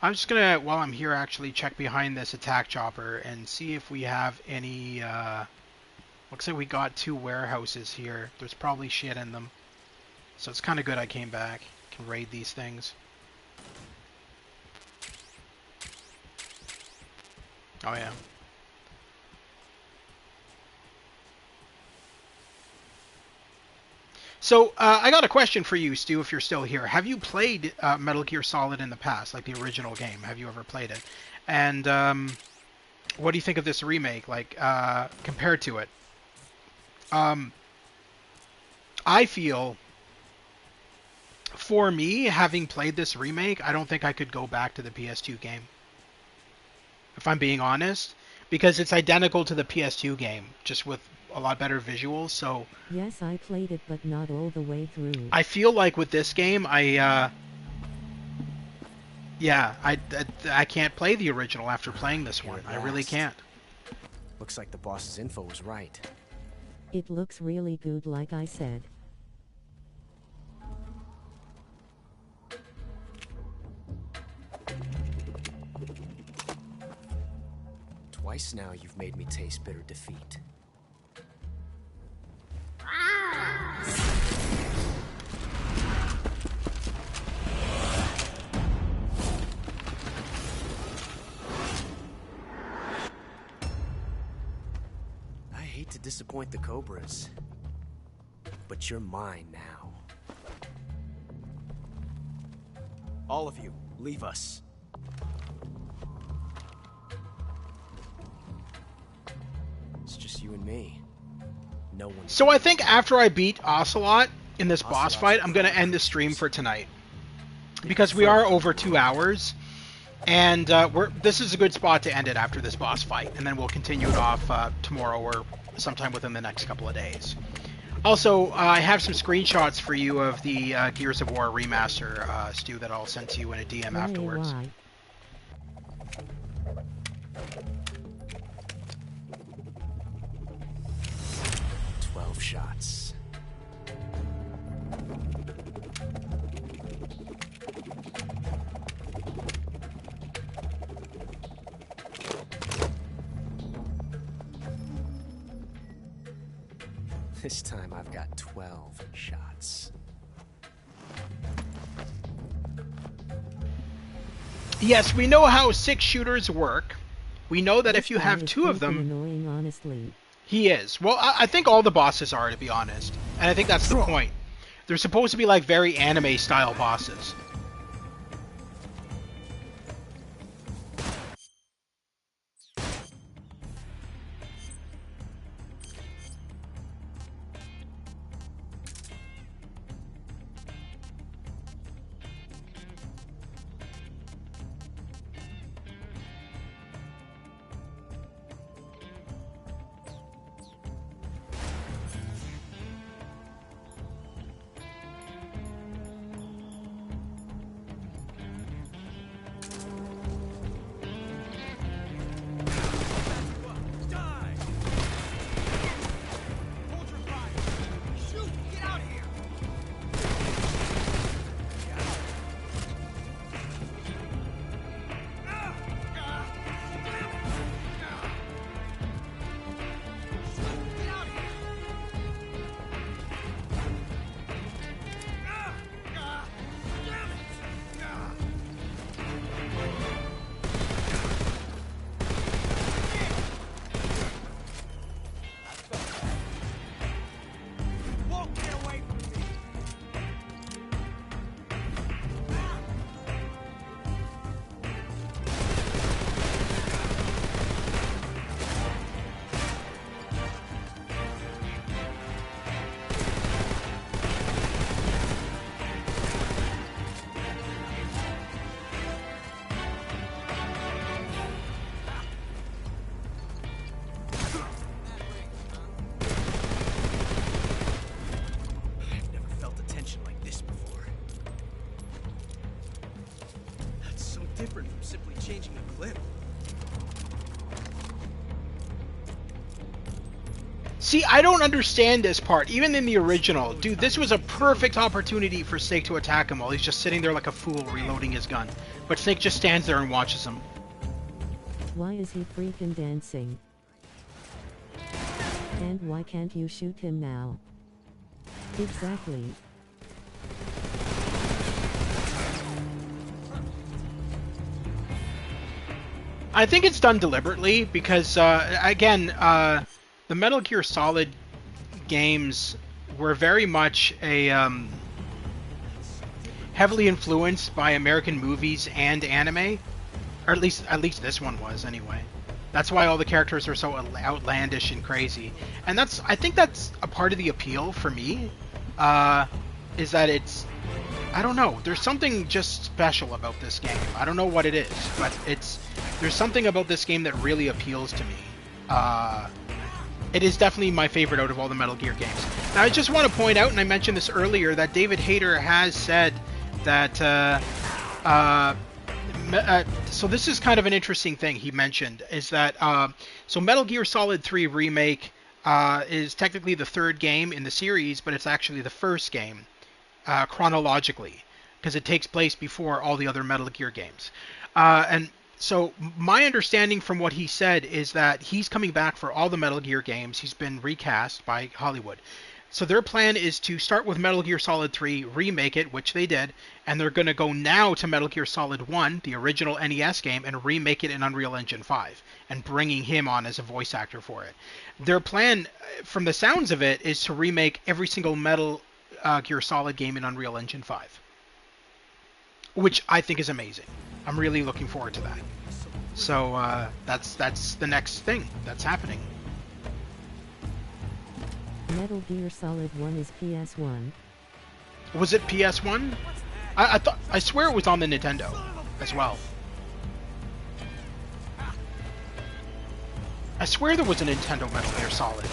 I'm just gonna, while I'm here, actually check behind this attack chopper and see if we have any, looks like we got 2 warehouses here. There's probably shit in them. So it's kind of good I came back. Can raid these things. Oh yeah. So, I got a question for you, Stu, if you're still here. Have you played Metal Gear Solid in the past, like the original game? Have you ever played it? And what do you think of this remake, like, compared to it? I feel, for me, having played this remake, I don't think I could go back to the PS2 game. If I'm being honest. Because it's identical to the PS2 game, just with a lot better visuals, so... Yes, I played it, but not all the way through. I feel like with this game, I can't play the original after playing this one. I really can't. Looks like the boss's info was right. It looks really good, like I said. Twice now you've made me taste bitter defeat. I hate to disappoint the Cobras, but you're mine now. All of you, leave us. It's just you and me. No one. So I think after I beat Ocelot in this boss fight, I'm going to end the stream for tonight. Because we are over 2 hours. And this is a good spot to end it after this boss fight. And then we'll continue it off tomorrow or sometime within the next couple of days. Also, I have some screenshots for you of the Gears of War remaster, Stu, that I'll send to you in a DM afterwards. Why? 12 shots. This time I've got 12 shots. Yes, we know how 6 shooters work. We know that if you have 2 of them... Annoying, honestly. He is. Well, I think all the bosses are, to be honest. And I think that's the point. They're supposed to be like very anime-style bosses. different from simply changing a clip. See, I don't understand this part. Even in the original, dude, this was a perfect opportunity for Snake to attack him while he's just sitting there like a fool reloading his gun. But Snake just stands there and watches him. Why is he freaking dancing? And why can't you shoot him now? Exactly. I think it's done deliberately because, again, the Metal Gear Solid games were very much a heavily influenced by American movies and anime, or at least this one was anyway. That's why all the characters are so outlandish and crazy, and I think that's a part of the appeal for me. Is that I don't know. There's something just special about this game. I don't know what it is, but there's something about this game that really appeals to me. It is definitely my favorite out of all the Metal Gear games. Now, I just want to point out, and I mentioned this earlier, that David Hayter has said that... so this is kind of an interesting thing he mentioned, is that... so Metal Gear Solid 3 Remake is technically the third game in the series, but it's actually the first game, chronologically, because it takes place before all the other Metal Gear games. And so my understanding from what he said is that he's coming back for all the Metal Gear games. He's been recast by Hollywood. So their plan is to start with Metal Gear Solid 3, remake it, which they did, and they're going to go now to Metal Gear Solid 1, the original NES game, and remake it in Unreal Engine 5, and bringing him on as a voice actor for it. Their plan, from the sounds of it, is to remake every single Metal Gear Solid game in Unreal Engine 5, which I think is amazing. I'm really looking forward to that. So that's the next thing that's happening. Metal Gear Solid 1 is PS1. Was it PS1? I swear it was on the Nintendo as well. I swear there was a Nintendo Metal Gear Solid.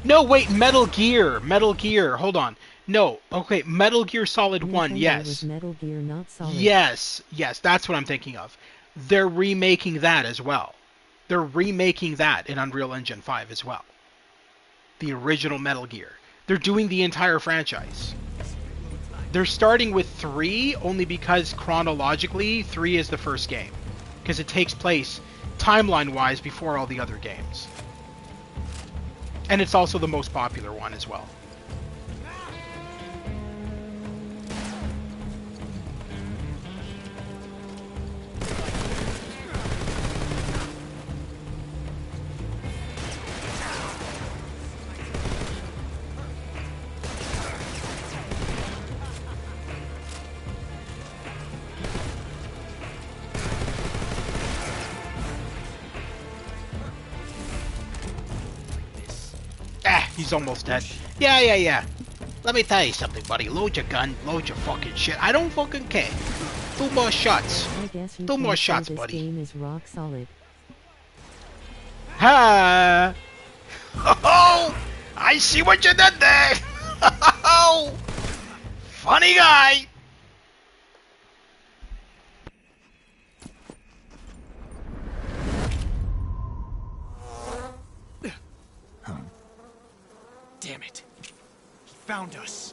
No, wait, Metal Gear, hold on. No, okay, Metal Gear Solid 1, Nintendo yes. was Metal Gear, not Solid. Yes, that's what I'm thinking of. They're remaking that as well. They're remaking that in Unreal Engine 5 as well. The original Metal Gear. They're doing the entire franchise. They're starting with 3 only because chronologically 3 is the first game. Because it takes place timeline-wise before all the other games. And it's also the most popular one as well. He's almost dead. Yeah. Let me tell you something, buddy. Load your gun, load your fucking shit. I don't fucking care. 2 more shots. I guess you 2 more can shots, say this buddy. game is rock solid. Ha! Oh, I see what you did there. Funny guy. Damn it. He found us.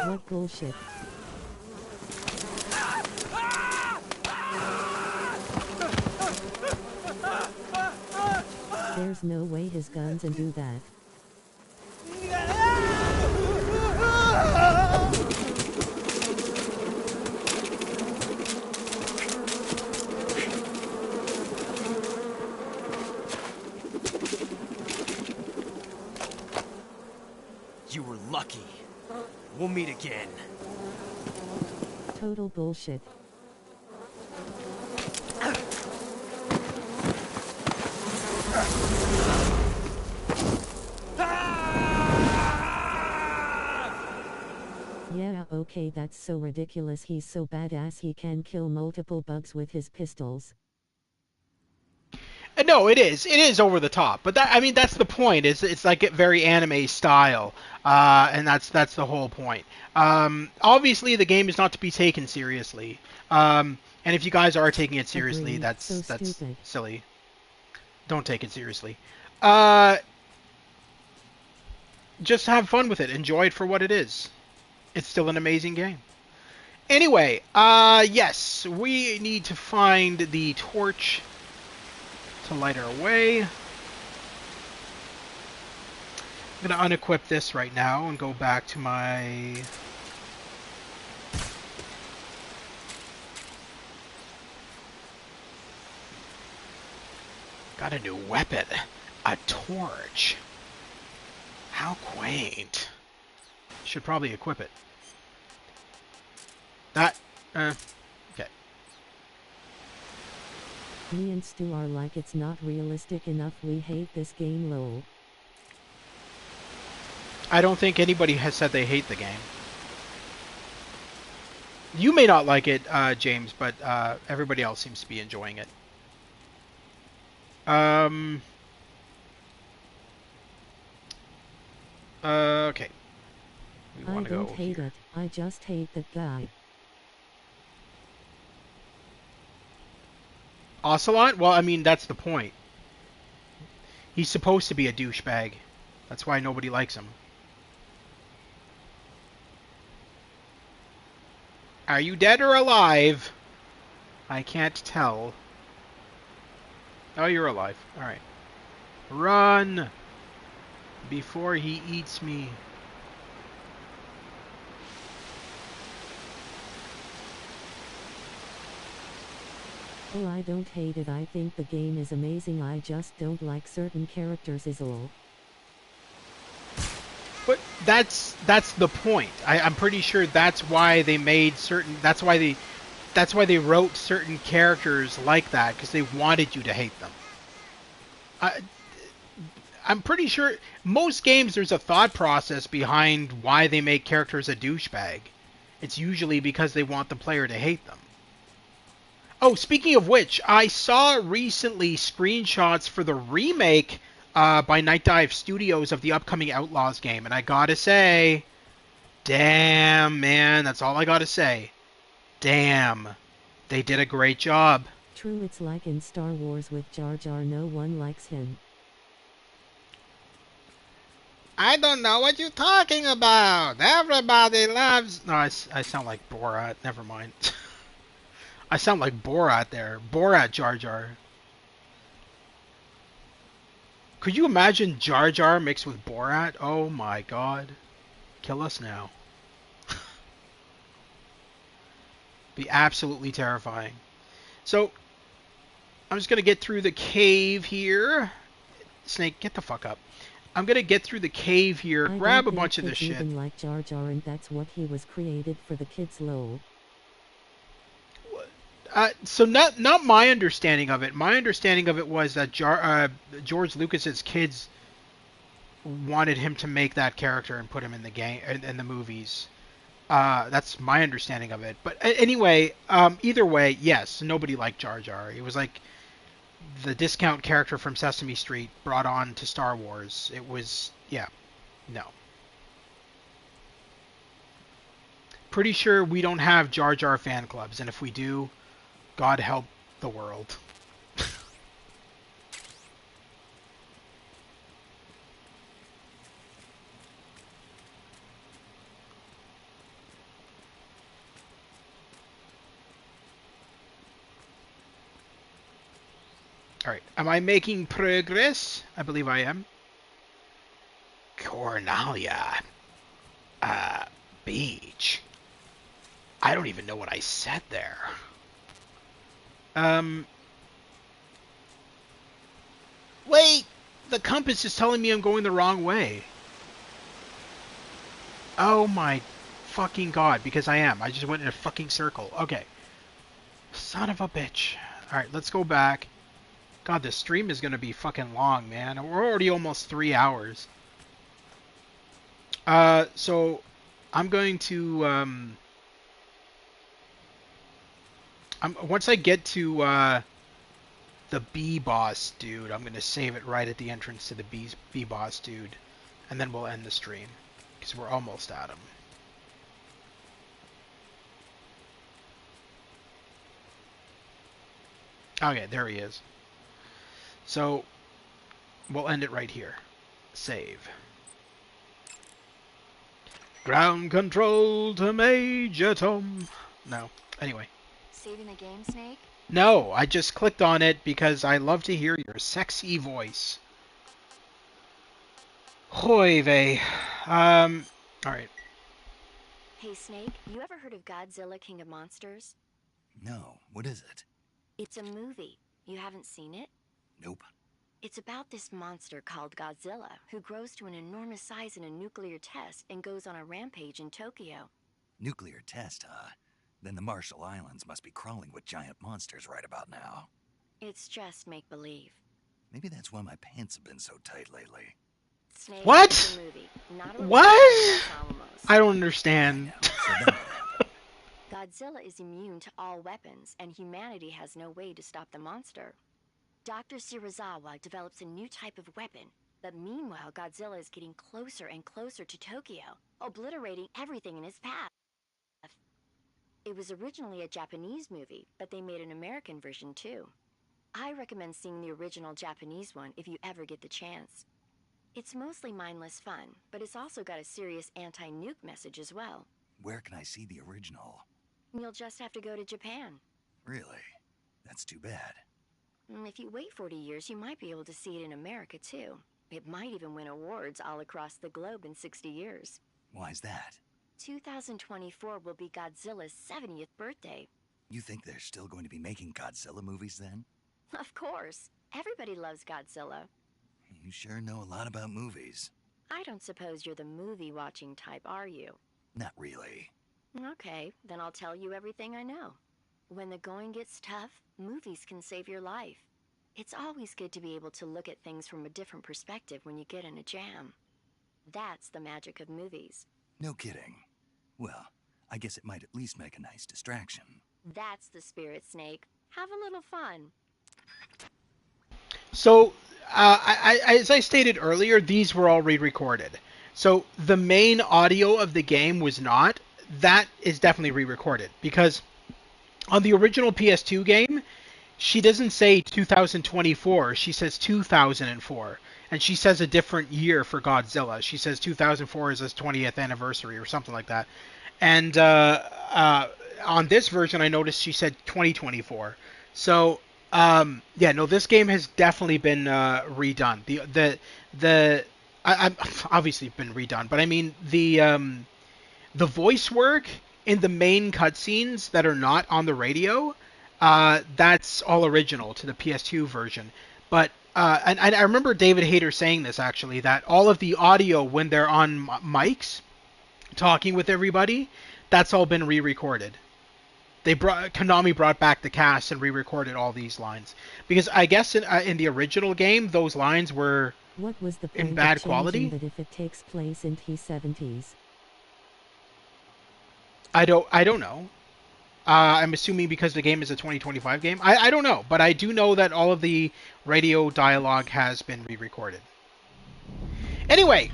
What bullshit. There's no way his guns can do that. You were lucky. We'll meet again. Total bullshit. Yeah, okay, that's so ridiculous. He's so badass he can kill multiple bugs with his pistols. No, it is. It is over the top, but that, I mean, that's the point. It's like a very anime style, and that's the whole point. Obviously, the game is not to be taken seriously, and if you guys are taking it seriously, Agreed. that's So stupid. silly. Don't take it seriously. Just have fun with it. Enjoy it for what it is. It's still an amazing game. Anyway, yes, we need to find the torch to light our way. I'm going to unequip this right now and go back to my... Got a new weapon. A torch. How quaint. Should probably equip it. That... okay. Me and Stu are like, it's not realistic enough, we hate this game, lol. I don't think anybody has said they hate the game. You may not like it, James, but everybody else seems to be enjoying it. Okay. We I don't hate it, I just hate that guy. Ocelot? Well, I mean, that's the point. He's supposed to be a douchebag. That's why nobody likes him. Are you dead or alive? I can't tell. Oh, you're alive. Alright. Run! Before he eats me. Oh, I don't hate it, I think the game is amazing, I just don't like certain characters is all. But that's the point. I'm pretty sure that's why they made certain... That's why they wrote certain characters like that, because they wanted you to hate them. I'm pretty sure most games there's a thought process behind why they make characters a douchebag. It's usually because they want the player to hate them. Oh, speaking of which, I saw recently screenshots for the remake by Night Dive Studios of the upcoming Outlaws game, and I gotta say, damn, man, that's all I gotta say. Damn, they did a great job. True, it's like in Star Wars with Jar Jar, no one likes him. I don't know what you're talking about. Everybody loves... No, I sound like Borat. Never mind. I sound like Borat there. Borat Jar Jar. Could you imagine Jar Jar mixed with Borat? Oh my god. Kill us now. Be absolutely terrifying. So, I'm just going to get through the cave here. Snake, get the fuck up. I'm going to get through the cave here, grab a bunch of this shit. Even like Jar Jar, and that's what he was created for, the kids, lol. So not my understanding of it. My understanding of it was that George Lucas's kids wanted him to make that character and put him in the game in the movies. That's my understanding of it. But anyway, either way, yes, nobody liked Jar Jar. It was like the discount character from Sesame Street brought on to Star Wars. It was, yeah, no. Pretty sure we don't have Jar Jar fan clubs, and if we do, God help the world. Alright, am I making progress? I believe I am. Cornalia. Beach. I don't even know what I said there. Wait! The compass is telling me I'm going the wrong way. Oh my fucking god, because I am. I just went in a fucking circle. Okay. Son of a bitch. Alright, let's go back. God, this stream is going to be fucking long, man. We're already almost 3 hours. So I'm going to, once I get to, the B boss dude, I'm going to save it right at the entrance to the B boss dude. And then we'll end the stream. Because we're almost at him. Okay, there he is. So, we'll end it right here. Save. Ground control to Major Tom. No. Anyway. Saving the game, Snake? No, I just clicked on it because I love to hear your sexy voice. Hoy vey. Alright. Hey, Snake, you ever heard of Godzilla King of Monsters? No, what is it? It's a movie. You haven't seen it? Nope. It's about this monster called Godzilla, who grows to an enormous size in a nuclear test and goes on a rampage in Tokyo. Nuclear test, huh? Then the Marshall Islands must be crawling with giant monsters right about now. It's just make-believe. Maybe that's why my pants have been so tight lately. Snake What? is a movie, not a What? I don't understand. Godzilla is immune to all weapons, and humanity has no way to stop the monster. Dr. Shirazawa develops a new type of weapon, but meanwhile Godzilla is getting closer and closer to Tokyo, obliterating everything in his path. It was originally a Japanese movie, but they made an American version too. I recommend seeing the original Japanese one if you ever get the chance. It's mostly mindless fun, but it's also got a serious anti-nuke message as well. Where can I see the original? You'll just have to go to Japan. Really? That's too bad. If you wait 40 years, you might be able to see it in America too. It might even win awards all across the globe in 60 years. Why's that? 2024 will be Godzilla's 70th birthday. You think they're still going to be making Godzilla movies then? Of course. Everybody loves Godzilla. You sure know a lot about movies. I don't suppose you're the movie-watching type, are you? Not really. Okay, then I'll tell you everything I know. When the going gets tough, movies can save your life. It's always good to be able to look at things from a different perspective when you get in a jam. That's the magic of movies. No kidding. Well, I guess it might at least make a nice distraction. That's the spirit, Snake. Have a little fun. So, as I stated earlier, these were all re-recorded. So, the main audio of the game was not. That is definitely re-recorded. Because on the original PS2 game, she doesn't say 2024, she says 2004. And she says a different year for Godzilla. She says 2004 is his 20th anniversary or something like that. And on this version, I noticed she said 2024. So, yeah, no, this game has definitely been redone. I'm obviously been redone, but I mean the voice work in the main cutscenes that are not on the radio, that's all original to the PS2 version. But and I remember David Hayter saying this actually, that all of the audio when they're on mics talking with everybody, that's all been re-recorded. Konami brought back the cast and re-recorded all these lines because I guess in the original game those lines were what was the point in bad of quality. That if it takes place in the 70s. I don't know. I'm assuming because the game is a 2025 game. I don't know, but I do know that all of the radio dialogue has been re-recorded. Anyway,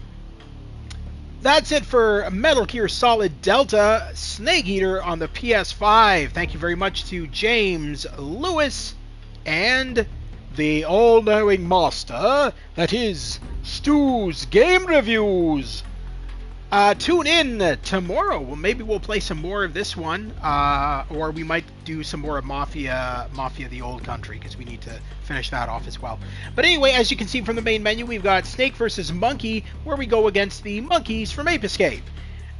that's it for Metal Gear Solid Delta Snake Eater on the PS5. Thank you very much to James Lewis and the all-knowing master that is Stu's Game Reviews. Tune in tomorrow. Well, maybe we'll play some more of this one, or we might do some more of Mafia the Old Country, because we need to finish that off as well. But anyway, as you can see from the main menu, we've got Snake versus Monkey, where we go against the monkeys from Ape Escape.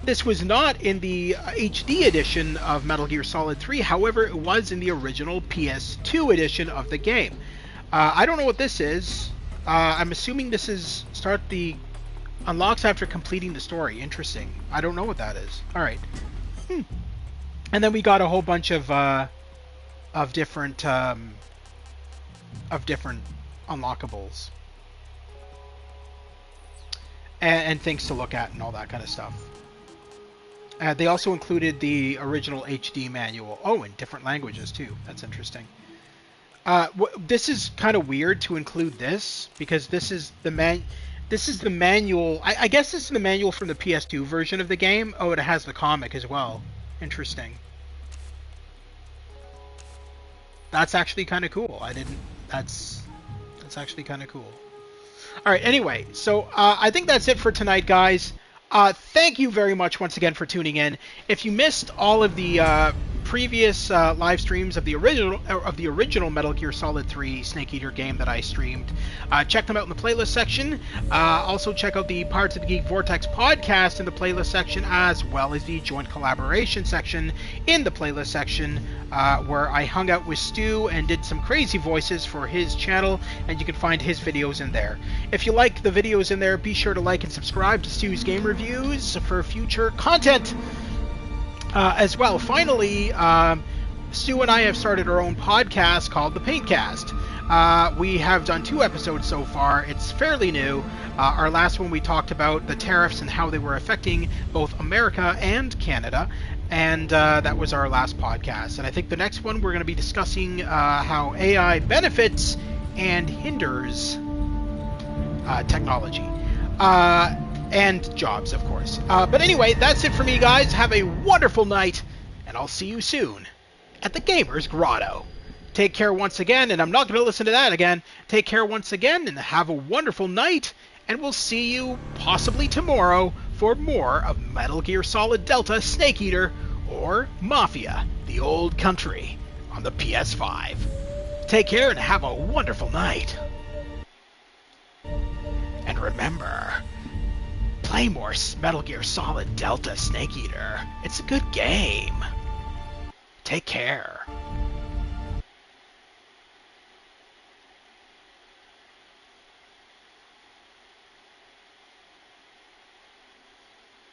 This was not in the HD edition of Metal Gear Solid 3, however, it was in the original PS2 edition of the game. I don't know what this is. I'm assuming this is start the Unlocks after completing the story. Interesting. I don't know what that is. All right. And then we got a whole bunch of different unlockables and things to look at and all that kind of stuff. They also included the original HD manual. Oh, in different languages too. That's interesting. This is kind of weird to include this because this is the manual. I guess this is the manual from the PS2 version of the game. Oh, it has the comic as well. Interesting. That's actually kind of cool. That's actually kind of cool. All right. Anyway, so I think that's it for tonight, guys. Thank you very much once again for tuning in. If you missed all of the previous live streams of the original Metal Gear Solid 3 Snake Eater game that I streamed, check them out in the playlist section. Also check out the Pirates of the Geek Vortex podcast in the playlist section, as well as the joint collaboration section in the playlist section, where I hung out with Stu and did some crazy voices for his channel, and you can find his videos in there. If you like the videos in there, be sure to like and subscribe to Stu's Game Reviews for future content. As well, finally, Stu and I have started our own podcast called The Paintcast. We have done 2 episodes so far. It's fairly new. Our last one we talked about the tariffs and how they were affecting both America and Canada, and that was our last podcast. And I think the next one we're going to be discussing how AI benefits and hinders technology. And jobs, of course. But anyway, that's it for me, guys. Have a wonderful night, and I'll see you soon at the Gamer's Grotto. Take care once again, and I'm not going to listen to that again. Take care once again, and have a wonderful night, and we'll see you possibly tomorrow for more of Metal Gear Solid Delta Snake Eater, or Mafia, the Old Country, on the PS5. Take care, and have a wonderful night. And remember, play more Metal Gear Solid Delta Snake Eater. It's a good game. Take care.